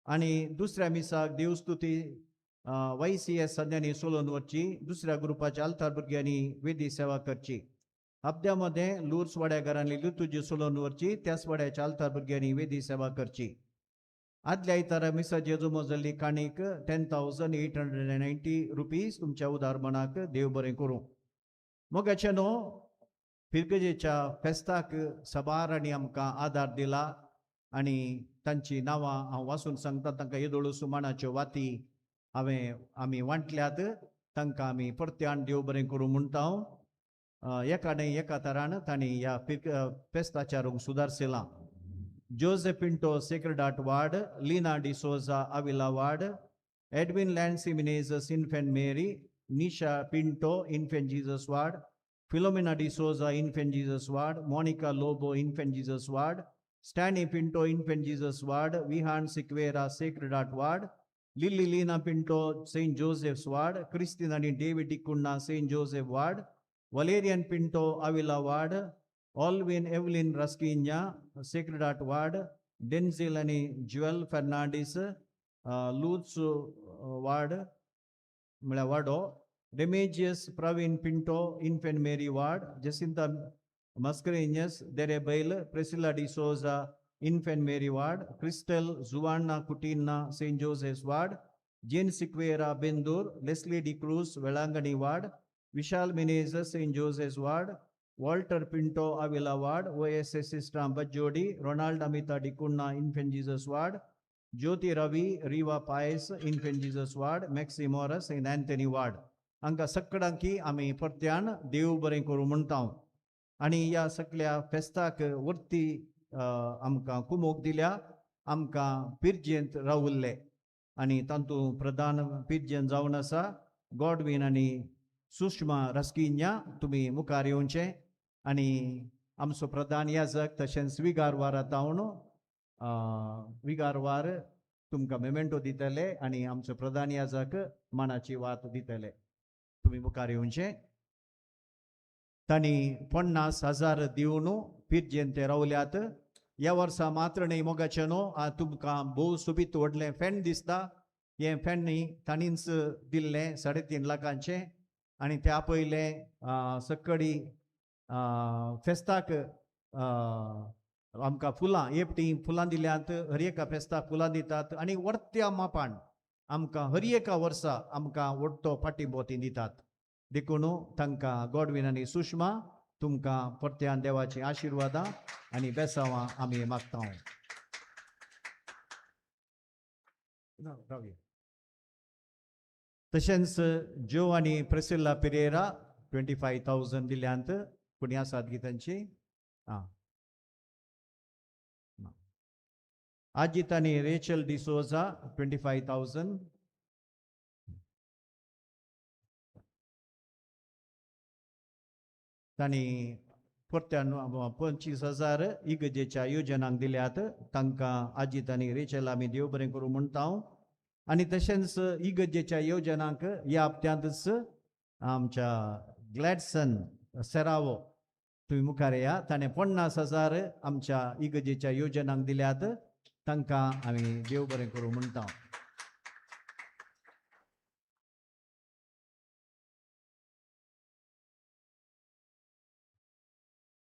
आणि दुसऱ्या मिसाक देवस्तुती YCS संध्यानी सोलून वरची. दुसऱ्या ग्रुपाच्या आल्तार भुरग्यांनी वेदी सेवा करची. हप्त्यामध्ये लुर्स वाड्याकारांनी लितुर्जी सोलून वरची, त्याच वाड्याच्या आल्तार भुरग्यांनी वेदी सेवा करची. आदल्या इतर मिसा जेजू मोजल्ली काणीक ₹10,890 तुमच्या उदारमणाक देव बरें करूं. मोगाचे न्हू फिरगजेच्या फेस्ताक सबारांनी आमकां आदार दिला आनी तांची नांवां हांव वाचून सांगता. तांकां येदोळू सुमानाच्यो वाती आमी वांटल्यात. तांकां आमी परत्यान देव बरें करूं म्हणटा. एका न्हय एका तरान तांणी ह्या फेस्ताच्या रूंग सुदारसिलां. Joseph Pinto Sacred Heart ward, Leena D'Souza Avila ward, Edwin Lancy Menezes Infant Mary, Nisha Pinto Infant Jesus ward, Philomena D'Souza Infant Jesus ward, Monica Lobo Infant Jesus ward, Stany Pinto Infant Jesus ward, Vihan Sequeira Sacred Heart ward, Lily Leena Pinto Saint Joseph's ward, Christine आणि David D'Cunha Saint Joseph ward, Valerian Pinto Avila ward, Olwin Evelyn Rasquinha Sacred Heart ward, डेन्झिल आणि ज्युएल फर्नांडिस लूज वार्ड म्हळ्यार वाडो, डेमेजियस Praveen Pinto infant Mary ward, Jacinta Mascarenhas Derebail Priscilla D'Souza infant Mary ward, Crystal Joanna Coutinho saint Joseph's ward, Jane Sequeira Bendur, Leslie D'Cruz Velankanni ward, Vishal Menezes saint Joseph's ward, Walter Pinto Avila ward, OSS system Bajjodi, Ronald Amita D'Cunha infant Jesus ward, Jyoti Ravi Riva Pais infant Jesus ward, Maxie Moras saint Anthony ward. हांकां सगळ्यांकी आमी परत्यान देव बरें करूं म्हणटा. आनी ह्या सगळ्या फेस्ताक वरती आमकां कुमोक दिल्या. आमकां पिर्जेंत रावुल्ले आनी तातूंत प्रधान पिर्जेंत जावन आसा गॉडविन आनी सुषमा रस्किन्या. तुमी मुखार येवचें आनी आमचो प्रधान याजक तशेंच विगारवार आतावन विगारवार तुमकां मेमेंटो दितले आनी आमचो प्रधान याजक मानाची वात दितले. तुमी मुखार येवचें. तांणी 50,000 दिवन पिर्जेंत ते रावल्यात. ह्या वर्सा मात्र न्ही मोगाचे न्हू तुमकां भोव सोबीत व्हडलें फॅन दिसता. हें फॅन न्ही तांणीच दिल्लें 3.5 लाखांचें आनी त्या पयले सक्कडी फेस्ताक आमकां फुलां एपटी फुलां दिल्यांत. हर एका फेस्ताक फुलां दितात आनी वर्त्या मापान आमकां हर एका वर्सा आमकां वट्टो पाठिंबो ती दितात. देखून तांकां गॉडविन आनी सुषमा तुमकां परत्यान देवाची आशिर्वादां आनी बेसांवां आमी मागता. तशेंच जो आनी प्रेसिल्ला पिरेरा 25,000 दिल्यांत. कोणी आसात गी आजीत आनी रेचल डिसोजा 25,000. तांणी परत्यान 25,000 इगजेच्या योजनांक दिल्यात. तांकां आजीत आनी रेचल आमी देव बरें करूं म्हणटा. आनी तशेंच इगजेच्या योजनांक ह्या हप्त्यांतच आमच्या ग्लॅडसन सेरावो तुमी मुखार या. ताणें 50,000 आमच्या इगजेच्या योजनांक दिल्यात. तांकां आमी देव बरें करूं म्हणटा.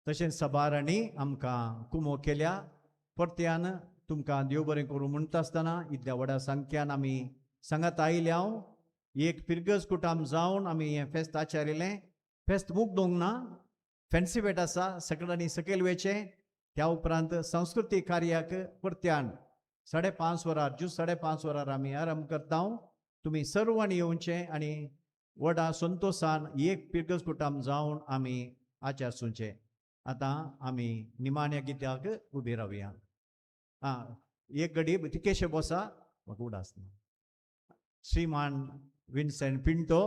तशेंच सबारांनी आमकां कुमो केल्या. परत्यान तुमकां देव बरें करूं म्हणटा आसतना इतल्या व्हडा संख्यान आमी सांगात आयल्या. एक पिर्गज कुटाम जावन आमी हें फेस्त आचारिल्लें. फेस्त मुक्दोंग ना, फॅन्सी वेट आसा, सगळ्यांनी सकयल वेचें. त्या उपरांत संस्कृतीक कार्याक परत्यान 5:30 वरार ज्यूस 5:30 वरार आमी आरंभ करता. तुमी सर्वांनी येवचें आनी व्हडा संतोशान एक पिर्गज कुटाम जावन आमी आचारचें. आतां आमी निमाण्या गित्याक उबे रावया. एक घडी तिकेशे बसा म्हाका उडासना. श्रीमान विन्सेंट पिंटो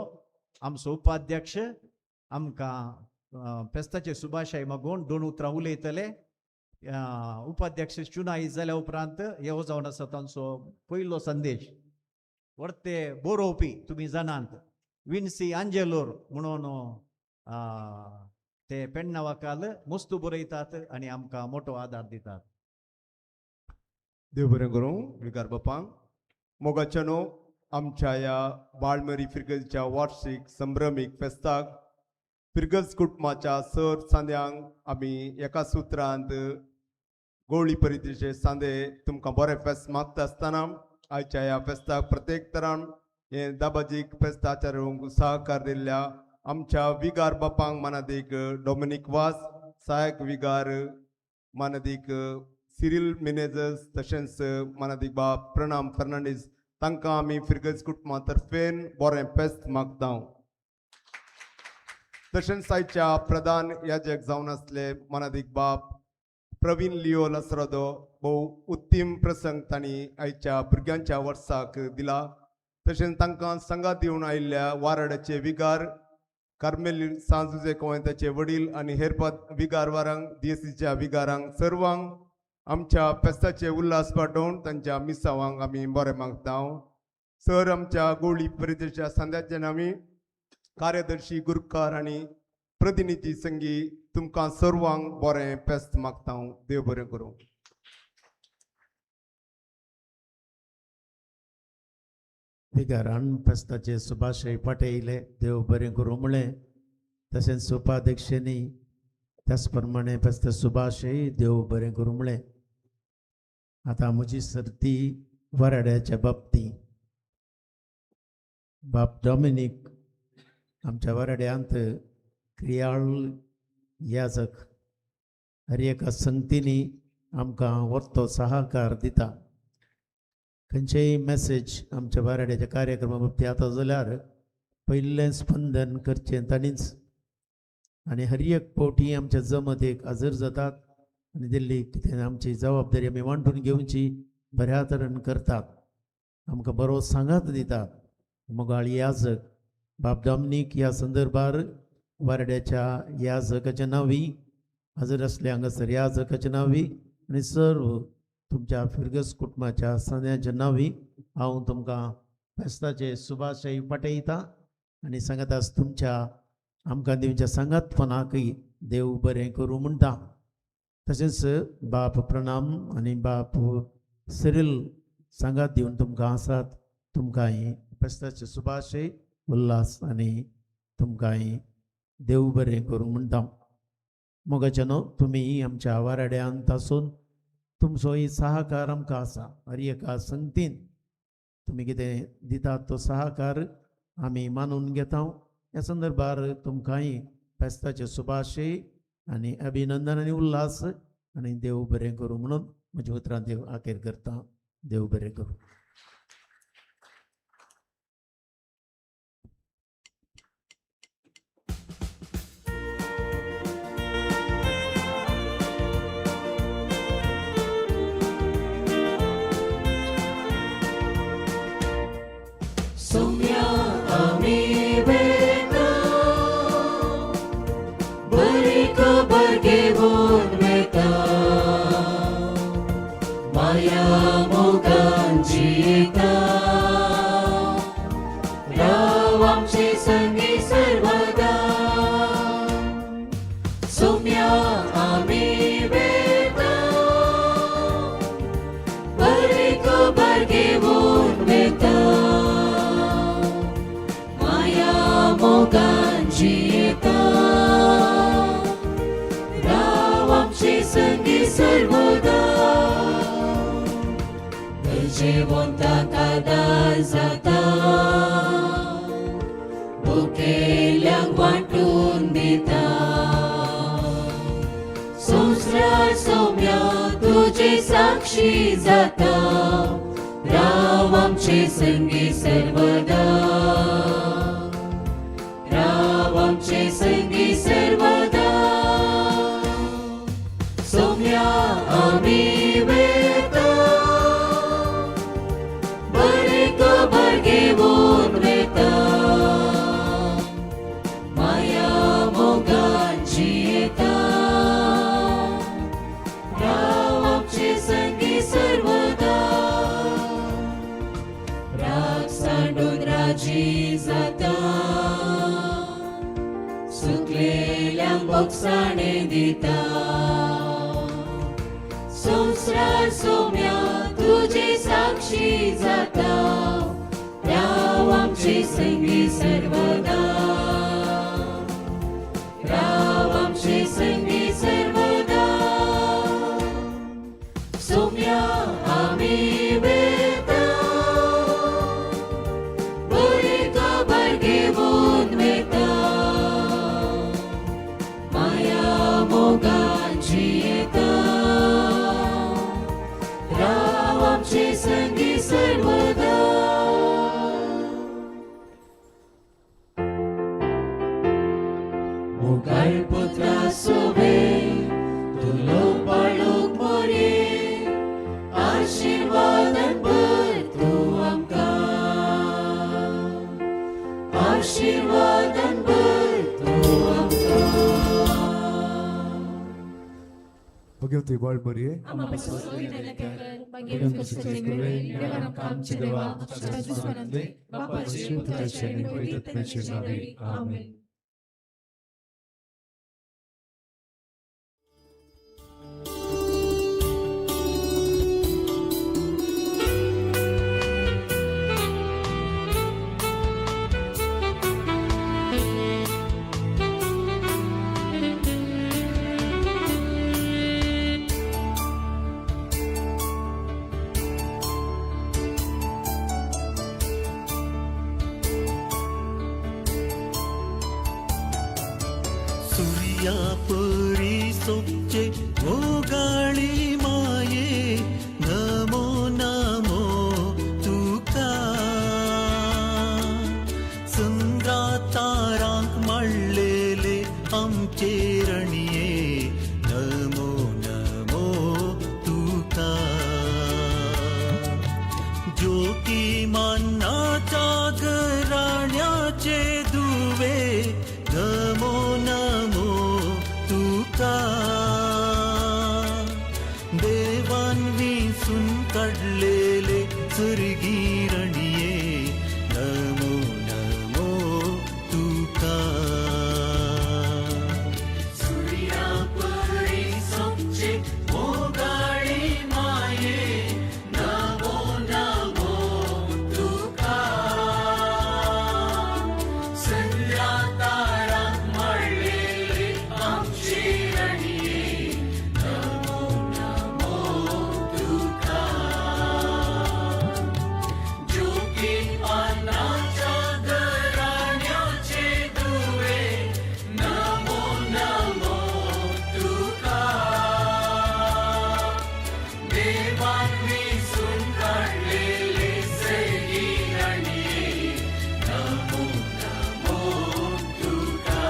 आमचो उपाध्यक्ष आमकां फेस्ताचे शुभाशय मागून 2 उतरां उलयतले. उपाध्यक्ष चुनाई जाल्या उपरांत ह्यो जावन आसा तांचो पयलो संदेश. वर्ते बरोवपी तुमी जाणात विन्सी आंजेलोर म्हणून ते पेडणा वाकाल मस्त बरयतात आनी आमकां मोठो आदार दितात.
देव बरें करूं. विकार बापांक मोगाचेनो आमच्या ह्या बाळमेरी फिरगजच्या वार्षिक संभ्रमीक फेस्ताक फिरगज कुटुंबाच्या सर सांद्यांक आमी एका सुत्रांत गवळी परितीचे सांदे तुमकां बरें फेस्त मागता आसतना आयच्या ह्या फेस्ताक प्रत्येक तरान हे दाबाजीक फेस्त आचरूंक सहकार दिल्ल्या आमच्या विगार बापांक मानादीक डॉमिनीक वास सहायक विगार मानादीक सिरील मेनेजर्स तशेंच मानादीक बाब प्रणाम फर्नांडीस तांकां आमी फिरगज कुटुंबा तर्फेन बरें फेस्त मागता तशेंच आयच्या प्रधान याजक जावन आसले मानादीक बाब प्रवीण लिओ लसरदो भोव उत्तीम प्रसंग तांणी आयच्या भुरग्यांच्या वर्साक दिला तशेंच तांकां संगात दिवन आयिल्ल्या वाराड्याचे विगार कार्मेलीन सांजुजे कोयताचे वडील आनी हेर विगार वारांक DSCच्या विगारांक सर्वांक आमच्या फेस्ताचे उल्हास वाटोवन तांच्या मिसावांक आमी बरें मागता सर आमच्या गवळी परितेच्या सांद्याचे नामी कार्यदर्शी गुरकार आनी प्रतिनिधी संगी तुमकां सर्वांक बरें फेस्त मागता देव बरें करूं.
विगारान फेस्ताचे सुभाषय पाटयले देव बरें करूं म्हळें तशेंच उपाध्यक्षांनी त्याच प्रमाणे फेस्त सुभाषय देव बरें करूं म्हळें. आतां म्हजी सर्ती वराड्याच्या बाबतीं बाब डॉमिनीक आमच्या वराड्यांत क्रियाळ याजक हर एका संगतींनी आमकां वर्तो सहकार दिता. खंयचेय मेसेज आमच्या वराड्याच्या कार्यक्रमा बाबतींत येता जाल्यार पयलें स्पंदन करचें तांणीच आनी हर एक फावटी आमच्या जमतेक हजर जातात आनी दिल्ली कितें आमची जबाबदारी आमी वांटून घेवची बऱ्या तरेन करतात. आमकां बरो सांगात दितात. मोगाळ याजक बाब डॉमिनीक ह्या संदर्भार वारड्याच्या याजकाच्या नांवी हजर आसले हांगासर याजकाच्या नांवी आनी सर्व तुमच्या फिरगस कुटुंबाच्या सगळ्यांच्या नांवी हांव तुमकां फेस्ताचे सुभाषय पाठयता आनी सांगता तुमच्या आमकां दिवच्या सांगातपणाकय देव बरें करूं म्हणटा. तशेंच बाप प्रणाम आनी बाप सिरील सांगात दिवन तुमकां आसात. तुमकांय फेस्ताचे सुभाषय उल्हास आनी तुमकांय देव बरें करूं म्हणटा. मोगाच्यानो तुमी आमच्या वाराड्यांत आसून तुमचोय सहकार आमकां आसा. हर एका संगतीन तुमी कितें दितात तो सहकार आमी मानून घेता. ह्या संदर्भार तुमकांय फेस्ताचे सुभाषय आनी अभिनंदन आनी उल्हास आनी देव बरें करूं म्हणून म्हज्या उतरां देव आखेर करता. देव बरें करूं.
सोम्या आमी वेता बरी खबर घेऊन वेता माया मोगांची येता राव आमचे संगी सर्वदा. सोम्या आमी वेता बरी खबर घेऊन वेता मोगांची येता राव आमचे संगी सर्वदा. जेवंताक आदार जाता भुकेल्यांक वांटून दिता. संवसार सौम्या तुजे साक्षी जाता राव आमचे संगी सर्वदा. राव आमचे संगी सर्वदा. सोम्या आमी वेता बरी खबर घेऊन वेता माया मोगांची येता राव आमचे संगी सर्वदा. राग सांडून राजी जाता सुकलेल्यांक बोगसाणे दिता. संवसार सौम्या तुजे साक्षी जाता राव आमचे संगी सर्वदा. राव आमचे संगी सर्वदा. संगी सर्वदा मुखार पुत्रा सोबे तुलो पाळोक मोरे आशीर्वादान भर तूं आमकां आशीर्वादान भर तूं आमकां
भगवती बाळ बरी आहे
आमेन.
सूर्या परी सोपचे भोगाळी माये नमो नमो तुका चंद्रा तारांक माळलेले आमचे रणिये नमो नमो तुका ज्योती मानाच्या घराण्याचे दुवे नमो नमो तुका देवान विसून काढलेले सर्गी रणिये नमो नमो तुका सूर्या परी सोपचे भोगाळी माये नमो नमो तुका संध्या तारांक माळलेले आमचे रणिये नमो नमो तुका ज्योती पानाच्या घराण्याचे दुवे नमो नमो तुका देवान विसून काढलेले सर्गी रणिये नमो नमो तुका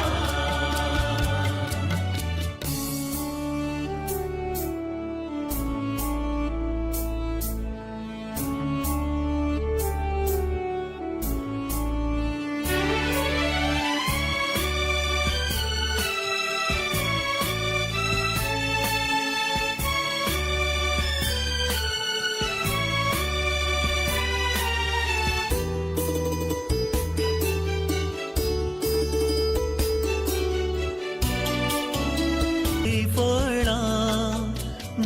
फळा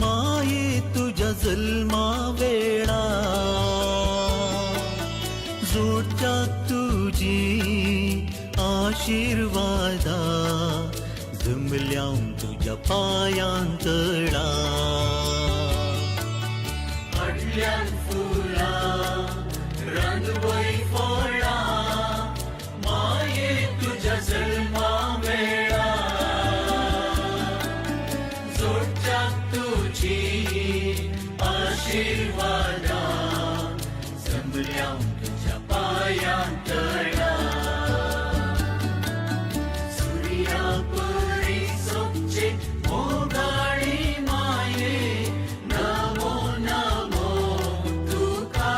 माये तुझ्या जन्मा वेळा जोडच्या तुझी आशीर्वादा जमल्या तुझ्या पायांतळा अडल्यान फुला रानवई फळा माये तुझ्या जन्मा वेळा जोडच्या तुझी आशीर्वादा जमल्या तुझ्या पायांतळा सूर्या परी सोपचे भोगाळी माये नमो नमो तुका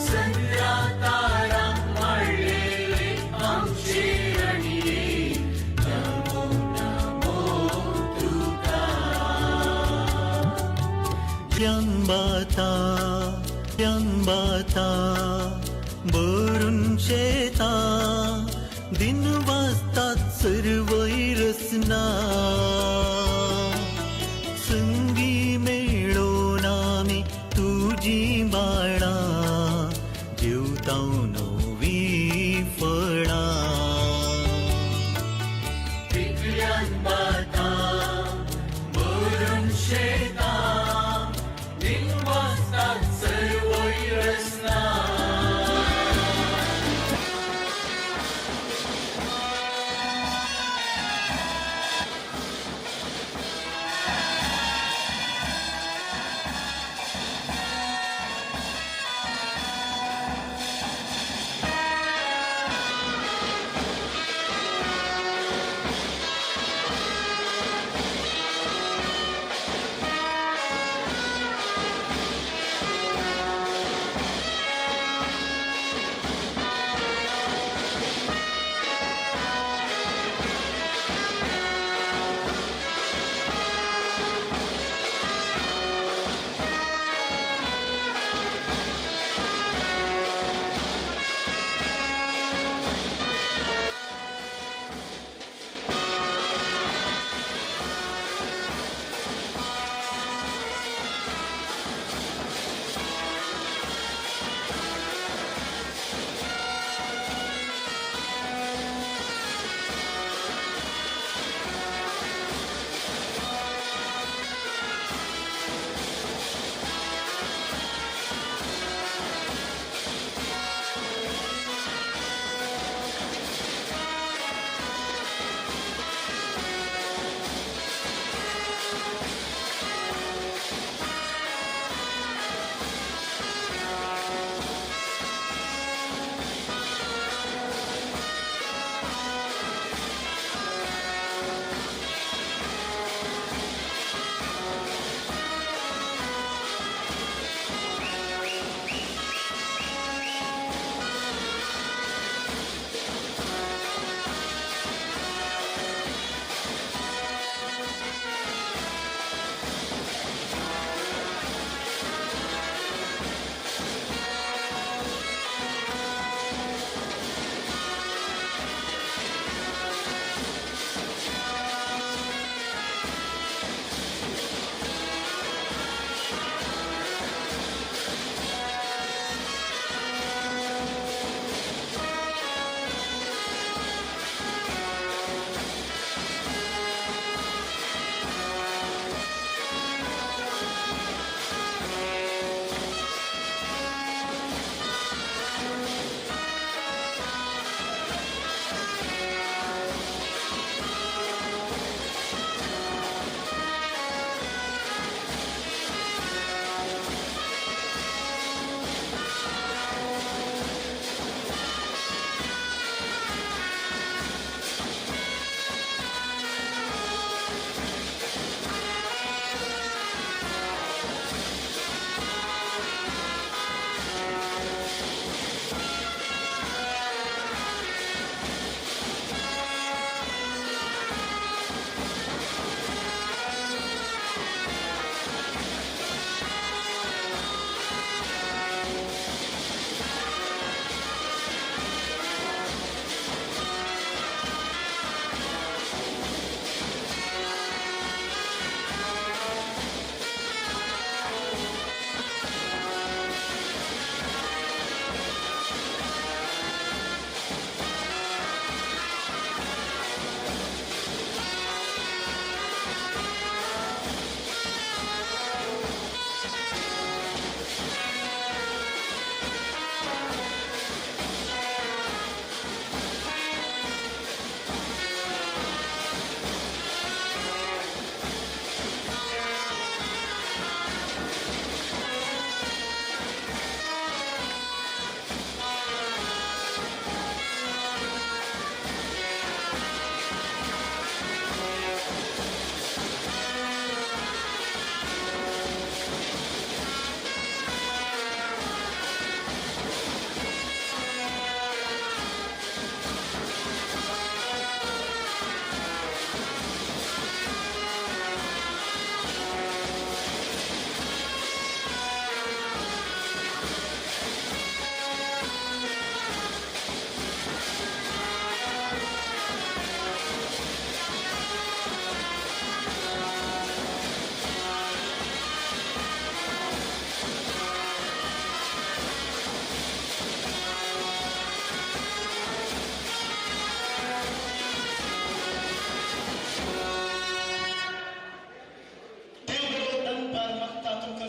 संध्या तारांक माळलेले आमचे रणिये नमो नमो तुका ज्ञानबाता भरून शेता दिन वाजतात सर्वई रसना संगी मेळोन आमी तुझी बाळा जेवता नवी फळा पिकल्यान बाता भरून शेता दिन वाजतात सर्वई रसना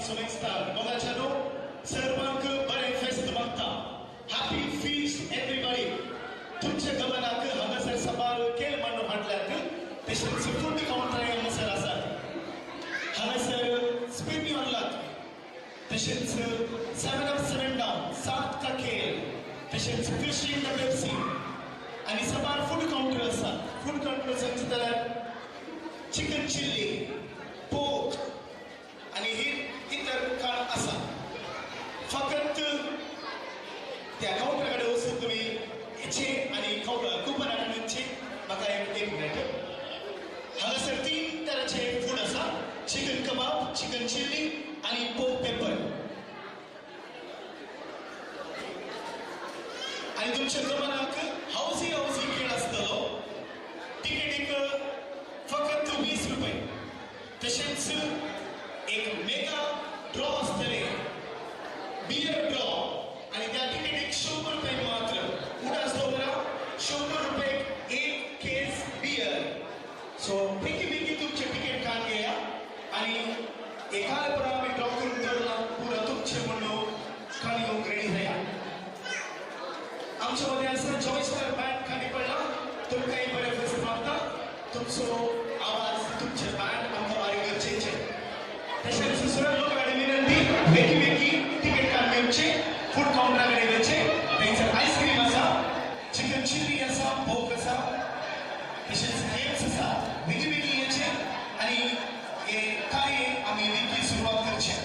सोमेस्तार मोगाच्यानो सर्वांक बरे फेस्त मागता हॅपी फीस्ट एवरीबॉडी तुमच्या गमनाक हांगासर सबार केल म्हणून हाडल्यात तशेंच फूड काउंटर हांगासर आसात हांगासर स्पिन ऑनलात तशेंच 7 अप 7 डाऊन 7 का खेळ तशेंच फिश इन द पेप्सी आणि सबार फूड काउंटर आसा फूड काउंटर सांगता जाल्यार चिकन चिल्ली पोक आणि हे इतर काळ असा फकत त्या काउंटरकडे वचून तुम्ही इच्छे आणि कुपनाकडे म्हाका एक मिनिट हांगासर 3 तरांचे फूड आसा चिकन कबाब चिकन चिल्ली आणि पोक पेपर आणि तुमच्या गमनाक हाऊसी खेळ असतलो तिकेटीक फकत 20 रुपये तसेच एक मेगा ड्रॉ असतले बियर ड्रॉ आणि त्या तिकेटीक 100 रुपये मात्र उडास दोबरा 100 रुपये एक केस बियर सो बेगी तुमचे तिकेट काढ घ्या आणि एकाला पण आम्ही ड्रॉ करून दरला पुरा तुमचे म्हणून खाली येऊन रेडी झाला आमच्यामध्ये असं जॉयस्टर बँड खाली पडला तुम्ही काही बरे फेस्ट मागता तुमचो आवाज तुमचे बँड आमकां वारी गरजेचे तशेंच दुसऱ्या लोकांकडे विनंती बेगी तिकेट काढ घेवचे फूड काउंटराकडे येवचे थंयसर आईस्क्रीम आसा चिकन चिल्ली आसा पोक आसा तशेंच गेम्स आसा बेगी येवचे आणि हे कार्य आमी बेगी सुरवात करचे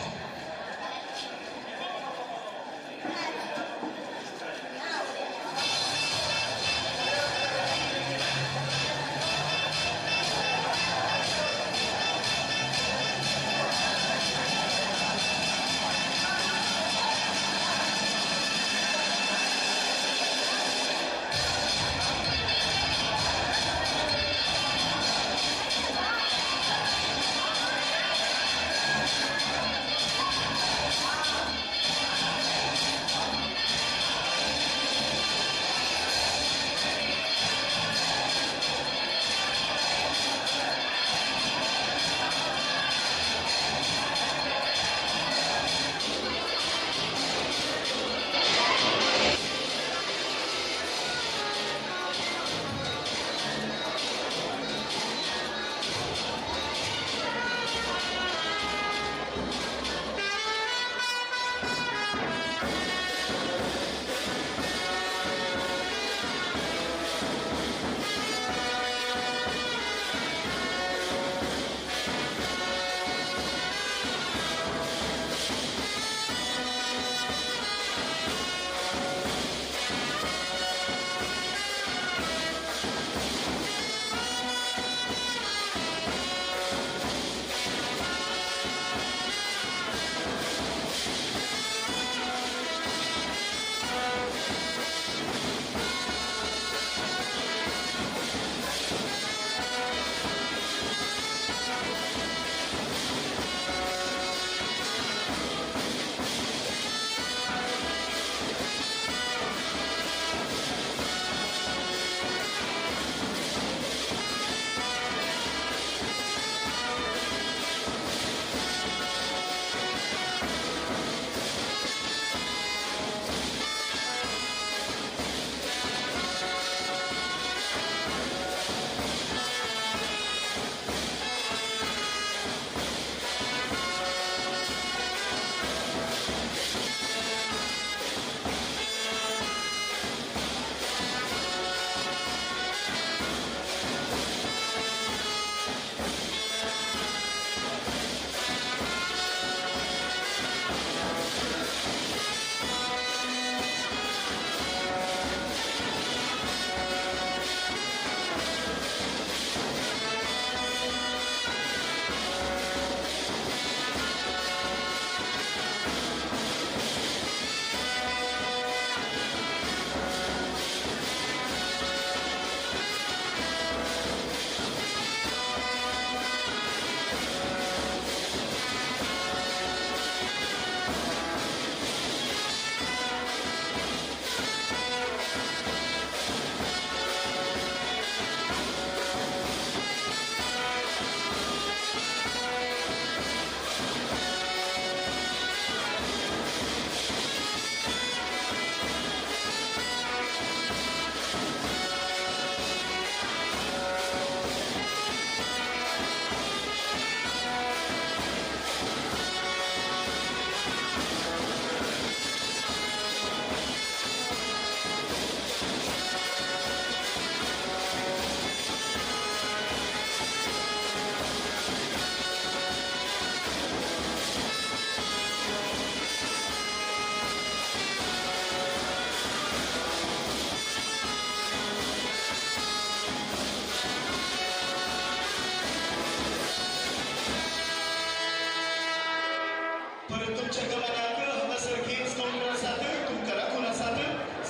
परत तुमच्या गमनाक हांगासर गेम्स काउंटर आसात तुमकां राखून आसात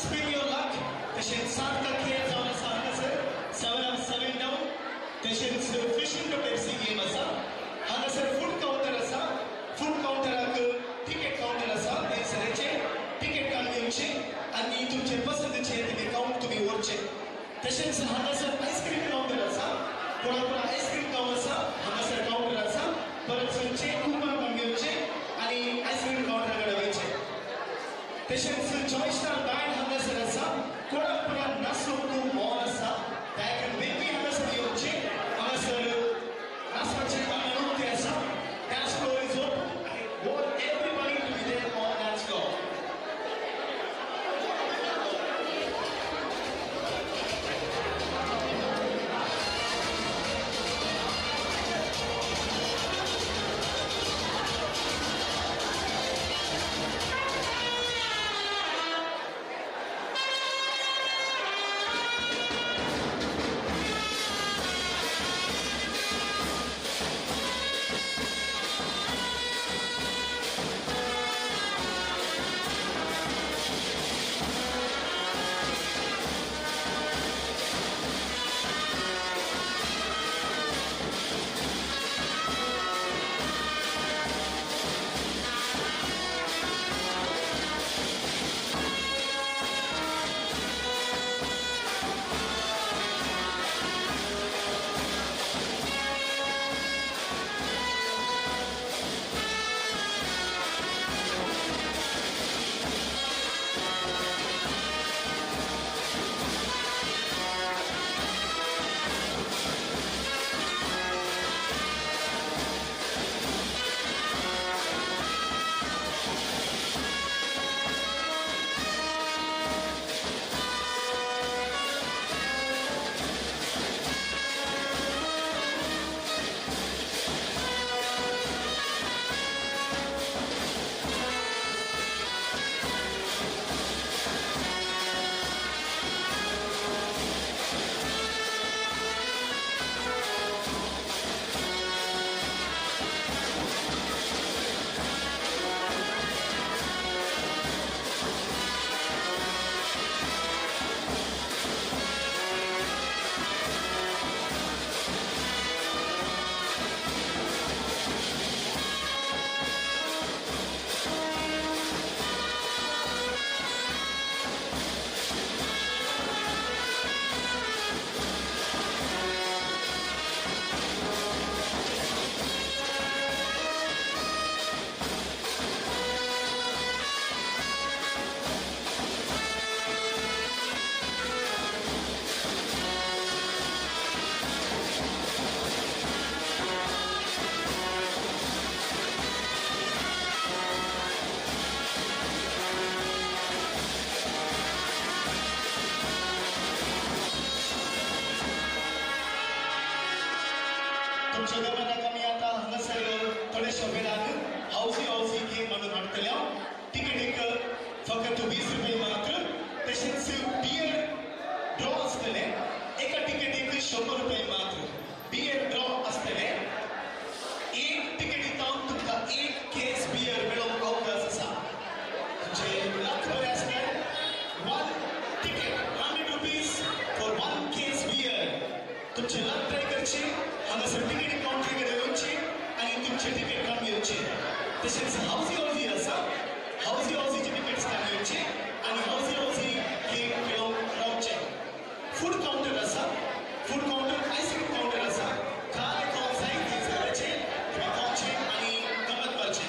स्पिन युअर लक तशेंच 7 खेळ जावन आसा हांगासर 7 डावन तशेंच फिशिंग द पेप्सी गेम आसा हांगासर फूड काउंटर आसा फूड काउंटराक तिकेट काउंटर आसा थंयसराचे तिकेट काडून घेवचें आनी तुमचे पसंतीचे अकाउंट तुम्ही व्हरचे तशेंच हांगासर आयस्क्रीम काउंटर आसा कोणाकोणा आयस्क्रीम काउंटर आसा हांगासर काउंटर आसा परत तुमचे कुपन काडून घेवचे आनी आयस्क्रीम काउंटरा कडेन वयचे तशेंच जॉयस्टार बँड हांगासर आसा कोणाकोणा नाचूंक खूब मोल आसा त्या बेगी हांगासर येवचे हांगासर नाचपाचें नृत्य आसा डान्स फ्लोर इज ओपन आनी want everybody to be there on dance floor तुमच्या गमनाक आमी आतां हांगासर थोडेशे वेळान हावजी गेम म्हणून हाडटले तिकेटीक फकत 20 रुपये मात्र तशेंच बियर ड्रॉ आसतले एका तिकेटीक 100 रुपये मात्र बियर ड्रॉ आसतले एक तिकेटींत तुमकां एक केस बियर मेळोवंक अवकाश आसा तुमचे लक बरें आसल्यार 1 ticket 100 rupees for 1 case beer तुमचे लक ट्राय करचे हांगासर तिकेट काउंटर कडेन येवचे आनी तुमचे तिकेट काडून घेवचे तशेंच हावजी आसा हावजीचे तिकेट्स काडून घेवचे आनी हावजी गेम खेळोवंक रावचे फूड काउंटर आसा फूड काउंटर आयस्क्रीम काउंटर आसा काय खावंक जाय थंयसराचे तुमी खावचे आनी गमत मारचे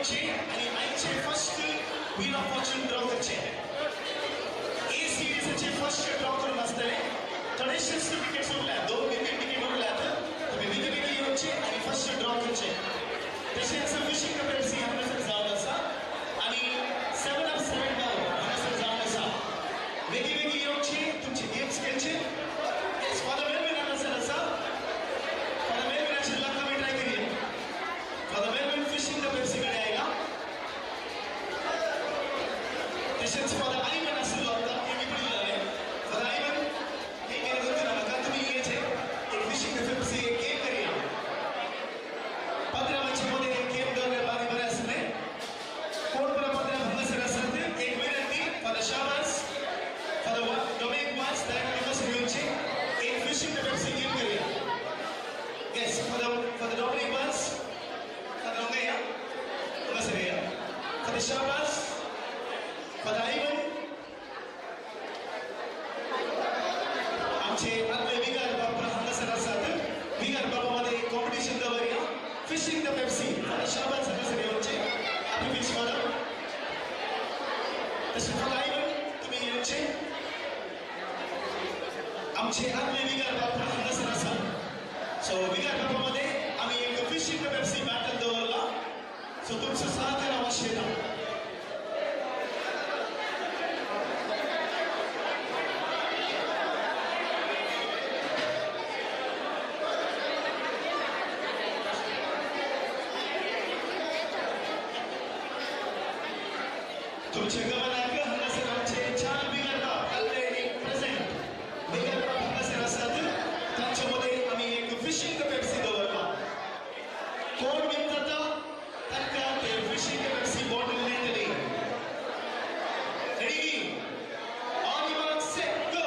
येवचे आणि आयचे first wheel of Fortune draw करचे ए सिरीजचे फर्स्ट ड्रॉ करून असतले थोडेशे टिकेट्स उरल्या 2 वेगळे टिकेट उरल्यात तुम्ही वेगवेगळे येवचे आणि फर्स्ट ड्रॉ करचे तसेच फिशिंग पेप्सी हांगासर जावन आसा आणि 7 ऑफ 7 डाव हांगासर जावन आसा वेगवेगळे येवचे तुमचे गेम्स खेळचे इट्स फॉर द वेल हांगासर आसा फॉर द वेल लक आमी ट्राय करूया for the well fishing the Pepsi कडे आयला तसेच फॉर द आयमन आसलो आता हे मी पळयलाले फॉर द आयमन हे केले करता म्हाका तुम्ही येचे एक फिशिंग द पेप्सी एक गेम करूया 15 वर्षांमध्ये एक गेम दरवेळी बारी बरे असले कोण बरं 15 हांगासर आसात एक विनंती फॉर द शाबास फॉर द डोमेक वाच डायरेक्ट हांगासर येवचे एक फिशिंग द पेप्सी गेम करूया येस फॉर द डोमेक वाच फॉर द डोमेक हांगासर या फॉर द शाबास फॉर द आयमन आमचे आदले विगार बाबा हांगासर आसात विगार बाबामध्ये कॉम्पिटिशन दवरया फिशिंग द पेप्सी आणि शाबास हांगासर येवचे आमी फिश मारप तशें फॉर द आयमन तुमी येवचे आमचे आदले विगार बाबा हांगासर आसा सो विगार बाबामध्ये आमी एक फिशिंग द पेप्सी बॅटल दवरला सो तुमचो साथ येना वाशेना तुमचे गमनाक हांगासर आमचे 4 बिगर बाप ऑलरेडी प्रेझेंट बिगर बाप हांगासर आसात तांचे मध्ये आमी एक फिशिंग द पेप्सी दवरला कोण विन जाता ताका ते फिशिंग द पेप्सी बॉटल मेळटली ready on your set go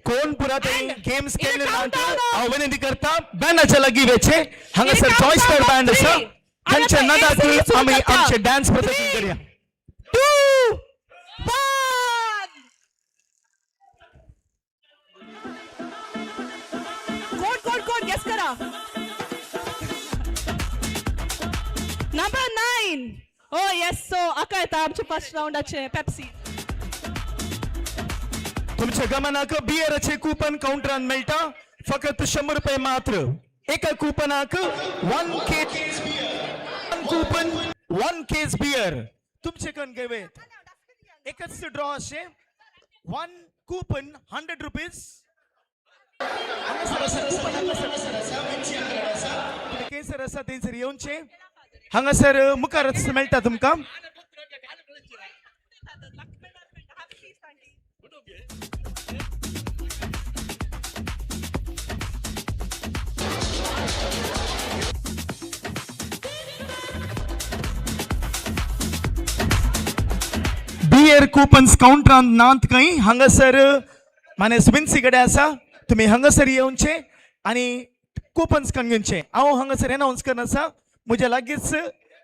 कोण पुरातनी गेम्स खेळले हांव विनंती करता बँडाच्या लागी वेचे हांगासर जॉयस्टर बँड आसा तांच्या नादात आमी आमचे डान्स प्रदर्शन करूया
2 1 कोण गेस करा नंबर 9 ओ येस सो आका येता आमचे फर्स्ट राउंडाचे पेप्सी
तुमच्या गमनाक बियराचे कूपन काउंटरान मेळटा फकत 100 रुपये मात्र एका कूपनाक 1 केस बियर तुमचे कण घेवेत एकच ड्रॉ असे 1 कूपन 100 रुपीज केसर आसा थंयसर येवचे हांगासर मुखारच मेळटा तुमकां बियर कूपन्स काउंटरान नात खंय हांगासर माने स्विन्सी कडेन आसा तुम्ही हांगासर येवचे आणि कूपन्स घेवचे हांव हांगासर अनाउन्स करना आसा म्हज्या लागींच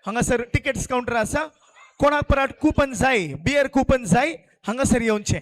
हांगासर टिकेट्स काउंटर आसा कोणाक परत कूपन जाय बियर कूपन जाय हांगासर येवचे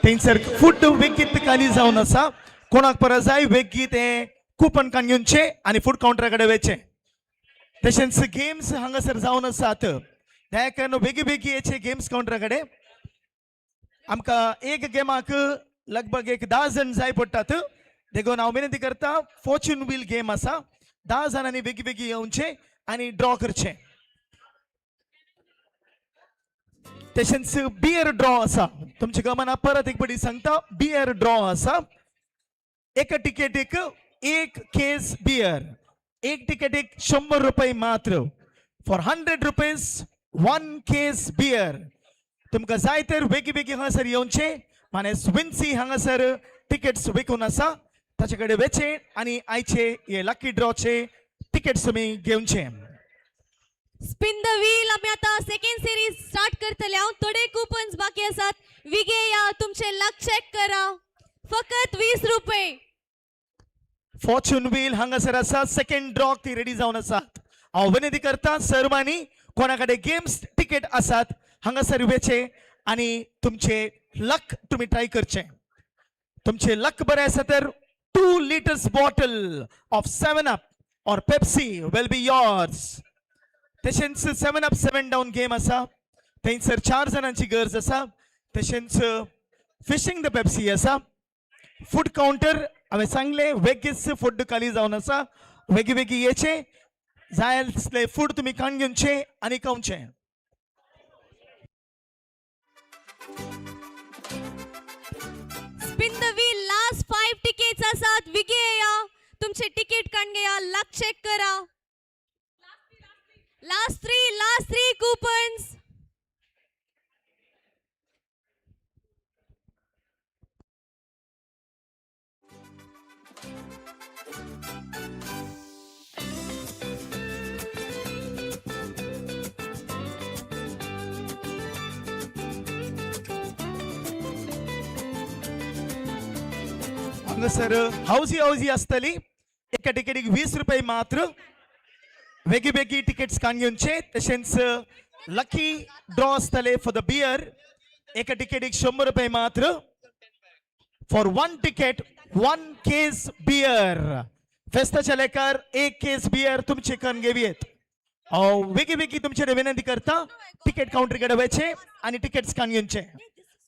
थंयसर फूड वेगीत खाली जावन आसा कोणाक परत जाय वेगीत हे कूपन घेवचे आणि फूड काउंटरा कडेन वयचे तशेंच गेम्स हांगासर जावन आसात त्या कारण वेगळी वेगळी याचे गेम्स काउंटरा कडेन आमकां एक गेमाक लगभग एक 10 जण जाय पडटात देखून हांव विनंती करता फॉर्च्यून व्हील गेम आसा 10 जणांनी वेगळी वेगळी येवचे आणि ड्रॉ करचे तशेंच बियर ड्रॉ आसा तुमच्या गमना परत एक बडी सांगता बियर ड्रॉ आसा एक टिकेटीक एक केस बियर एक टिकेटीक 100 रुपये मात्र फॉर 100 रुपीज 1 केस बियर तुमकां जाय तर वेगळी वेगळी हांगासर येवचे माने स्विन्सी हांगासर टिकेट्स विकून आसा ताचे कडेन वेचे आणि आयचे हे लकी ड्रॉचे टिकेट्स तुमी घेवचे
स्पिन द व्हील आम्ही आता सेकंड सिरीज स्टार्ट करतले हांव थोडे कूपन्स बाकी आसात विगे या तुमचे लक चेक करा फकत 20 रुपये
फॉर्च्यून व्हील हांगासर आसा सेकंड ड्रॉक ती रेडी जावन आसात हांव विनंती करता सर्वांनी कोणाकडे गेम्स टिकेट आसात हांगासर वेचे आणि तुमचे लक तुम्ही ट्राय करचे तुमचे लक बरे आसा तर 2 liters bottle of 7-Up or Pepsi will be yours. तशेंच 7-Up 7 down game असा. थंयसर 4 जाणांची गरज असा. तशेंच फिशिंग द पेप्सी असा. फूड काउंटर हांवें सांगलें वेगीच फूड खाली जावन आसा. वेगी वेगी येचे जाय असले फूड तुम्ही खाण घेवचे आनी खावचे.
Spin the wheel. Last 5 tickets असतात. विजया तुमचे तिकीट काढून घ्या. लक चेक करा. Last 3 coupons.
हांगासर हावजी असतली. एका टिकेटीक 20 रुपये मात्र. वेगी वेगी टिकेट्स काढून घेवचे. तशेंच लकी ड्रॉ असतले फॉर द बियर. एका टिकेटीक 100 रुपये मात्र. For 1 ticket 1 case beer. फेस्ताच्या लेकार 1 केस बियर तुमचे काढून घेवयेत. वेगी वेगी तुमचे विनंती करता टिकेट काउंटर कडे वयचे आणि टिकेट्स काढून घेवचे.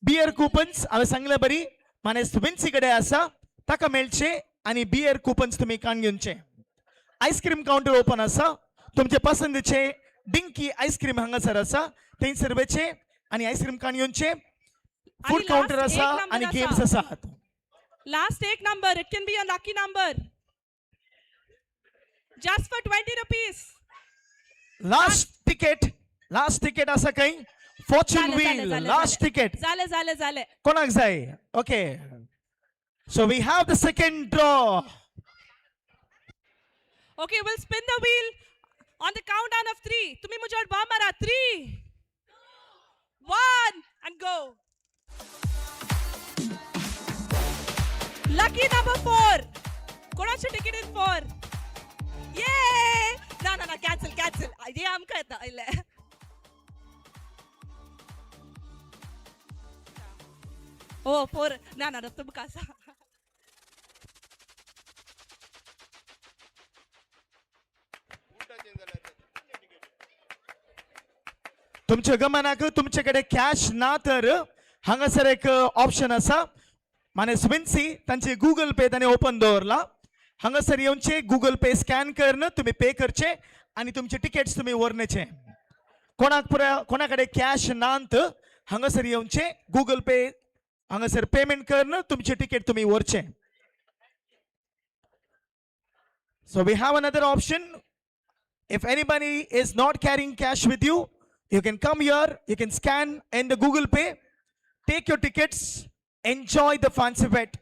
बियर कुपन्स हांवें सांगले बरी मानेस्त विन्सी कडे आसा ताका मेळचे आणि बियर कुपन्स तुम्ही काढून घेवचे. आईस्क्रीम काउंटर ओपन आसा. तुमचे पसंतीचे डिंकी आईस्क्रीम हांगासर आसा. थंयसर वयचे आणि आईस्क्रीम काढून घेवचे. फूड
आणि
काउंटर
last
आसा
एक number
आणि
आसा.
गेम्स आसात.
Last 1 number. It can be a lucky number. Just for 20 rupees.
Last ticket आसा काही. फॉर्च्यून व्हील लास्ट तिकेट
झाले.
कोणाक जाय. Okay so we have the second draw.
Okay, we'll spin the wheel on the countdown of 3. तुम्ही मुझे बा मारा. 3, 1 and go. Lucky number 4. कोणाचे तिकीट आहेत 4? Yay! ना cancel. हे आमका येता इले. Oh, 4. ना तुमका आसा.
तुमच्या गमनाक तुमच्याकडे कॅश ना तर हांगासर एक ऑप्शन असा. माने स्विन्सी तांचे गूगल पे ताणे ओपन दवरला. हांगासर येवचे गूगल पे स्कॅन करून तुम्ही पे करचे आणि तुमचे तिकेट्स तुम्ही व्हरनेचे. कोणाकडे कॅश नांत हांगासर येवचे गूगल पे हांगासर पेमेंट करून तुमचे तिकेट तुम्ही व्हरचे. So we have another option. If anybody is not carrying cash with you, you can come here, you can scan in the Google Pay, take your tickets, enjoy the fancy bet.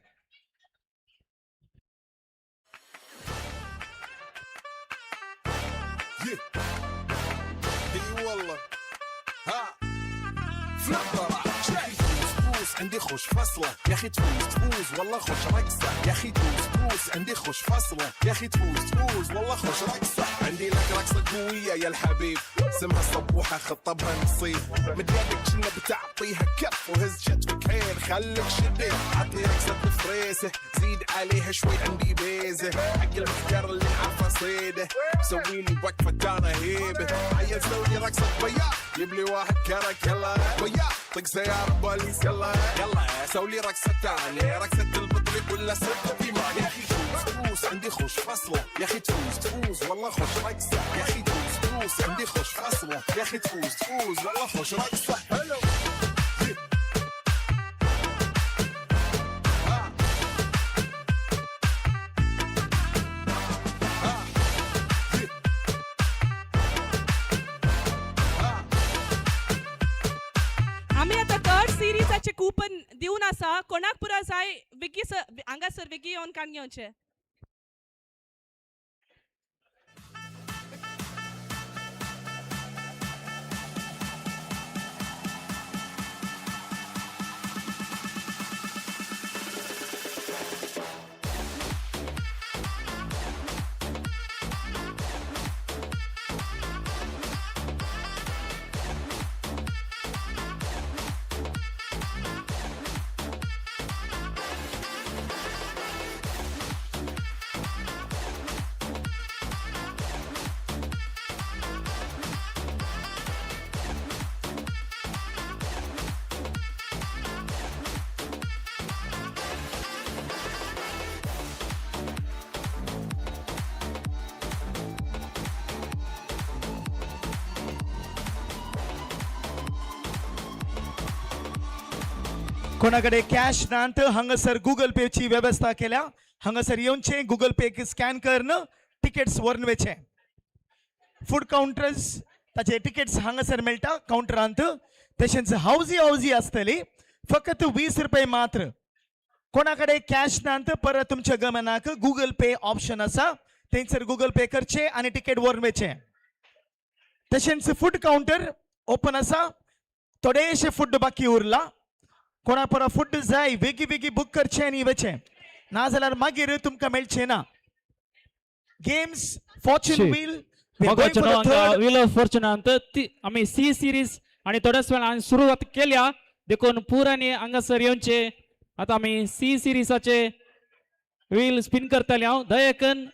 عندي خوش فصلة يا اخي تفوز والله خوش رقصة يا اخي تفوز عندي خوش فصلة يا اخي تفوز والله خوش رقصة عندي لك رقصة قوية يا الحبيب اسمها صبوحة خطبها نصيب من يدك كنا بتعطيها كف وهز شتفك حيل خليك شديد عطني رقصة فريسة زيد عليها شوي عندي بيزة حق المحجر اللي عارفة صيده سويلي وقفة انا هيبة عيل سوي رقصة بياض يبلي واحد كرك يلا بياض طق سيارة بوليس يلا سوي لي رقصة تانية رقصة البطريق ولا سرقة بيمان يا اخي تفوز عندي خوش فصلة يا اخي تفوز والله خوش رقصة يا اخي تفوز عندي خوش فصلة يا اخي تفوز والله خوش رقصة حلو.
आम्ही आता 3rd सिरीजचे कूपन दिवन आसा. कोणाक पुरा जाय विकी हांगासर विकी येवन काढून घेवचे.
कोणाकडे कॅश नात हांगासर गुगल पेची व्यवस्था केल्या हांगासर येवचे गुगल पे स्कॅन करणं तिकेट्स व्हरून वेचे फूड काउंटर्स ताचे तिकेट्स हांगासर मेळटा काउंटरांत तशेंच हावजी आसतली फकत 20 रुपये मात्र कोणाकडे कॅश नात परत तुमच्या गमनाक गुगल पे ऑप्शन असा थंयसर गुगल पे करचे आणि तिकेट व्हरून वेचे तशेंच फूड काउंटर ओपन असा थोडेशे फूड बाकी उरला कोणा परा फूड जाय वेगी वेगी बुक करचे आणि येवचे नाजाल्यार मागीर तुमकां मेळचे ना games fortune wheel
wheel of फॉर्च्युनांत आम्ही सी सिरीज आणि थोड्याच वेळान सुरुवात केल्या देखून पुराणी हांगासर येवचे आता आम्ही सी सिरीसाचे व्हील स्पिन करतले हांव दयेकन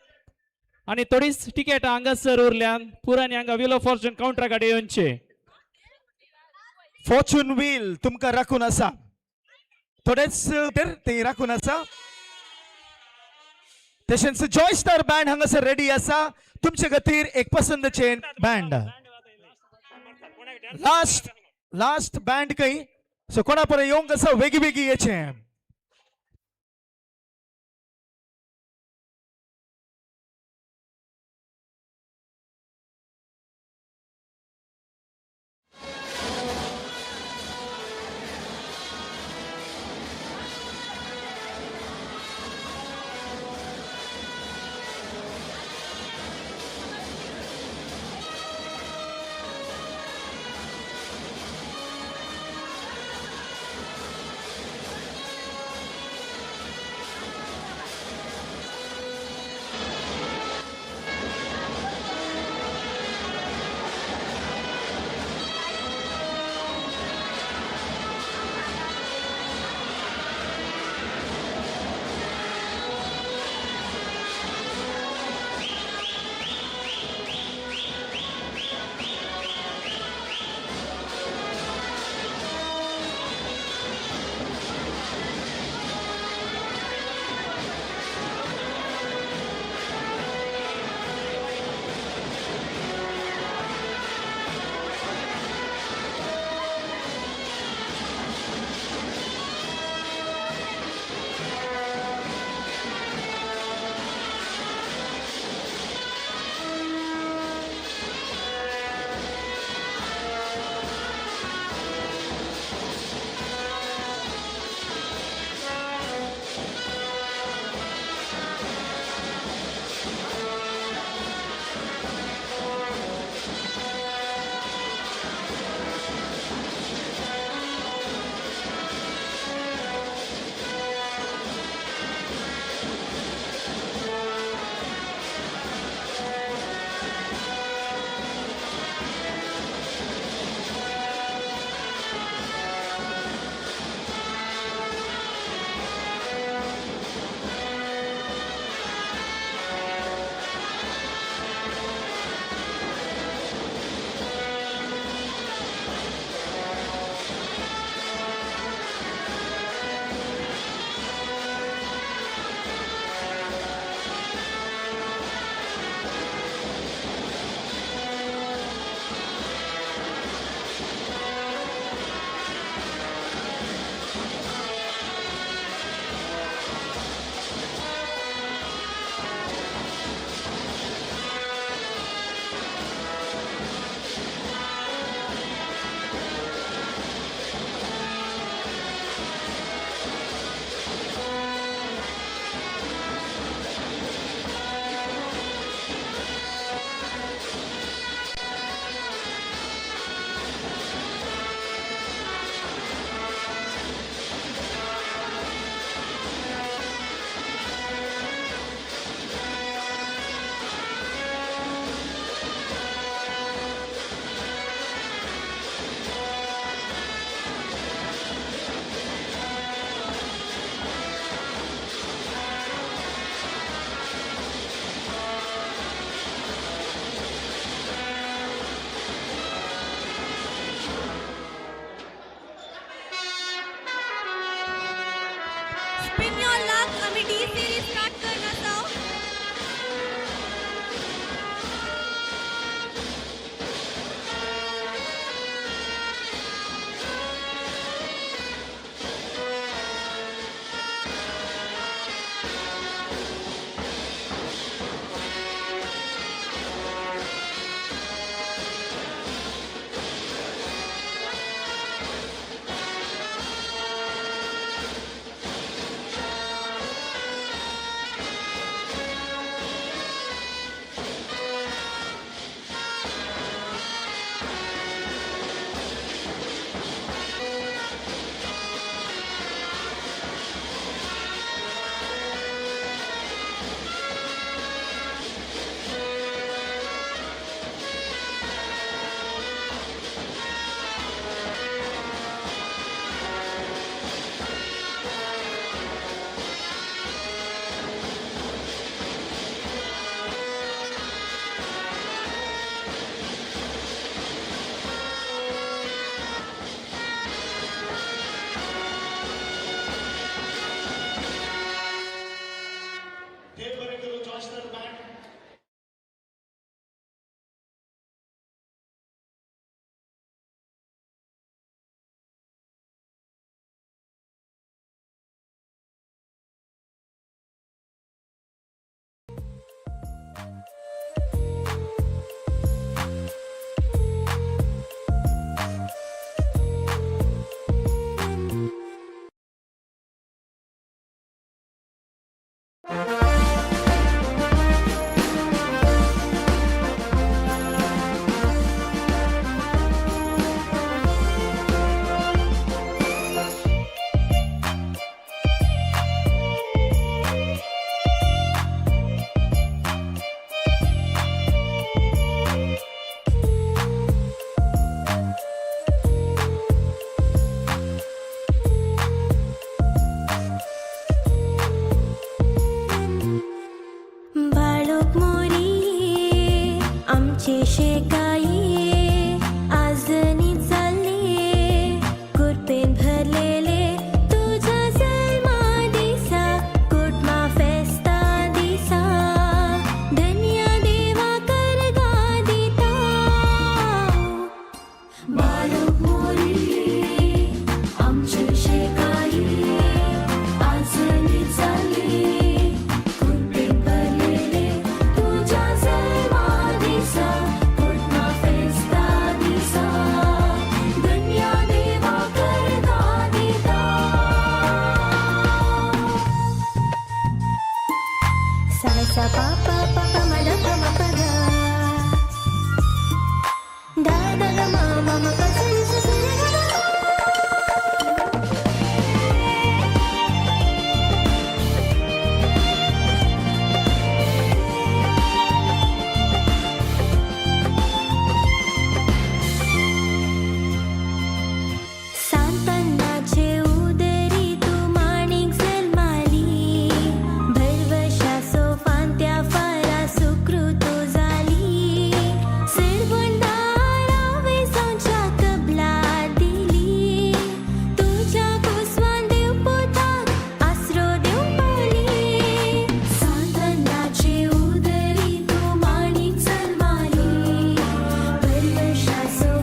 आणि थोडीच तिकेट हांगासर उरल्यान पुराणी हांगा व्हील ऑफ फॉर्च्यून काउंटरा कडेन येवचे
फॉर्च्यून व्हील तुमकां राखून आसा थोडेच ते राखून आसा तशेंच जॉय स्टार बँड हांगासर रेडी आसा तुमचे खातीर एक पसंतचे बँड लास्ट बँड खंय सो कोणा पर्यंत येवंक आसा वेगी वेगी येचे
तुझे शेकाई